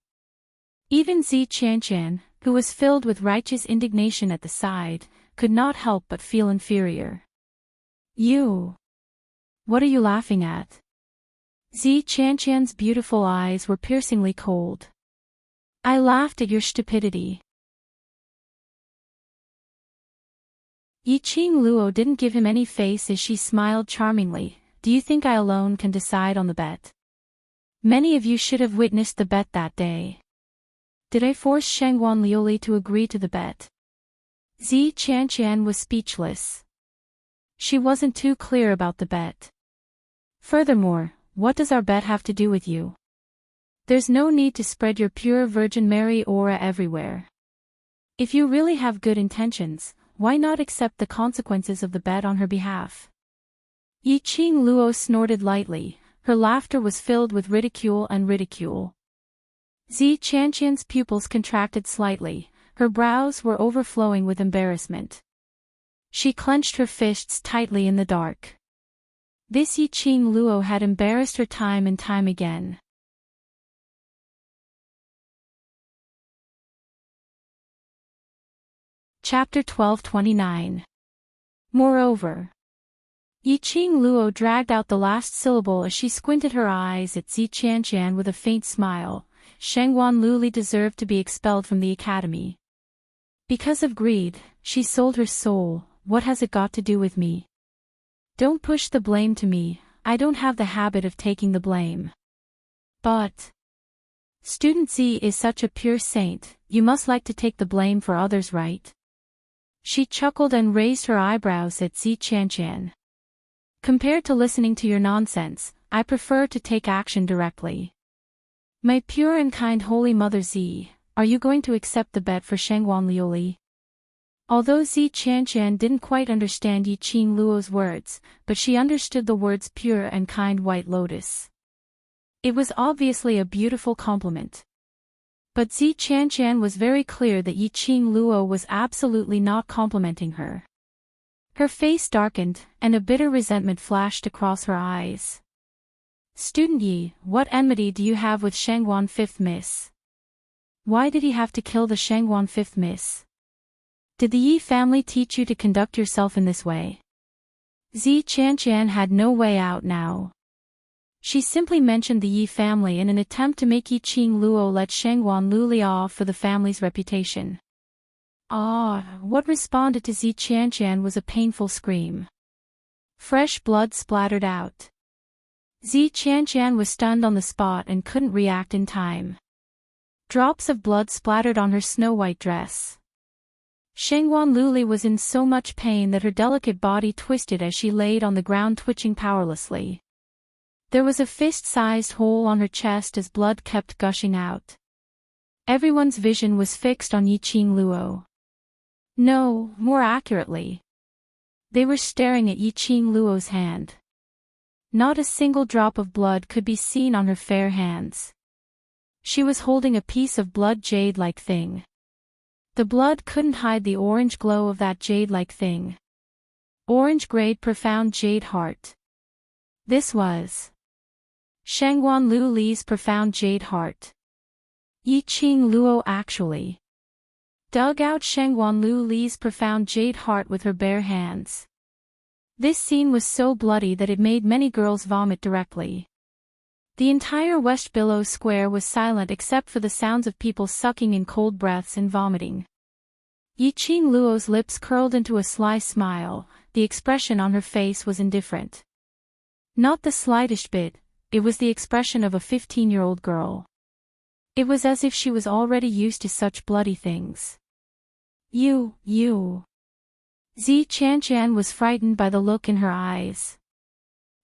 Even Zi Qianqian, who was filled with righteous indignation at the side, could not help but feel inferior. You! What are you laughing at? Zi Qianqian's beautiful eyes were piercingly cold. I laughed at your stupidity. Yiqing Luo didn't give him any face as she smiled charmingly. Do you think I alone can decide on the bet? Many of you should have witnessed the bet that day. Did I force Shangwan Liuli to agree to the bet? Zi Qianqian was speechless. She wasn't too clear about the bet. Furthermore, what does our bet have to do with you? There's no need to spread your pure Virgin Mary aura everywhere. If you really have good intentions, why not accept the consequences of the bet on her behalf? Yiqing Luo snorted lightly, her laughter was filled with ridicule and ridicule. Zi Qianqian's pupils contracted slightly, her brows were overflowing with embarrassment. She clenched her fists tightly in the dark. This Yiqing Luo had embarrassed her time and time again. Chapter 1229. Moreover. Yiqing Luo dragged out the last syllable as she squinted her eyes at Zi Qianqian with a faint smile. Shangwan Luli deserved to be expelled from the academy. Because of greed, she sold her soul. What has it got to do with me? Don't push the blame to me, I don't have the habit of taking the blame. But Student Z is such a pure saint, you must like to take the blame for others, right? She chuckled and raised her eyebrows at Zi Qianqian. Compared to listening to your nonsense, I prefer to take action directly. My pure and kind Holy Mother Z, are you going to accept the bet for Shangwan Liuli? Although Zi Qianqian didn't quite understand Yiqing Luo's words, but she understood the words pure and kind white lotus. It was obviously a beautiful compliment. But Zi Qianqian was very clear that Yiqing Luo was absolutely not complimenting her. Her face darkened, and a bitter resentment flashed across her eyes. Student Yi, what enmity do you have with Shangwan Fifth Miss? Why did he have to kill the Shangwan Fifth Miss? Did the Yi family teach you to conduct yourself in this way? Zi Qianqian had no way out now. She simply mentioned the Yi family in an attempt to make Yiqing Luo let Shangwan Luli off for the family's reputation. What responded to Zi Qianqian was a painful scream. Fresh blood splattered out. Zi Qianqian was stunned on the spot and couldn't react in time. Drops of blood splattered on her snow-white dress. Shangwan Luli was in so much pain that her delicate body twisted as she laid on the ground twitching powerlessly. There was a fist-sized hole on her chest as blood kept gushing out. Everyone's vision was fixed on Yiqing Luo. No, more accurately. They were staring at Yiqing Luo's hand. Not a single drop of blood could be seen on her fair hands. She was holding a piece of blood jade-like thing. The blood couldn't hide the orange glow of that jade-like thing. Orange-grade profound jade heart. This was Shangwan Luli's profound jade heart. Yiqing Luo actually dug out Shangwan Luli's profound jade heart with her bare hands. This scene was so bloody that it made many girls vomit directly. The entire West Billow Square was silent except for the sounds of people sucking in cold breaths and vomiting. Yiqing Luo's lips curled into a sly smile, the expression on her face was indifferent. Not the slightest bit, it was the expression of a 15-year-old girl. It was as if she was already used to such bloody things. You. Zi Qianqian was frightened by the look in her eyes.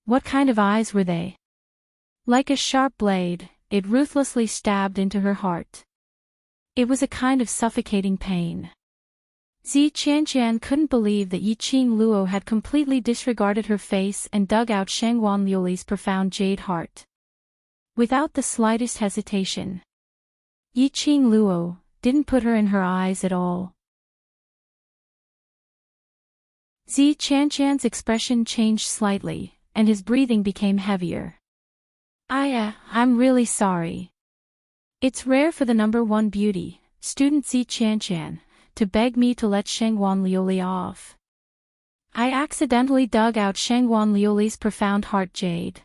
What kind of eyes were they? Like a sharp blade, it ruthlessly stabbed into her heart. It was a kind of suffocating pain. Zi Qianqian couldn't believe that Yiqing Luo had completely disregarded her face and dug out Shangguan Liuli's profound jade heart. Without the slightest hesitation. Yiqing Luo didn't put her in her eyes at all. Zi Qianqian's expression changed slightly, and his breathing became heavier. I'm really sorry. It's rare for the number one beauty, student Zi Qianqian, to beg me to let Shangguan Liuli off. I accidentally dug out Shangguan Liuli's profound heart jade.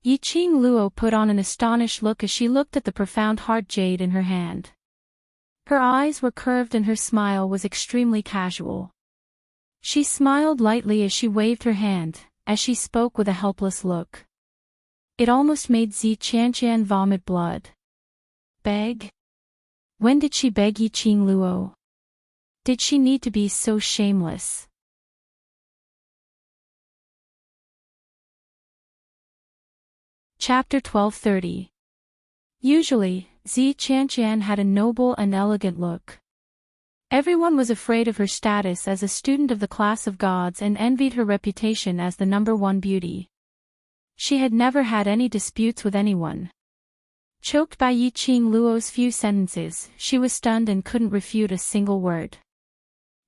Yiqing Luo put on an astonished look as she looked at the profound heart jade in her hand. Her eyes were curved and her smile was extremely casual. She smiled lightly as she waved her hand, as she spoke with a helpless look. It almost made Zi Qianqian vomit blood. Beg? When did she beg Yiqing Luo? Did she need to be so shameless? Chapter 1230. Usually, Zi Qianqian had a noble and elegant look. Everyone was afraid of her status as a student of the class of gods and envied her reputation as the number one beauty. She had never had any disputes with anyone. Choked by Yiqing Luo's few sentences, she was stunned and couldn't refute a single word.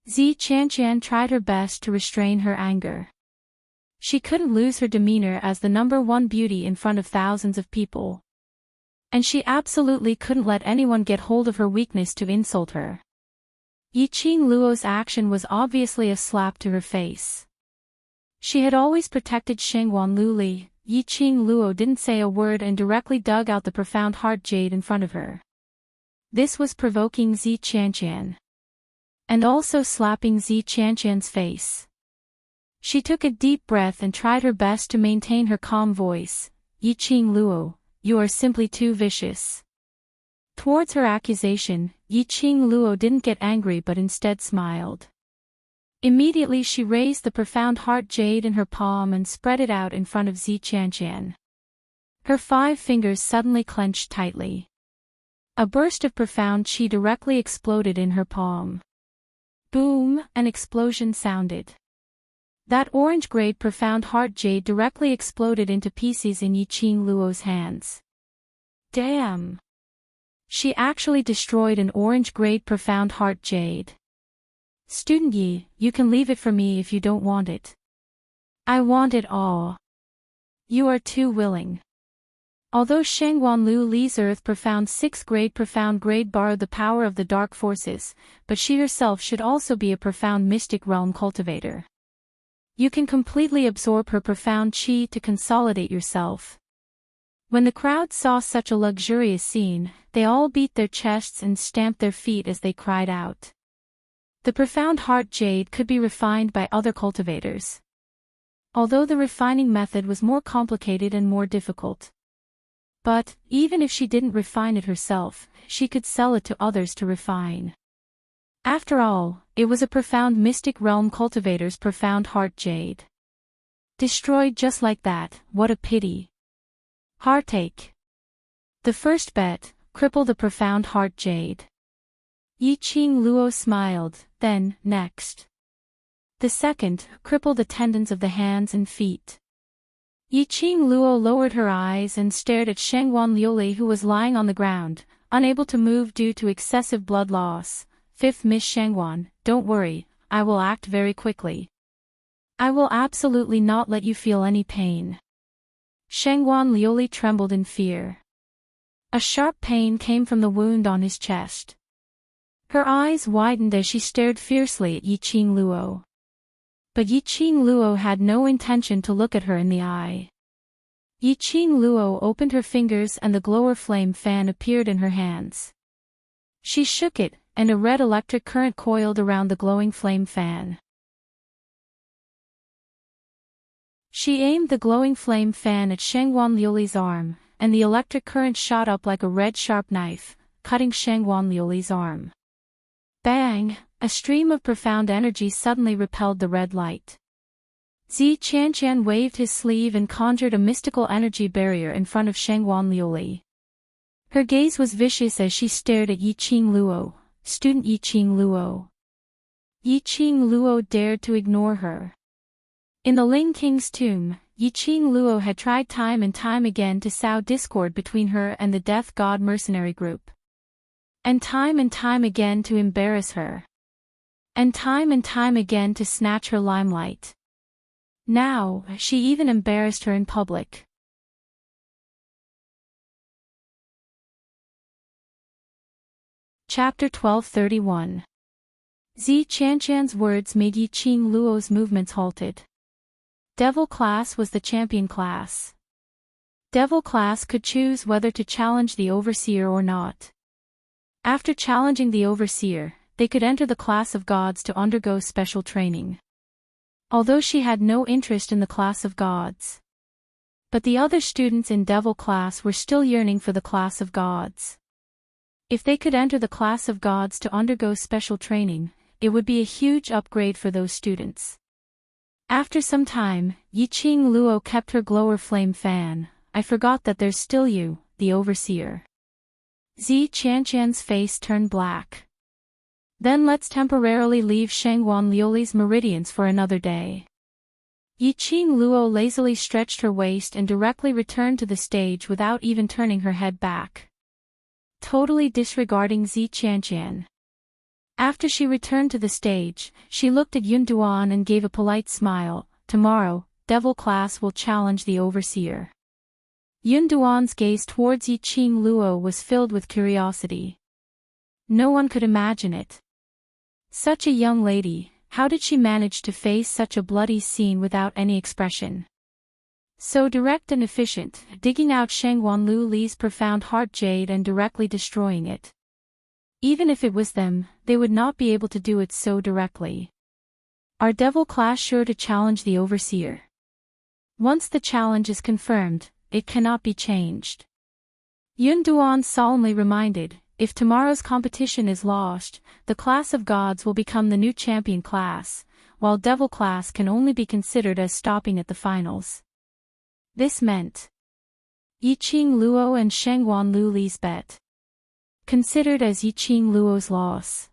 Zi Qianqian tried her best to restrain her anger. She couldn't lose her demeanor as the number one beauty in front of thousands of people. And she absolutely couldn't let anyone get hold of her weakness to insult her. Yiqing Luo's action was obviously a slap to her face. She had always protected Shangguan Liuli. Yiqing Luo didn't say a word and directly dug out the profound heart jade in front of her. This was provoking Zi Qianqian. And also slapping Zi Qianqian's face. She took a deep breath and tried her best to maintain her calm voice. Yiqing Luo, you are simply too vicious. Towards her accusation, Yiqing Luo didn't get angry but instead smiled. Immediately she raised the profound heart jade in her palm and spread it out in front of Zi Qianqian. Her 5 fingers suddenly clenched tightly. A burst of profound qi directly exploded in her palm. Boom, an explosion sounded. That orange-grade profound heart jade directly exploded into pieces in Yiqing Luo's hands. Damn! She actually destroyed an orange-grade profound heart jade. Student Yi, you can leave it for me if you don't want it. I want it all. You are too willing. Although Shangguan Liuli's Earth Profound 6th grade borrowed the power of the dark forces, but she herself should also be a profound mystic realm cultivator. You can completely absorb her profound qi to consolidate yourself. When the crowd saw such a luxurious scene, they all beat their chests and stamped their feet as they cried out. The profound heart jade could be refined by other cultivators. Although the refining method was more complicated and more difficult. But, even if she didn't refine it herself, she could sell it to others to refine. After all, it was a profound mystic realm cultivator's profound heart jade. Destroyed just like that, what a pity. Heartache. The first bet, cripple the profound heart jade. Yiqing Luo smiled, then, next. The second, cripple the tendons of the hands and feet. Yiqing Luo lowered her eyes and stared at Shangguan Liuli who was lying on the ground, unable to move due to excessive blood loss. 5th Miss Shangguan, don't worry, I will act very quickly. I will absolutely not let you feel any pain. Shangguan Liuli trembled in fear. A sharp pain came from the wound on his chest. Her eyes widened as she stared fiercely at Yiqing Luo. But Yiqing Luo had no intention to look at her in the eye. Yiqing Luo opened her fingers and the glower flame fan appeared in her hands. She shook it, and a red electric current coiled around the glowing flame fan. She aimed the glowing flame fan at Shangwan Liuli's arm, and the electric current shot up like a red sharp knife, cutting Shangwan Liuli's arm. Bang! A stream of profound energy suddenly repelled the red light. Zi Qianqian waved his sleeve and conjured a mystical energy barrier in front of Shangwan Liuli. Her gaze was vicious as she stared at Yiqing Luo, student Yiqing Luo. Yiqing Luo dared to ignore her. In the Ling King's tomb, Yiqing Luo had tried time and time again to sow discord between her and the Death God mercenary group. And time again to embarrass her. And time again to snatch her limelight. Now, she even embarrassed her in public. Chapter 1231. Zi Qianqian's words made Yiqing Luo's movements halted. Devil class was the champion class. Devil class could choose whether to challenge the overseer or not. After challenging the overseer, they could enter the class of gods to undergo special training. Although she had no interest in the class of gods. But the other students in Devil class were still yearning for the class of gods. If they could enter the class of gods to undergo special training, it would be a huge upgrade for those students. After some time, Yiqing Luo kept her glower flame fan. I forgot that there's still you, the overseer. Zi Qianqian's face turned black. Then let's temporarily leave Shangwan Liuli's meridians for another day. Yiqing Luo lazily stretched her waist and directly returned to the stage without even turning her head back. Totally disregarding Zi Qianqian. After she returned to the stage, she looked at Yun Duan and gave a polite smile. Tomorrow, Devil class will challenge the overseer. Yun Duan's gaze towards Yiqing Luo was filled with curiosity. No one could imagine it. Such a young lady, how did she manage to face such a bloody scene without any expression? So direct and efficient, digging out Shangwan Liuli's profound heart jade and directly destroying it. Even if it was them, they would not be able to do it so directly. Are Devil class sure to challenge the overseer? Once the challenge is confirmed, it cannot be changed. Yun Duan solemnly reminded, if tomorrow's competition is lost, the class of gods will become the new champion class, while Devil class can only be considered as stopping at the finals. This meant Yiqing Luo and Shangwan Liuli's bet. Considered as Yiqing Luo's loss.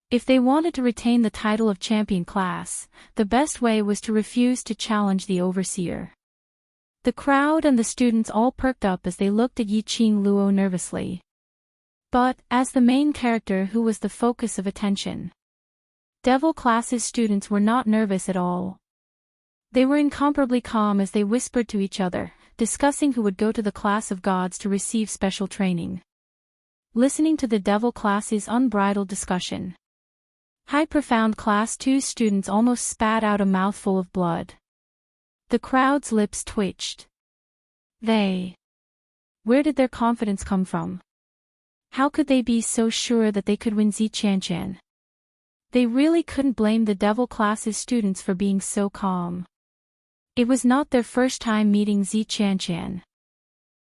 If they wanted to retain the title of champion class, the best way was to refuse to challenge the overseer. The crowd and the students all perked up as they looked at Yiqing Luo nervously. But, as the main character who was the focus of attention, Devil class's students were not nervous at all. They were incomparably calm as they whispered to each other, discussing who would go to the class of gods to receive special training. Listening to the Devil class's unbridled discussion. High Profound Class 2 students almost spat out a mouthful of blood. The crowd's lips twitched. Where did their confidence come from? How could they be so sure that they could win Zi Qianqian? They really couldn't blame the Devil class's students for being so calm. It was not their first time meeting Zi Qianqian.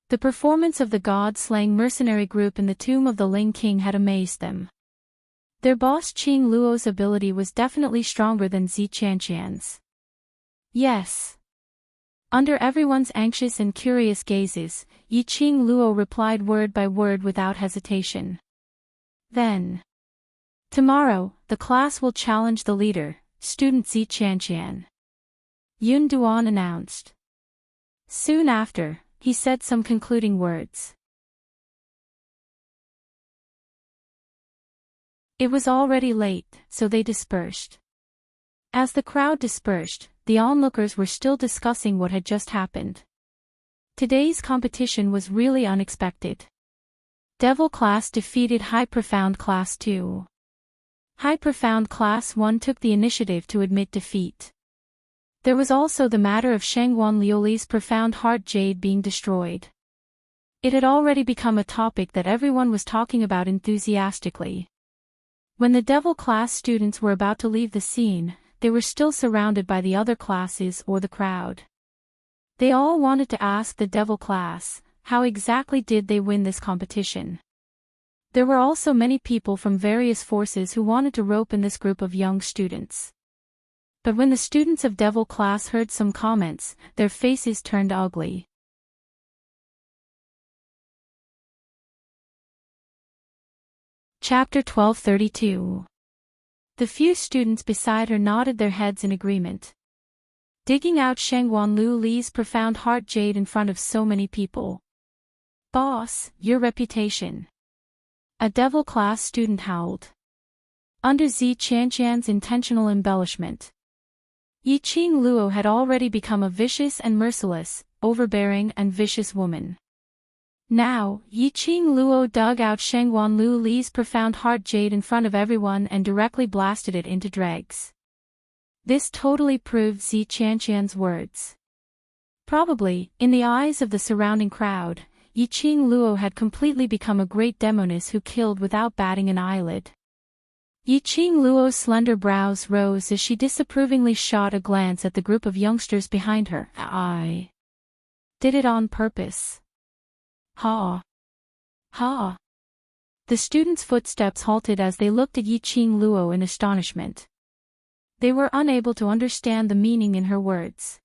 The performance of the god-slaying mercenary group in the tomb of the Ling King had amazed them. Their boss Qing Luo's ability was definitely stronger than Zi Qianqian's. Yes. Under everyone's anxious and curious gazes, Yiqing Luo replied word by word without hesitation. Then. Tomorrow, the class will challenge the leader, student Zi Qianqian. Yun Duan announced. Soon after, he said some concluding words. It was already late, so they dispersed. As the crowd dispersed, the onlookers were still discussing what had just happened. Today's competition was really unexpected. Devil class defeated High Profound Class 2. High Profound Class 1 took the initiative to admit defeat. There was also the matter of Shangwan Liuli's profound heart jade being destroyed. It had already become a topic that everyone was talking about enthusiastically. When the Devil class students were about to leave the scene, they were still surrounded by the other classes or the crowd. They all wanted to ask the devil class, how exactly did they win this competition? There were also many people from various forces who wanted to rope in this group of young students. But when the students of devil class heard some comments, their faces turned ugly. Chapter 1232. The few students beside her nodded their heads in agreement. Digging out Shangguan Li's profound heart jade in front of so many people. Boss, your reputation. A devil class student howled. Under Zi Qianqian's intentional embellishment. Yiqing Luo had already become a vicious and merciless, overbearing and vicious woman. Now, Yiqing Luo dug out Shangguan Li's profound heart jade in front of everyone and directly blasted it into dregs. This totally proved Zi Qianqian's words. Probably, in the eyes of the surrounding crowd, Yiqing Luo had completely become a great demoness who killed without batting an eyelid. Yiqing Luo's slender brows rose as she disapprovingly shot a glance at the group of youngsters behind her. I did it on purpose. Ha! Ha! The students' footsteps halted as they looked at Yiqing Luo in astonishment. They were unable to understand the meaning in her words.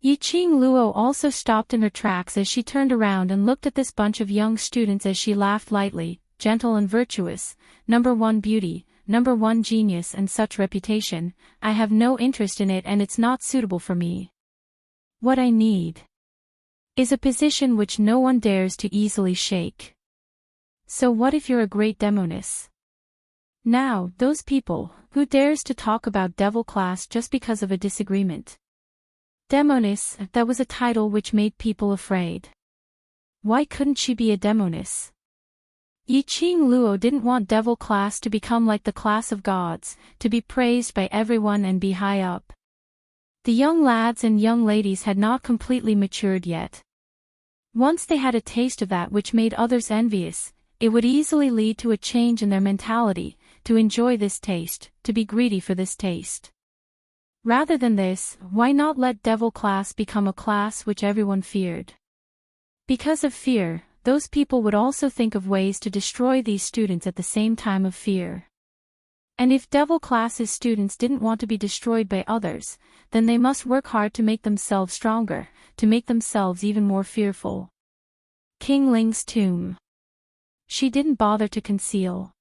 Yiqing Luo also stopped in her tracks as she turned around and looked at this bunch of young students as she laughed lightly, gentle and virtuous. Number 1 beauty, number 1 genius and such reputation, I have no interest in it and it's not suitable for me. What I need is a position which no one dares to easily shake. So what if you're a great demoness? Now, those people, who dares to talk about devil class just because of a disagreement? Demoness, that was a title which made people afraid. Why couldn't she be a demoness? Yiqing Luo didn't want devil class to become like the class of gods, to be praised by everyone and be high up. The young lads and young ladies had not completely matured yet. Once they had a taste of that which made others envious, it would easily lead to a change in their mentality, to enjoy this taste, to be greedy for this taste. Rather than this, why not let devil class become a class which everyone feared? Because of fear, those people would also think of ways to destroy these students at the same time of fear. And if devil class's students didn't want to be destroyed by others, then they must work hard to make themselves stronger, to make themselves even more fearful. King Ling's tomb. She didn't bother to conceal.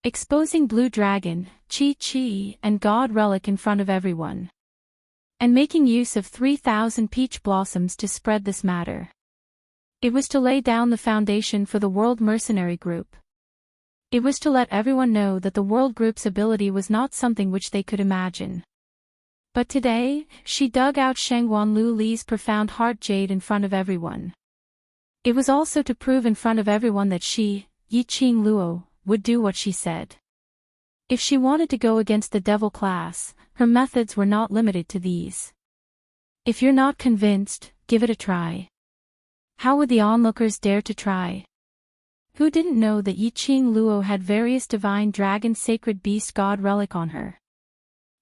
Exposing Blue Dragon, Chi, and God Relic in front of everyone. And making use of 3,000 peach blossoms to spread this matter. It was to lay down the foundation for the World Mercenary Group. It was to let everyone know that the World Group's ability was not something which they could imagine. But today, she dug out Shangguan Li's profound heart jade in front of everyone. It was also to prove in front of everyone that she, Yiqing Luo, would do what she said. If she wanted to go against the devil class, her methods were not limited to these. If you're not convinced, give it a try. How would the onlookers dare to try? Who didn't know that Yiqing Luo had various divine dragon sacred beast god relic on her?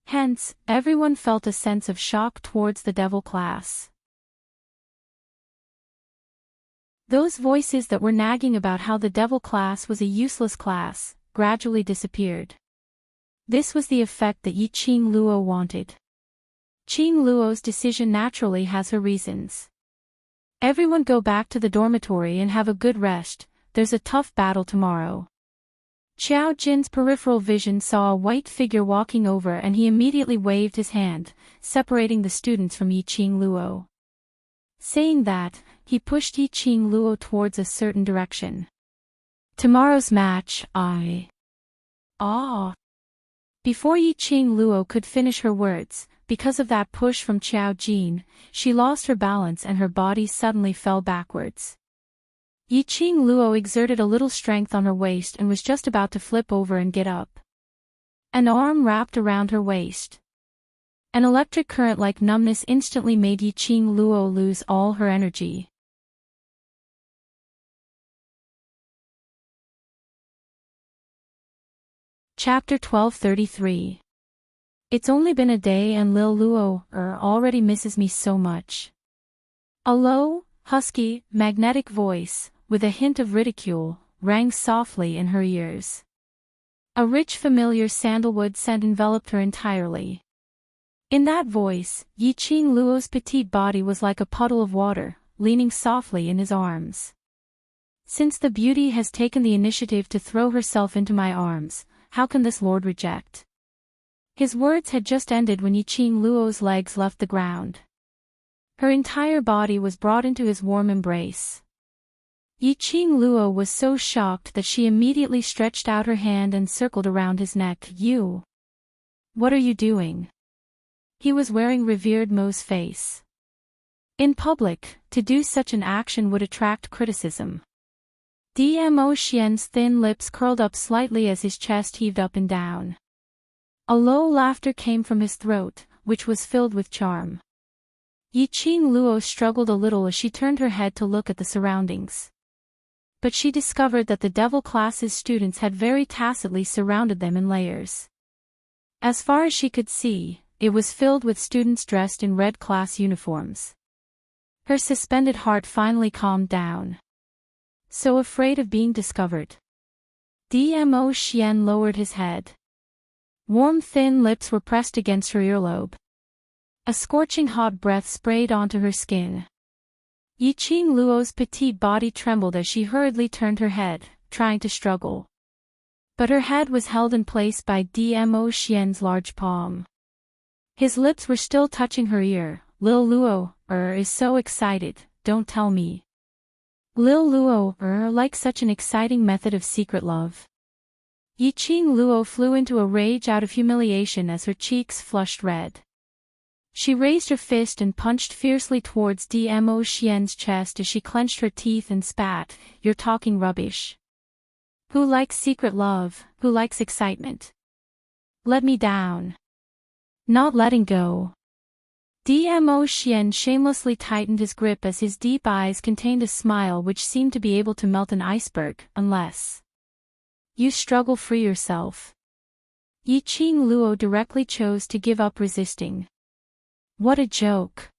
Hence, everyone felt a sense of shock towards the devil class. Those voices that were nagging about how the devil class was a useless class, gradually disappeared. This was the effect that Yiqing Luo wanted. Qing Luo's decision naturally has her reasons. Everyone go back to the dormitory and have a good rest, there's a tough battle tomorrow. Xiao Jin's peripheral vision saw a white figure walking over and he immediately waved his hand, separating the students from Yiqing Luo. Saying that, he pushed Yiqing Luo towards a certain direction. Tomorrow's match, Before Yiqing Luo could finish her words, because of that push from Xiao Jin, she lost her balance and her body suddenly fell backwards. Yiqing Luo exerted a little strength on her waist and was just about to flip over and get up. An arm wrapped around her waist. An electric current like numbness instantly made Yiqing Luo lose all her energy. Chapter 1233. It's only been a day and Lil Luo already misses me so much. A low, husky, magnetic voice, with a hint of ridicule, rang softly in her ears. A rich familiar sandalwood scent enveloped her entirely. In that voice, Yiqing Luo's petite body was like a puddle of water, leaning softly in his arms. Since the beauty has taken the initiative to throw herself into my arms, how can this lord reject? His words had just ended when Yiqing Luo's legs left the ground. Her entire body was brought into his warm embrace. Yiqing Luo was so shocked that she immediately stretched out her hand and circled around his neck. You. What are you doing? He was wearing revered Mo's face. In public, to do such an action would attract criticism. Dmo Xian's thin lips curled up slightly as his chest heaved up and down. A low laughter came from his throat, which was filled with charm. Yiqing Luo struggled a little as she turned her head to look at the surroundings. But she discovered that the devil class's students had very tacitly surrounded them in layers. As far as she could see, it was filled with students dressed in red class uniforms. Her suspended heart finally calmed down. So afraid of being discovered. Dmo Xian lowered his head. Warm thin lips were pressed against her earlobe. A scorching hot breath sprayed onto her skin. Yiqing Luo's petite body trembled as she hurriedly turned her head, trying to struggle. But her head was held in place by Dmo Xian's large palm. His lips were still touching her ear. Lil Luo, is so excited, don't tell me. Lil Luo, like such an exciting method of secret love. Yiqing Luo flew into a rage out of humiliation as her cheeks flushed red. She raised her fist and punched fiercely towards Dmo Xian's chest as she clenched her teeth and spat, "You're talking rubbish. Who likes secret love, who likes excitement? Let me down." Not letting go. Dmo Xian shamelessly tightened his grip as his deep eyes contained a smile which seemed to be able to melt an iceberg, unless you struggle free yourself. Yiqing Luo directly chose to give up resisting. What a joke.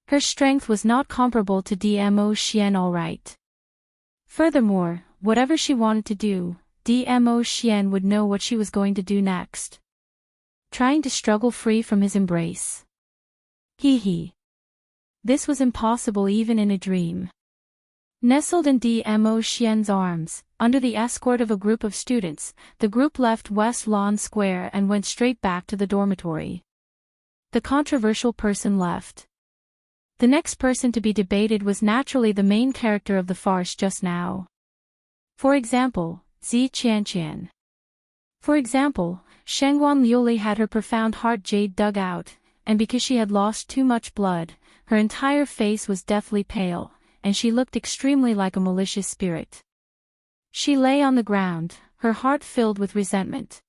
Her strength was not comparable to Dmo Xian, all right. Furthermore, whatever she wanted to do, Dmo Xian would know what she was going to do next. Trying to struggle free from his embrace. Hee. This was impossible even in a dream. Nestled in Dmo Xian's arms, under the escort of a group of students, the group left West Lawn Square and went straight back to the dormitory. The controversial person left. The next person to be debated was naturally the main character of the farce just now. For example, Zi Qianqian. For example, Shengguan Liuli had her profound heart jade dug out, and because she had lost too much blood, her entire face was deathly pale, and she looked extremely like a malicious spirit. She lay on the ground, her heart filled with resentment.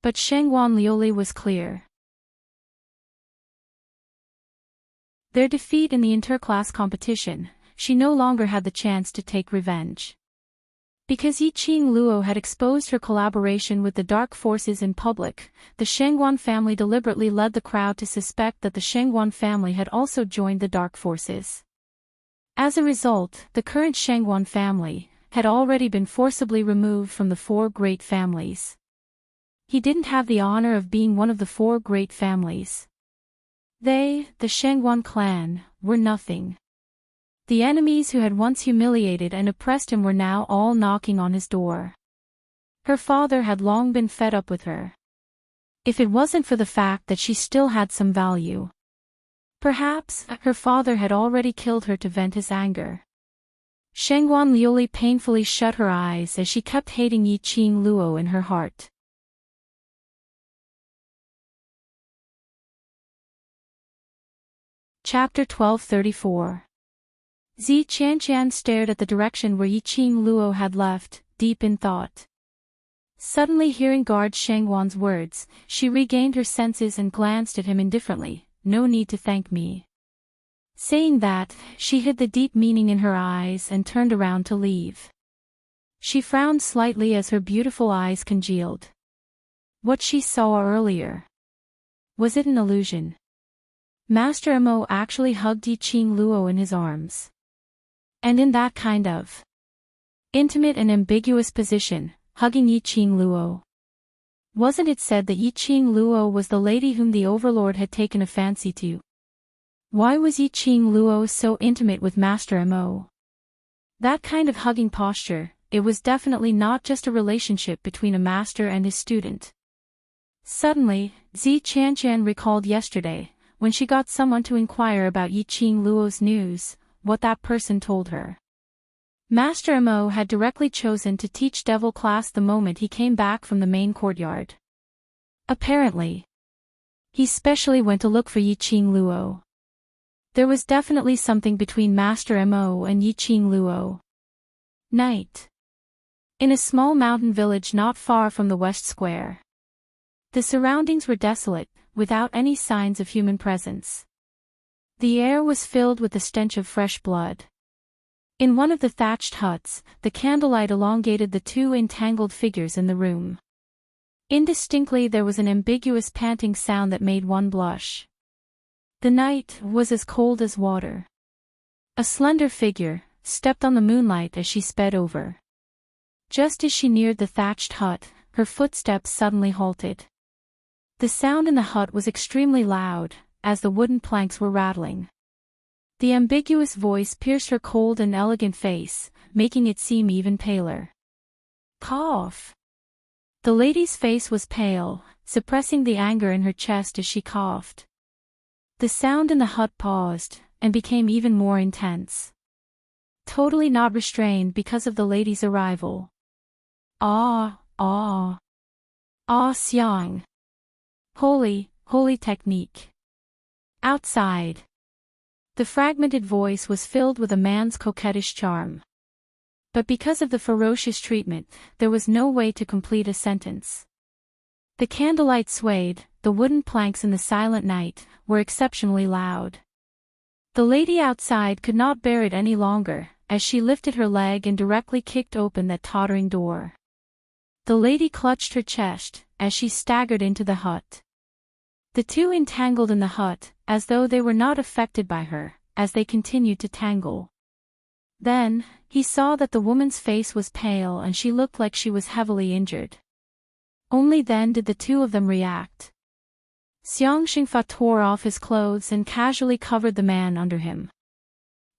But Shengguan Liuli was clear. Their defeat in the interclass competition, she no longer had the chance to take revenge. Because Yiqing Luo had exposed her collaboration with the dark forces in public, the Shengguan family deliberately led the crowd to suspect that the Shengguan family had also joined the dark forces. As a result, the current Shengguan family had already been forcibly removed from the four great families. He didn't have the honor of being one of the four great families. They, the Shengguan clan, were nothing. The enemies who had once humiliated and oppressed him were now all knocking on his door. Her father had long been fed up with her. If it wasn't for the fact that she still had some value. Perhaps, her father had already killed her to vent his anger. Shengguan Liuli painfully shut her eyes as she kept hating Yiqing Luo in her heart. Chapter 1234. Zi Qianqian stared at the direction where Yiqing Luo had left, deep in thought. Suddenly hearing guard Shengguan's words, she regained her senses and glanced at him indifferently. "No need to thank me." Saying that, she hid the deep meaning in her eyes and turned around to leave. She frowned slightly as her beautiful eyes congealed. What she saw earlier. Was it an illusion? Master Mo actually hugged Yi Qing Luo in his arms. And in that kind of intimate and ambiguous position, hugging Yi Qing Luo. Wasn't it said that Yi Qing Luo was the lady whom the overlord had taken a fancy to? Why was Yi Qing Luo so intimate with Master Mo? That kind of hugging posture, it was definitely not just a relationship between a master and his student. Suddenly, Zi Qianqian recalled yesterday, when she got someone to inquire about Yi Qing Luo's news, what that person told her. Master Mo had directly chosen to teach devil class the moment he came back from the main courtyard. Apparently, he specially went to look for Yi Qing Luo. There was definitely something between Master Mo and Yi Qing Luo. Night. In a small mountain village not far from the West Square. The surroundings were desolate, without any signs of human presence. The air was filled with the stench of fresh blood. In one of the thatched huts, the candlelight elongated the two entangled figures in the room. Indistinctly there was an ambiguous panting sound that made one blush. The night was as cold as water. A slender figure stepped on the moonlight as she sped over. Just as she neared the thatched hut, her footsteps suddenly halted. The sound in the hut was extremely loud, as the wooden planks were rattling. The ambiguous voice pierced her cold and elegant face, making it seem even paler. Cough. The lady's face was pale, suppressing the anger in her chest as she coughed. The sound in the hut paused, and became even more intense. Totally not restrained because of the lady's arrival. Ah, Xiang. Holy technique. Outside. The fragmented voice was filled with a man's coquettish charm. But because of the ferocious treatment, there was no way to complete a sentence. The candlelight swayed, the wooden planks in the silent night were exceptionally loud. The lady outside could not bear it any longer, as she lifted her leg and directly kicked open that tottering door. The lady clutched her chest, as she staggered into the hut. The two entangled in the hut, as though they were not affected by her, as they continued to tangle. Then, he saw that the woman's face was pale and she looked like she was heavily injured. Only then did the two of them react. Xiang Xingfa tore off his clothes and casually covered the man under him.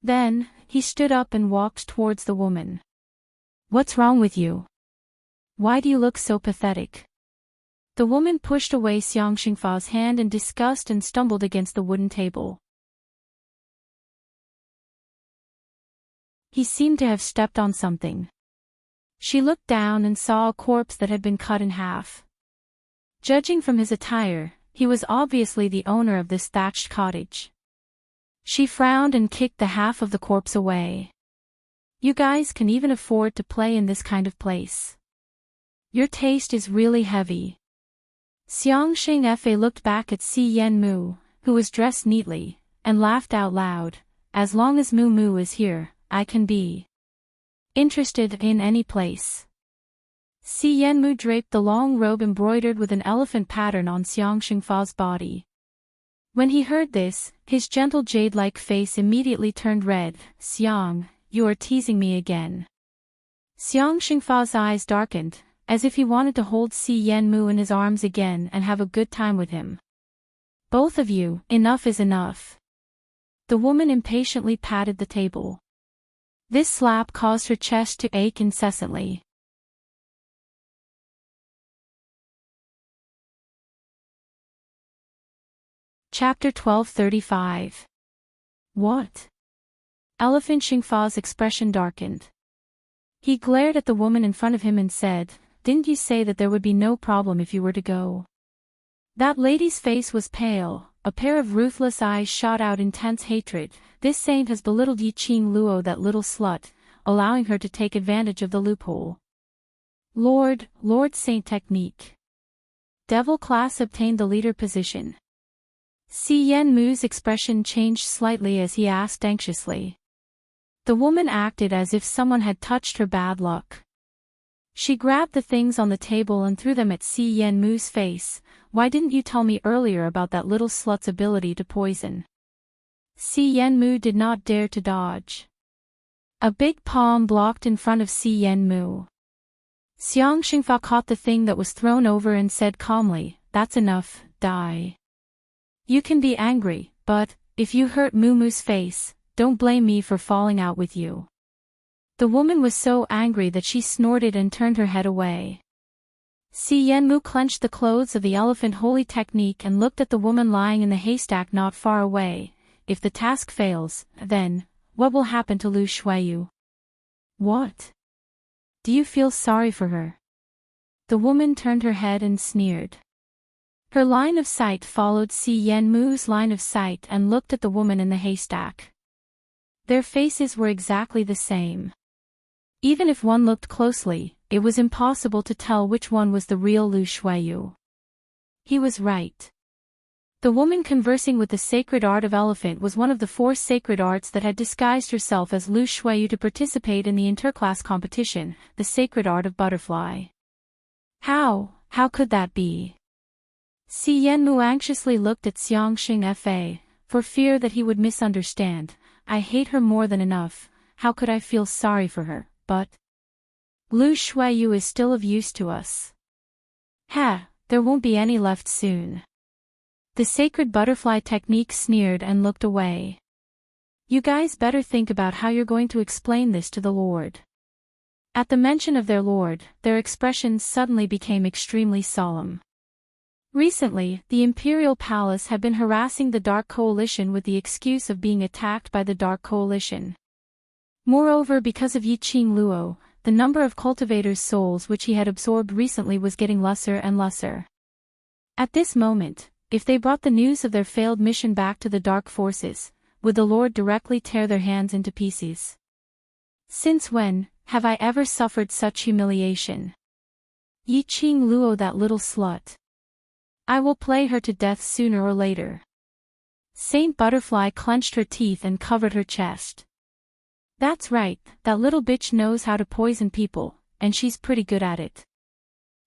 Then, he stood up and walked towards the woman. "What's wrong with you? Why do you look so pathetic?" The woman pushed away Xiang Xingfa's hand in disgust and stumbled against the wooden table. He seemed to have stepped on something. She looked down and saw a corpse that had been cut in half. Judging from his attire, he was obviously the owner of this thatched cottage. She frowned and kicked the half of the corpse away. "You guys can even afford to play in this kind of place. Your taste is really heavy." Xiang Xingfa looked back at Si Yanmu, who was dressed neatly, and laughed out loud. "As long as Mu is here, I can be interested in any place." Si Yanmu draped the long robe embroidered with an elephant pattern on Xiang Xingfa's body. When he heard this, his gentle jade-like face immediately turned red. "Xiang, you are teasing me again." Xiang Xingfa's eyes darkened, as if he wanted to hold Si Yanmu in his arms again and have a good time with him. "Both of you, enough is enough." The woman impatiently patted the table. This slap caused her chest to ache incessantly. Chapter 1235. What? Elephant Xingfa's expression darkened. He glared at the woman in front of him and said, "Didn't you say that there would be no problem if you were to go?" That lady's face was pale, a pair of ruthless eyes shot out intense hatred. "This saint has belittled Yi Qing Luo, that little slut, allowing her to take advantage of the loophole." Lord Saint technique. Devil class obtained the leader position. Si Yanmu's expression changed slightly as he asked anxiously. The woman acted as if someone had touched her bad luck. She grabbed the things on the table and threw them at Si Yenmu's face. Why didn't you tell me earlier about that little slut's ability to poison? Si Yenmu did not dare to dodge. A big palm blocked in front of Si Yenmu. Xiang Xingfa caught the thing that was thrown over and said calmly, "That's enough, die. You can be angry, but, if you hurt Mumu's face, don't blame me for falling out with you." The woman was so angry that she snorted and turned her head away. Si Yenmu clenched the clothes of the elephant holy technique and looked at the woman lying in the haystack not far away. If the task fails, then, what will happen to Lu Shuiyu? What? Do you feel sorry for her? The woman turned her head and sneered. Her line of sight followed Si Yenmu's line of sight and looked at the woman in the haystack. Their faces were exactly the same. Even if one looked closely, it was impossible to tell which one was the real Lu Shuiyu. He was right. The woman conversing with the sacred art of elephant was one of the 4 sacred arts that had disguised herself as Lu Shuiyu to participate in the interclass competition, the sacred art of butterfly. How could that be? Si Yenmu anxiously looked at Xiang Xingfa, for fear that he would misunderstand. I hate her more than enough, how could I feel sorry for her, but Lu Shuiyu is still of use to us. There won't be any left soon. The sacred butterfly technique sneered and looked away. You guys better think about how you're going to explain this to the Lord. At the mention of their Lord, their expressions suddenly became extremely solemn. Recently, the Imperial Palace had been harassing the Dark Coalition with the excuse of being attacked by the Dark Coalition. Moreover, because of Yiqing Luo, the number of cultivators' souls which he had absorbed recently was getting lesser and lesser. At this moment, if they brought the news of their failed mission back to the Dark Forces, would the Lord directly tear their hands into pieces? Since when have I ever suffered such humiliation? Yiqing Luo, that little slut. I will play her to death sooner or later. Saint Butterfly clenched her teeth and covered her chest. That's right, that little bitch knows how to poison people, and she's pretty good at it.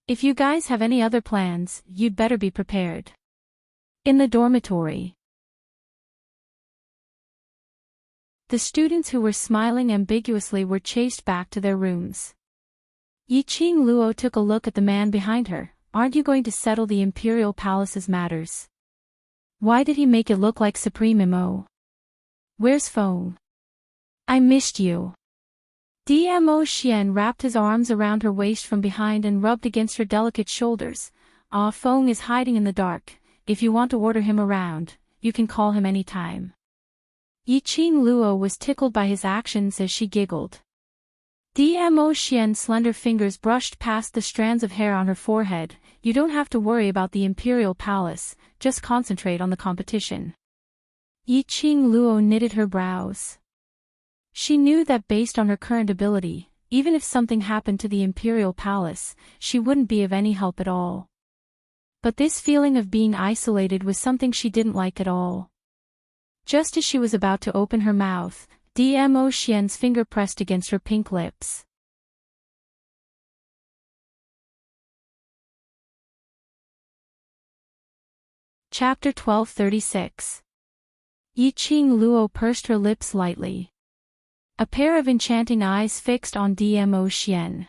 If you guys have any other plans, you'd better be prepared. In the dormitory. The students who were smiling ambiguously were chased back to their rooms. Yiqing Luo took a look at the man behind her. Aren't you going to settle the Imperial Palace's matters? Why did he make it look like Supreme Imo? Where's Feng? I missed you. Dmo Xian wrapped his arms around her waist from behind and rubbed against her delicate shoulders. Feng is hiding in the dark. If you want to order him around, you can call him any time. Yiqing Luo was tickled by his actions as she giggled. Dmo Xian's slender fingers brushed past the strands of hair on her forehead. You don't have to worry about the Imperial Palace, just concentrate on the competition. Yiqing Luo knitted her brows. She knew that based on her current ability, even if something happened to the Imperial Palace, she wouldn't be of any help at all. But this feeling of being isolated was something she didn't like at all. Just as she was about to open her mouth, Dmo Xian's finger pressed against her pink lips. Chapter 1236. Yiqing Luo pursed her lips lightly. A pair of enchanting eyes fixed on Dmo Xian.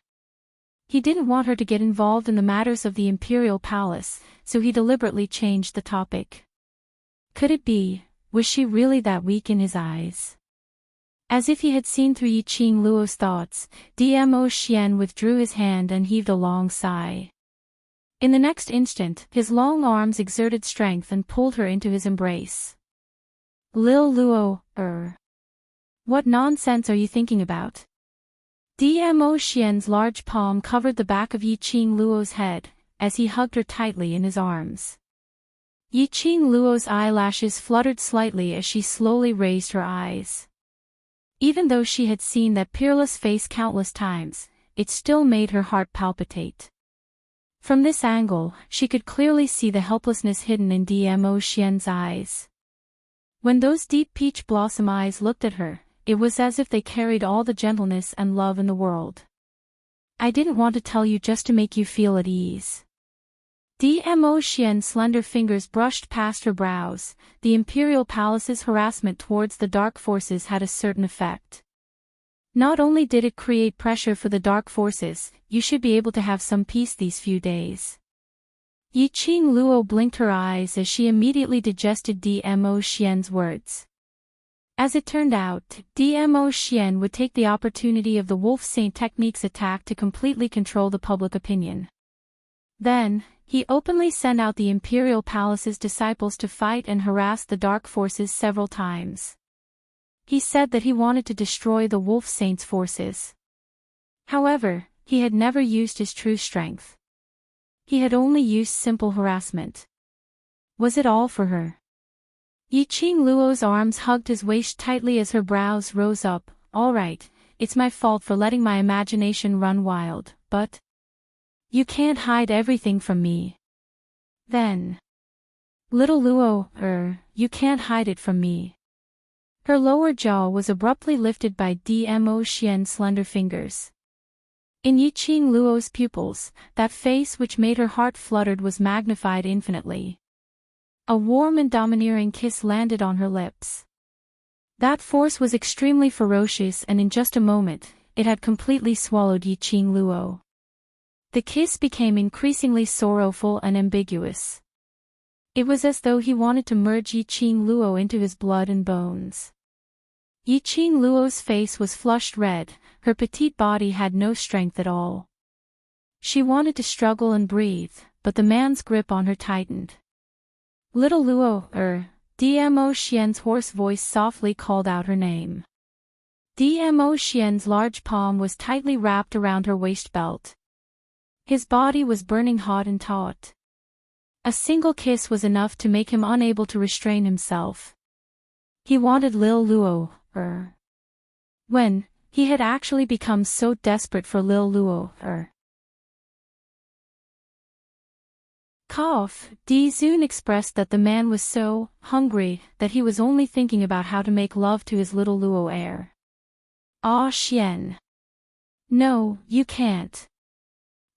He didn't want her to get involved in the matters of the Imperial Palace, so he deliberately changed the topic. Could it be, was she really that weak in his eyes? As if he had seen through Yiqing Luo's thoughts, Dmo Xian withdrew his hand and heaved a long sigh. In the next instant, his long arms exerted strength and pulled her into his embrace. Lil Luo, what nonsense are you thinking about? Dmo Xian's large palm covered the back of Yiqing Luo's head, as he hugged her tightly in his arms. Yiqing Luo's eyelashes fluttered slightly as she slowly raised her eyes. Even though she had seen that peerless face countless times, it still made her heart palpitate. From this angle, she could clearly see the helplessness hidden in Dmo Xian's eyes. When those deep peach blossom eyes looked at her, it was as if they carried all the gentleness and love in the world. I didn't want to tell you just to make you feel at ease. Dmo Xian's slender fingers brushed past her brows. The Imperial Palace's harassment towards the dark forces had a certain effect. Not only did it create pressure for the dark forces, you should be able to have some peace these few days. Yiqing Luo blinked her eyes as she immediately digested Dmo Xian's words. As it turned out, Dmo Xian would take the opportunity of the Wolf Saint technique's attack to completely control the public opinion. Then, he openly sent out the Imperial Palace's disciples to fight and harass the dark forces several times. He said that he wanted to destroy the Wolf Saint's forces. However, he had never used his true strength. He had only used simple harassment. Was it all for her? Yiqing Luo's arms hugged his waist tightly as her brows rose up. All right, it's my fault for letting my imagination run wild, but you can't hide everything from me. Then, little Luo, you can't hide it from me. Her lower jaw was abruptly lifted by Dmo Xian's slender fingers. In Yiqing Luo's pupils, that face which made her heart fluttered was magnified infinitely. A warm and domineering kiss landed on her lips. That force was extremely ferocious, and in just a moment, it had completely swallowed Yiqing Luo. The kiss became increasingly sorrowful and ambiguous. It was as though he wanted to merge Yiqing Luo into his blood and bones. Yiqing Luo's face was flushed red, her petite body had no strength at all. She wanted to struggle and breathe, but the man's grip on her tightened. Little Luo, Dmo Xian's hoarse voice softly called out her name. Dmo Xian's large palm was tightly wrapped around her waist belt. His body was burning hot and taut. A single kiss was enough to make him unable to restrain himself. He wanted Lil Luo, when he had actually become so desperate for Lil Luo, Cough. Di Zun expressed that the man was so hungry that he was only thinking about how to make love to his little Luo heir. Ah Xian. No, you can't.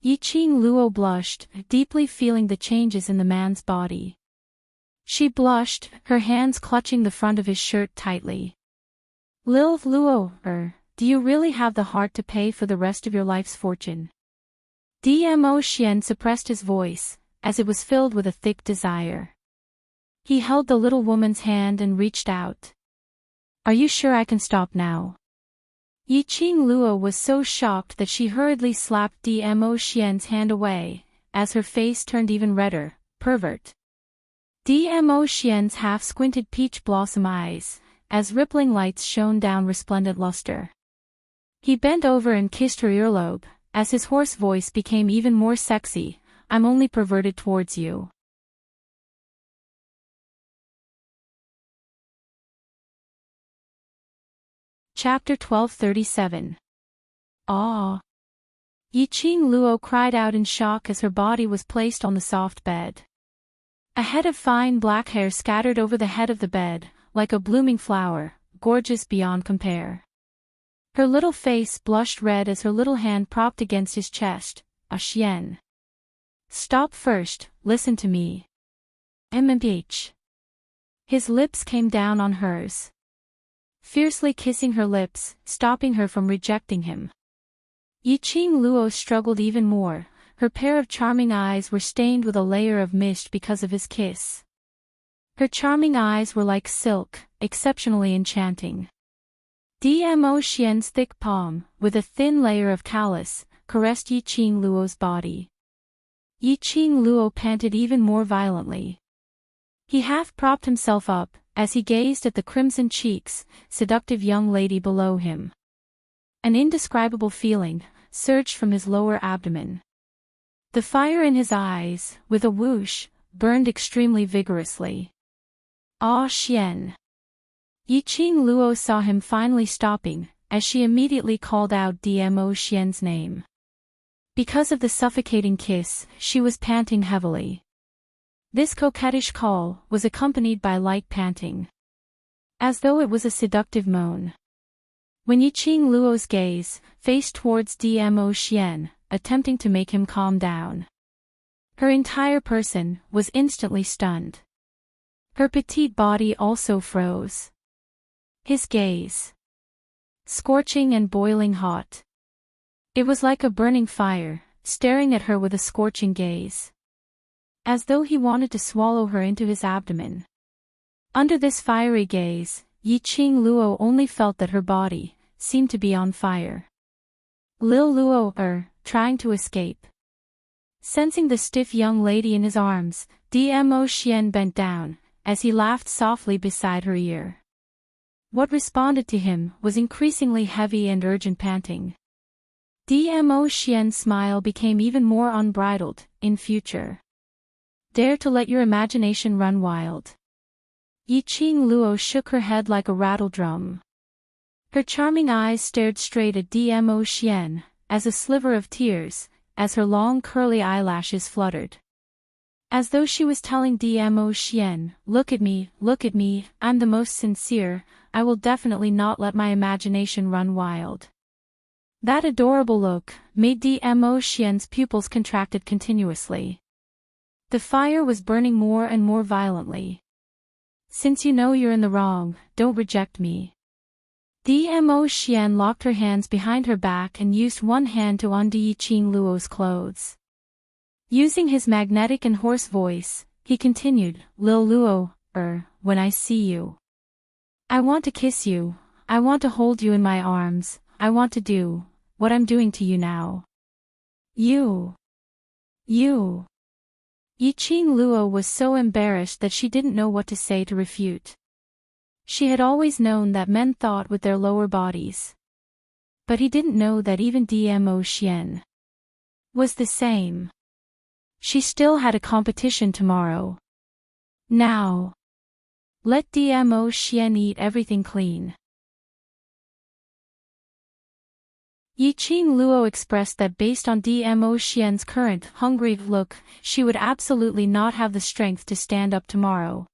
Yiqing Luo blushed, deeply feeling the changes in the man's body. She blushed, her hands clutching the front of his shirt tightly. Lil Luo, do you really have the heart to pay for the rest of your life's fortune? Dmo Xian suppressed his voice, as it was filled with a thick desire. He held the little woman's hand and reached out. Are you sure I can stop now? Yiqing Luo was so shocked that she hurriedly slapped Dmo Xian's hand away, as her face turned even redder. Pervert. Dmo Xian's half-squinted peach blossom eyes, as rippling lights shone down resplendent luster. He bent over and kissed her earlobe, as his hoarse voice became even more sexy. I'm only perverted towards you. Chapter 1237. Ah! Yiqing Luo cried out in shock as her body was placed on the soft bed. A head of fine black hair scattered over the head of the bed, like a blooming flower, gorgeous beyond compare. Her little face blushed red as her little hand propped against his chest. Ah Xian. Stop first, listen to me. Immerse. His lips came down on hers, fiercely kissing her lips, stopping her from rejecting him. Yiqing Luo struggled even more, her pair of charming eyes were stained with a layer of mist because of his kiss. Her charming eyes were like silk, exceptionally enchanting. Dmo Xian's thick palm, with a thin layer of callus, caressed Yiqing Luo's body. Yiqing Luo panted even more violently. He half propped himself up, as he gazed at the crimson cheeks, seductive young lady below him. An indescribable feeling surged from his lower abdomen. The fire in his eyes, with a whoosh, burned extremely vigorously. Ah Xian. Yiqing Luo saw him finally stopping, as she immediately called out Dmo Xian's name. Because of the suffocating kiss, she was panting heavily. This coquettish call was accompanied by light panting, as though it was a seductive moan. When Yiqing Luo's gaze faced towards Dmo Xian, attempting to make him calm down. Her entire person was instantly stunned. Her petite body also froze. His gaze. Scorching and boiling hot. It was like a burning fire, staring at her with a scorching gaze. As though he wanted to swallow her into his abdomen. Under this fiery gaze, Yiqing Luo only felt that her body seemed to be on fire. Lil Luo trying to escape. Sensing the stiff young lady in his arms, Dmo Xian bent down, as he laughed softly beside her ear. What responded to him was increasingly heavy and urgent panting. Dmo Xian's smile became even more unbridled. In future, dare to let your imagination run wild. Yiqing Luo shook her head like a rattle drum. Her charming eyes stared straight at Dmo Xian, as a sliver of tears, as her long curly eyelashes fluttered. As though she was telling Dmo Xian, look at me, I'm the most sincere, I will definitely not let my imagination run wild. That adorable look made Dmo Xian's pupils contracted continuously. The fire was burning more and more violently. Since you know you're in the wrong, don't reject me. Dmo Xian locked her hands behind her back and used one hand to undo Yiqing Luo's clothes. Using his magnetic and hoarse voice, he continued, Lil Luo, when I see you. I want to kiss you, I want to hold you in my arms, I want to do what I'm doing to you now. You. Yiqing Luo was so embarrassed that she didn't know what to say to refute. She had always known that men thought with their lower bodies. But he didn't know that even Dmo Xian was the same. She still had a competition tomorrow. Now. Let Dmo Xian eat everything clean. Yiqing Luo expressed that based on Dmo Xian's current hungry look, she would absolutely not have the strength to stand up tomorrow.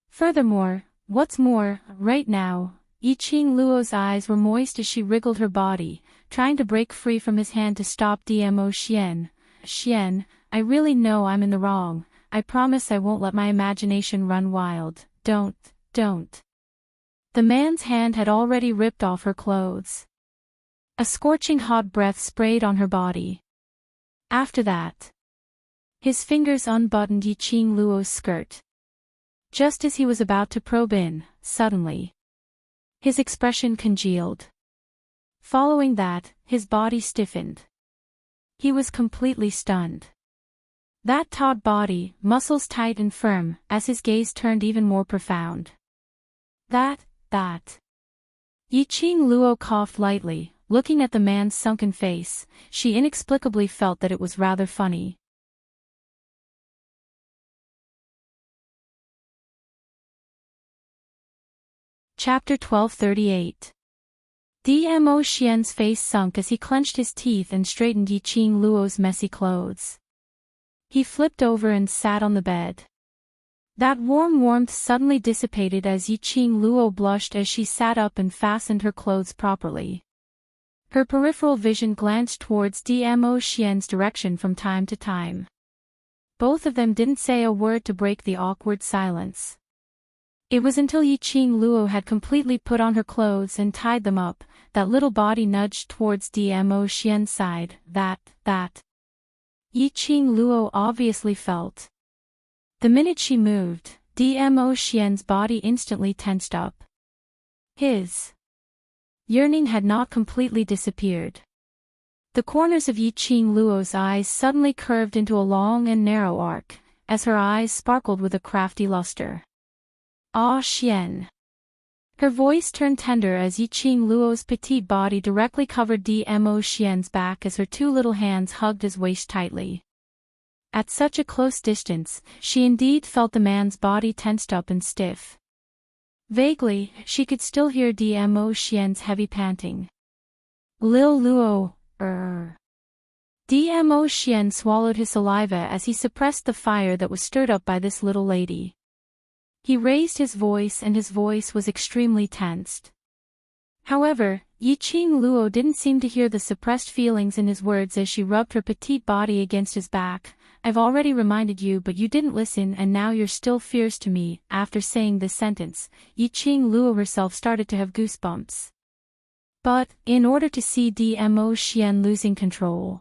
Furthermore, what's more, right now, Yiqing Luo's eyes were moist as she wriggled her body, trying to break free from his hand to stop Dmo Xian. Xian, I really know I'm in the wrong, I promise I won't let my imagination run wild, don't. The man's hand had already ripped off her clothes. A scorching hot breath sprayed on her body. After that, his fingers unbuttoned Yiqing Luo's skirt. Just as he was about to probe in, suddenly, his expression congealed. Following that, his body stiffened. He was completely stunned. That taut body, muscles tight and firm, as his gaze turned even more profound. That. Yiqing Luo coughed lightly. Looking at the man's sunken face, she inexplicably felt that it was rather funny. Chapter 1238. Dmo Xian's face sunk as he clenched his teeth and straightened Yiqing Luo's messy clothes. He flipped over and sat on the bed. That warm warmth suddenly dissipated as Yiqing Luo blushed as she sat up and fastened her clothes properly. Her peripheral vision glanced towards Dmo Xian's direction from time to time. Both of them didn't say a word to break the awkward silence. It was until Yiqing Luo had completely put on her clothes and tied them up, that little body nudged towards Dmo Xian's side, that Yiqing Luo obviously felt. The minute she moved, Dmo Xian's body instantly tensed up. His yearning had not completely disappeared. The corners of Yiqing Luo's eyes suddenly curved into a long and narrow arc, as her eyes sparkled with a crafty luster. Ah Xian. Her voice turned tender as Yiqing Luo's petite body directly covered Dmo Xian's back as her two little hands hugged his waist tightly. At such a close distance, she indeed felt the man's body tensed up and stiff. Vaguely, she could still hear Dmo Xian's heavy panting. Lil Luo, Dmo Xian swallowed his saliva as he suppressed the fire that was stirred up by this little lady. He raised his voice and his voice was extremely tensed. However, Yi-Ching Luo didn't seem to hear the suppressed feelings in his words as she rubbed her petite body against his back. I've already reminded you but you didn't listen and now you're still fierce to me. After saying this sentence, Yi-Ching Luo herself started to have goosebumps. But, in order to see Dmo Xian losing control,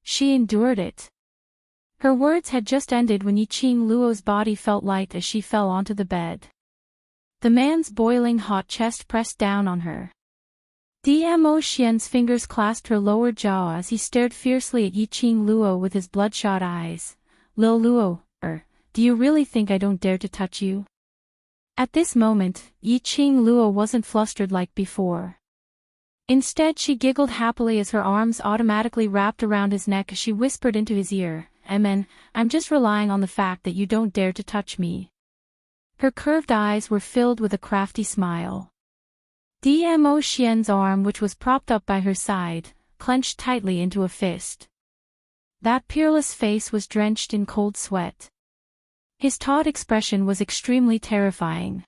she endured it. Her words had just ended when Yi-Ching Luo's body felt light as she fell onto the bed. The man's boiling hot chest pressed down on her. Dmo Xian's fingers clasped her lower jaw as he stared fiercely at Yi-Ching Luo with his bloodshot eyes. Lil Luo, do you really think I don't dare to touch you? At this moment, Yi-Ching Luo wasn't flustered like before. Instead she giggled happily as her arms automatically wrapped around his neck as she whispered into his ear, I'm just relying on the fact that you don't dare to touch me. Her curved eyes were filled with a crafty smile. Dmo Xian's arm, which was propped up by her side, clenched tightly into a fist. That peerless face was drenched in cold sweat. His taut expression was extremely terrifying.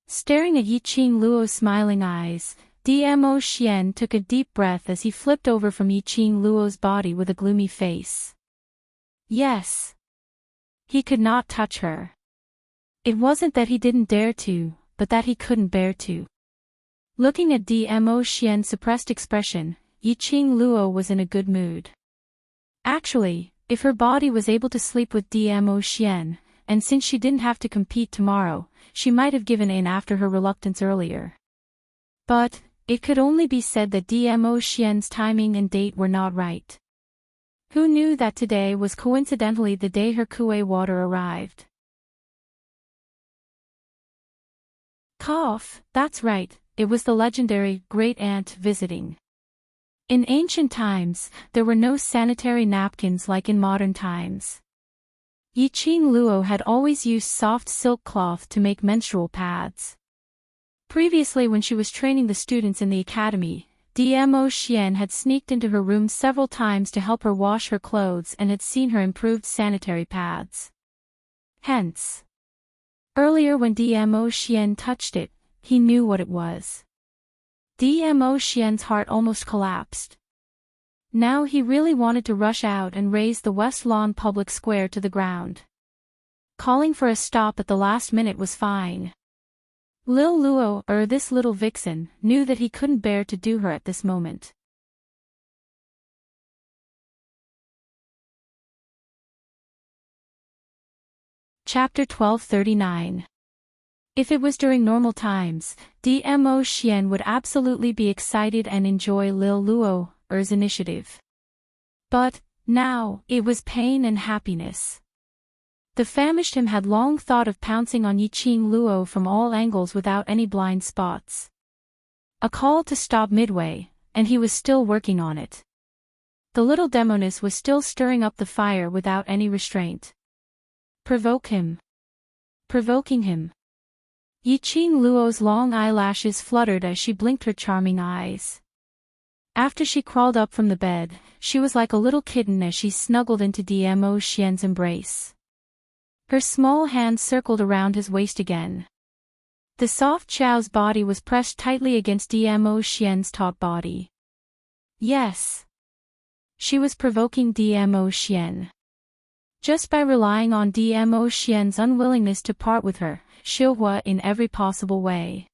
Staring at Yi-Ching Luo's smiling eyes, Dmo Xian took a deep breath as he flipped over from Yi-Ching Luo's body with a gloomy face. Yes. He could not touch her. It wasn't that he didn't dare to, but that he couldn't bear to. Looking at Dmo Xian's suppressed expression, Yi-Ching Luo was in a good mood. Actually, if her body was able to sleep with Dmo Xian, and since she didn't have to compete tomorrow, she might have given in after her reluctance earlier. But, it could only be said that Dmo Xian's timing and date were not right. Who knew that today was coincidentally the day her kuei water arrived? Cough, that's right, it was the legendary great aunt visiting. In ancient times, there were no sanitary napkins like in modern times. Yi-Ching Luo had always used soft silk cloth to make menstrual pads. Previously, when she was training the students in the academy, Dmo Xian had sneaked into her room several times to help her wash her clothes and had seen her improved sanitary pads. Hence, earlier when Dmo Xian touched it, he knew what it was. Dmo Xian's heart almost collapsed. Now he really wanted to rush out and raze the West Lawn public square to the ground. Calling for a stop at the last minute was fine. Lil Luo, this little vixen, knew that he couldn't bear to do her at this moment. Chapter 1239. If it was during normal times, Dmo Xian would absolutely be excited and enjoy Lil Luo's initiative. But, now, it was pain and happiness. The famished him had long thought of pouncing on Yi-Ching Luo from all angles without any blind spots. A call to stop midway, and he was still working on it. The little demoness was still stirring up the fire without any restraint. Provoke him. Provoking him. Yi-Ching Luo's long eyelashes fluttered as she blinked her charming eyes. After she crawled up from the bed, she was like a little kitten as she snuggled into Dmo Xian's embrace. Her small hand circled around his waist again. The soft chow's body was pressed tightly against Dmo Xian's taut body. Yes. She was provoking Dmo Xian. Just by relying on Dmo Xian's unwillingness to part with her, Xiuhua in every possible way.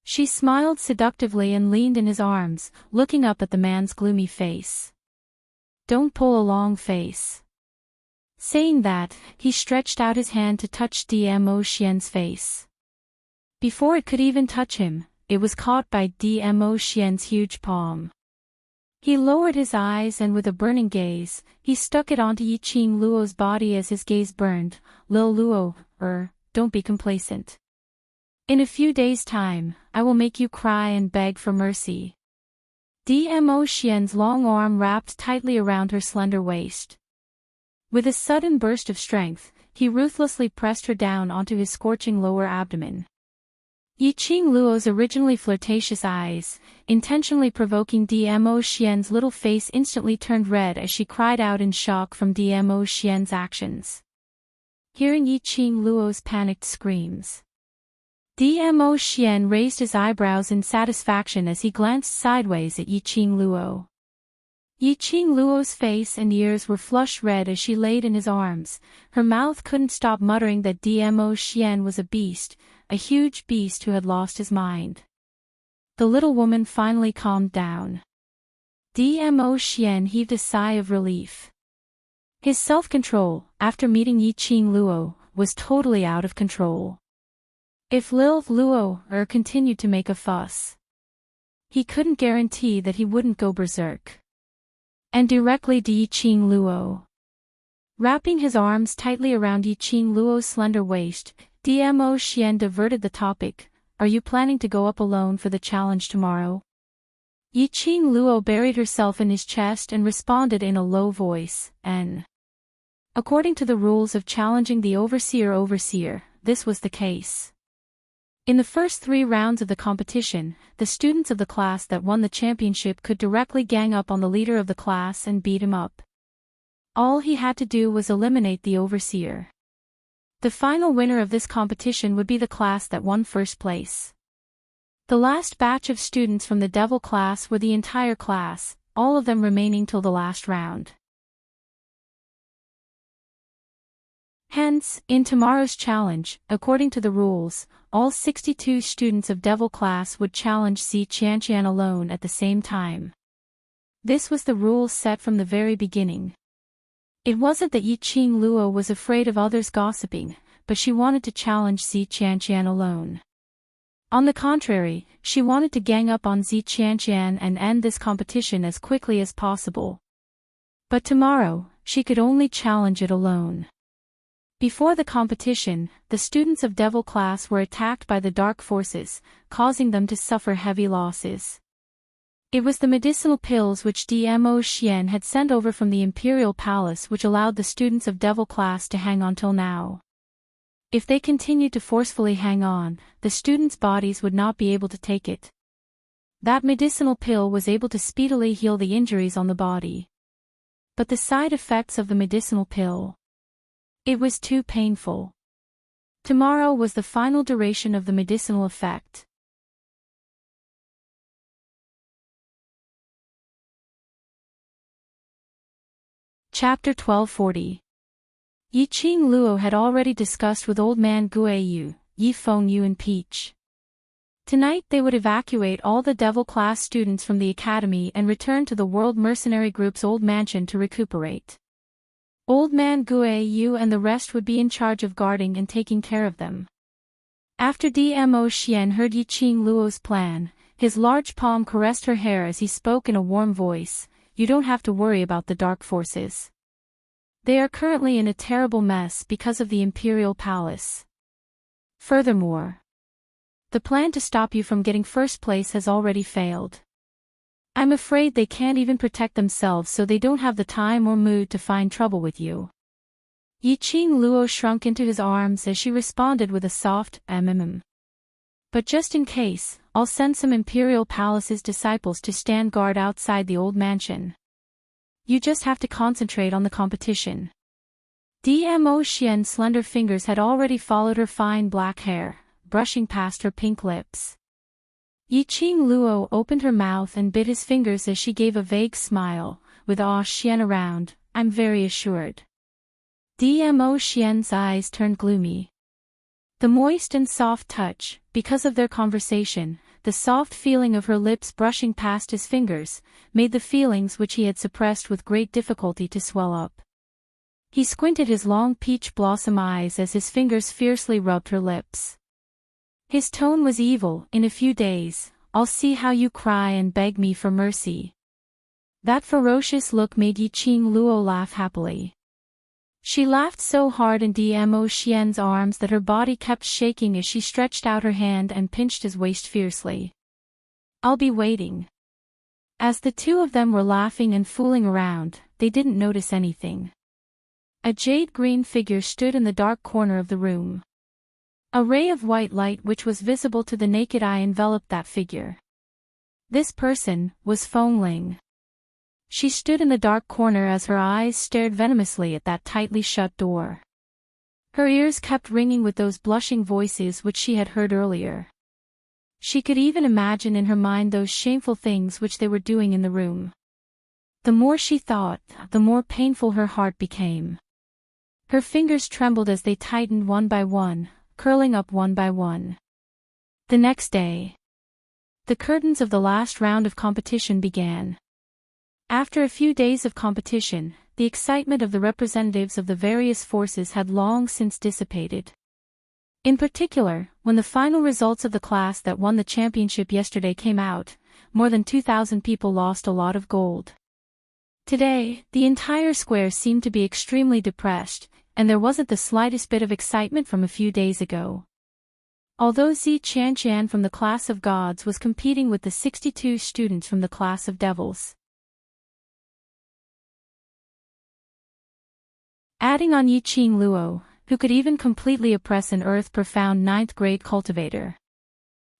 She smiled seductively and leaned in his arms, looking up at the man's gloomy face. Don't pull a long face. Saying that, he stretched out his hand to touch Dmo Xian's face. Before it could even touch him, it was caught by Dmo Xian's huge palm. He lowered his eyes and with a burning gaze, he stuck it onto Yi-Ching Luo's body as his gaze burned. Lil Luo, don't be complacent. In a few days' time, I will make you cry and beg for mercy. Dmo Xian's long arm wrapped tightly around her slender waist. With a sudden burst of strength, he ruthlessly pressed her down onto his scorching lower abdomen. Yi-Ching Luo's originally flirtatious eyes, intentionally provoking Dmo Xian's little face, instantly turned red as she cried out in shock from Dmo Xian's actions. Hearing Yi-Ching Luo's panicked screams, Dmo Xian raised his eyebrows in satisfaction as he glanced sideways at Yiqing Luo. Yiqing Luo's face and ears were flush red as she laid in his arms. Her mouth couldn't stop muttering that Dmo Xian was a beast, a huge beast who had lost his mind. The little woman finally calmed down. Dmo Xian heaved a sigh of relief. His self-control, after meeting Yiqing Luo, was totally out of control. If LoveLore continued to make a fuss, he couldn't guarantee that he wouldn't go berserk. And directly to Yiqing Luo. Wrapping his arms tightly around Yiqing Luo's slender waist, Dmo Xian diverted the topic. Are you planning to go up alone for the challenge tomorrow? Yiqing Luo buried herself in his chest and responded in a low voice, According to the rules of challenging the overseer, this was the case. In the first 3 rounds of the competition, the students of the class that won the championship could directly gang up on the leader of the class and beat him up. All he had to do was eliminate the overseer. The final winner of this competition would be the class that won first place. The last batch of students from the devil class were the entire class, all of them remaining till the last round. Hence, in tomorrow's challenge, according to the rules, all 62 students of devil class would challenge Si Qianqian alone at the same time. This was the rule set from the very beginning. It wasn't that Yiqing Luo was afraid of others gossiping, but she wanted to challenge Si Qianqian alone. On the contrary, she wanted to gang up on Si Qianqian and end this competition as quickly as possible. But tomorrow, she could only challenge it alone. Before the competition, the students of devil class were attacked by the dark forces, causing them to suffer heavy losses. It was the medicinal pills which Dmo Xian had sent over from the imperial palace which allowed the students of devil class to hang on till now. If they continued to forcefully hang on, the students' bodies would not be able to take it. That medicinal pill was able to speedily heal the injuries on the body. But the side effects of the medicinal pill, it was too painful. Tomorrow was the final duration of the medicinal effect. Chapter 1240. Yiqing Luo had already discussed with Old Man Guiyu, Yi Fengyu and Peach. Tonight they would evacuate all the devil class students from the academy and return to the World Mercenary Group's old mansion to recuperate. Old Man Guiyu and the rest would be in charge of guarding and taking care of them. After Dmo Xian heard Yiqing Luo's plan, his large palm caressed her hair as he spoke in a warm voice. You don't have to worry about the dark forces. They are currently in a terrible mess because of the imperial palace. Furthermore, the plan to stop you from getting first place has already failed. I'm afraid they can't even protect themselves, so they don't have the time or mood to find trouble with you. Yiqing Luo shrunk into his arms as she responded with a soft But just in case, I'll send some Imperial Palace's disciples to stand guard outside the old mansion. You just have to concentrate on the competition. Dmo Xian's slender fingers had already followed her fine black hair, brushing past her pink lips. Yiqing Luo opened her mouth and bit his fingers as she gave a vague smile, with Xian around. I'm very assured. Dmo Xian's eyes turned gloomy. The moist and soft touch, because of their conversation, the soft feeling of her lips brushing past his fingers, made the feelings which he had suppressed with great difficulty to swell up. He squinted his long peach blossom eyes as his fingers fiercely rubbed her lips. His tone was evil. In a few days, I'll see how you cry and beg me for mercy. That ferocious look made Yiqing Luo laugh happily. She laughed so hard in Dmo Xian's arms that her body kept shaking as she stretched out her hand and pinched his waist fiercely. I'll be waiting. As the two of them were laughing and fooling around, they didn't notice anything. A jade-green figure stood in the dark corner of the room. A ray of white light which was visible to the naked eye enveloped that figure. This person was Fengling. She stood in the dark corner as her eyes stared venomously at that tightly shut door. Her ears kept ringing with those blushing voices which she had heard earlier. She could even imagine in her mind those shameful things which they were doing in the room. The more she thought, the more painful her heart became. Her fingers trembled as they tightened one by one, curling up one by one. The next day, the curtains of the last round of competition began. After a few days of competition, the excitement of the representatives of the various forces had long since dissipated. In particular, when the final results of the class that won the championship yesterday came out, more than 2,000 people lost a lot of gold. Today, the entire square seemed to be extremely depressed, and there wasn't the slightest bit of excitement from a few days ago. Although Zi Qianqian from the class of gods was competing with the 62 students from the class of devils. Adding on Yiqing Luo, who could even completely oppress an earth-profound 9th-grade cultivator.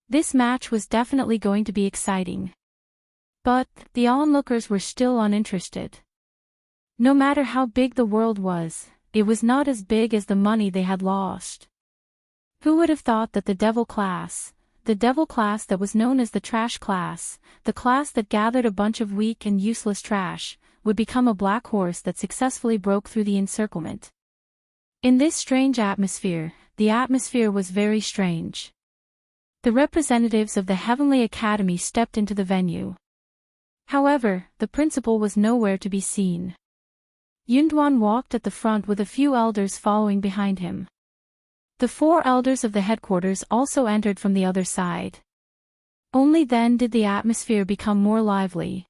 This match was definitely going to be exciting. But, the onlookers were still uninterested. No matter how big the world was, it was not as big as the money they had lost. Who would have thought that the devil class that was known as the trash class, the class that gathered a bunch of weak and useless trash, would become a black horse that successfully broke through the encirclement. In this strange atmosphere, the atmosphere was very strange. The representatives of the Heavenly Academy stepped into the venue. However, the principal was nowhere to be seen. Yunduan walked at the front with a few elders following behind him. The 4 elders of the headquarters also entered from the other side. Only then did the atmosphere become more lively.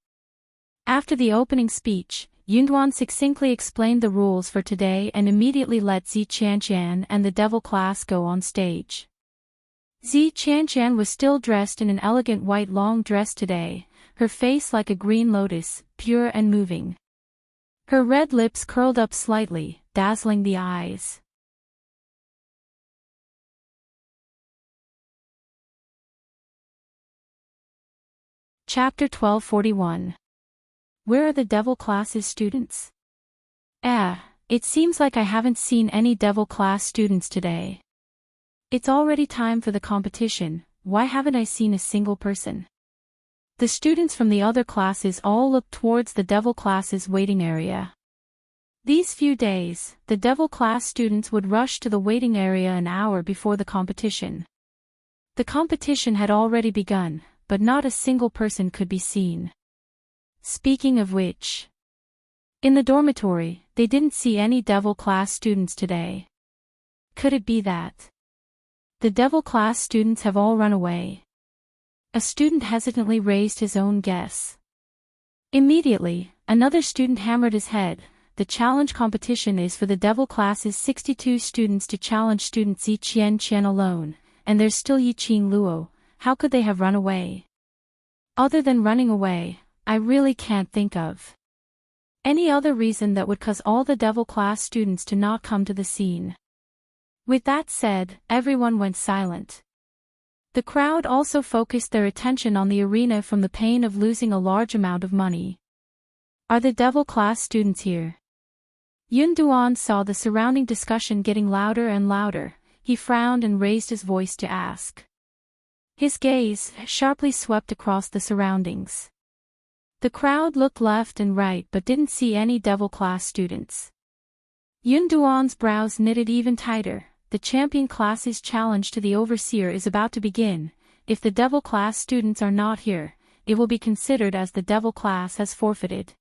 After the opening speech, Yunduan succinctly explained the rules for today and immediately let Zi Qianqian and the devil class go on stage. Zi Qianqian was still dressed in an elegant white long dress today, her face like a green lotus, pure and moving. Her red lips curled up slightly, dazzling the eyes. Chapter 1241. Where are the devil class's students? It seems like I haven't seen any devil class students today. It's already time for the competition, why haven't I seen a single person? The students from the other classes all looked towards the devil class's waiting area. These few days, the devil class students would rush to the waiting area an hour before the competition. The competition had already begun, but not a single person could be seen. Speaking of which, in the dormitory, they didn't see any devil class students today. Could it be that the devil class students have all run away? A student hesitantly raised his own guess. Immediately, another student hammered his head. The challenge competition is for the devil class's 62 students to challenge student Zi Qianqian alone, and there's still Yiqing Luo. How could they have run away? Other than running away, I really can't think of any other reason that would cause all the devil class students to not come to the scene. With that said, everyone went silent. The crowd also focused their attention on the arena from the pain of losing a large amount of money. Are the devil class students here? Yunduan saw the surrounding discussion getting louder and louder. He frowned and raised his voice to ask. His gaze sharply swept across the surroundings. The crowd looked left and right but didn't see any devil class students. Yunduan's brows knitted even tighter. The champion class's challenge to the overseer is about to begin. If the devil class students are not here, it will be considered as the devil class has forfeited.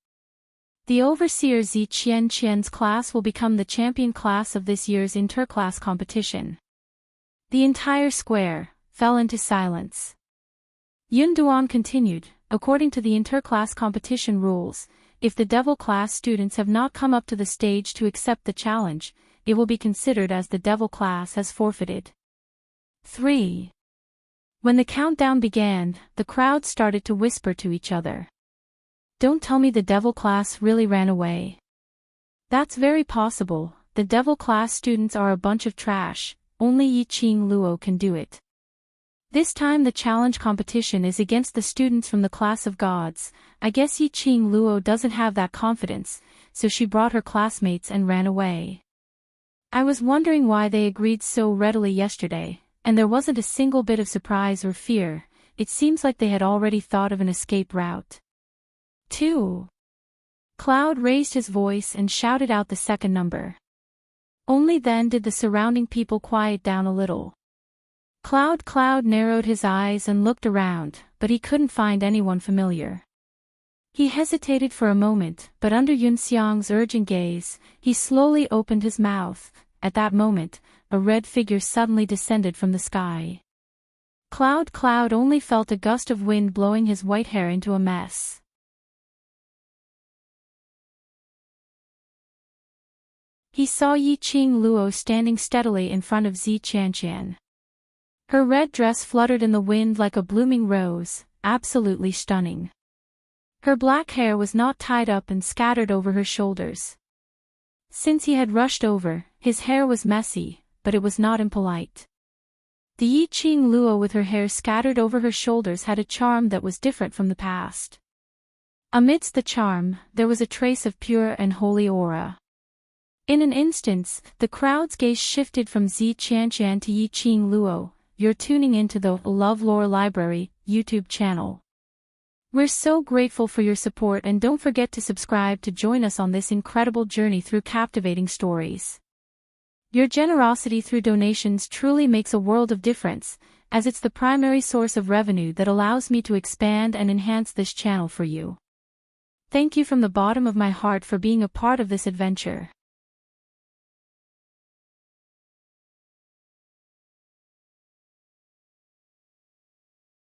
The overseer Zi Qianqian's class will become the champion class of this year's interclass competition. The entire square fell into silence. Yunduan continued, according to the interclass competition rules, if the devil class students have not come up to the stage to accept the challenge, it will be considered as the devil class has forfeited. 3. When the countdown began, the crowd started to whisper to each other. Don't tell me the devil class really ran away. That's very possible. The devil class students are a bunch of trash. Only Yiqing Luo can do it. This time the challenge competition is against the students from the class of gods. I guess Yiqing Luo doesn't have that confidence, so she brought her classmates and ran away. I was wondering why they agreed so readily yesterday, and there wasn't a single bit of surprise or fear. It seems like they had already thought of an escape route. 2. Cloud raised his voice and shouted out the second number. Only then did the surrounding people quiet down a little. Cloud narrowed his eyes and looked around, but he couldn't find anyone familiar. He hesitated for a moment, but under Yun Xiang's urgent gaze, he slowly opened his mouth. At that moment, a red figure suddenly descended from the sky. Cloud only felt a gust of wind blowing his white hair into a mess. He saw Yi Qing Luo standing steadily in front of Zi Qianqian. Her red dress fluttered in the wind like a blooming rose, absolutely stunning. Her black hair was not tied up and scattered over her shoulders. Since he had rushed over, his hair was messy, but it was not impolite. The Yi Qing Luo with her hair scattered over her shoulders had a charm that was different from the past. Amidst the charm, there was a trace of pure and holy aura. In an instant, the crowd's gaze shifted from Zi Qianqian to Yi Qing Luo. You're tuning into the LoveLore Library YouTube channel. We're so grateful for your support, and don't forget to subscribe to join us on this incredible journey through captivating stories. Your generosity through donations truly makes a world of difference, as it's the primary source of revenue that allows me to expand and enhance this channel for you. Thank you from the bottom of my heart for being a part of this adventure.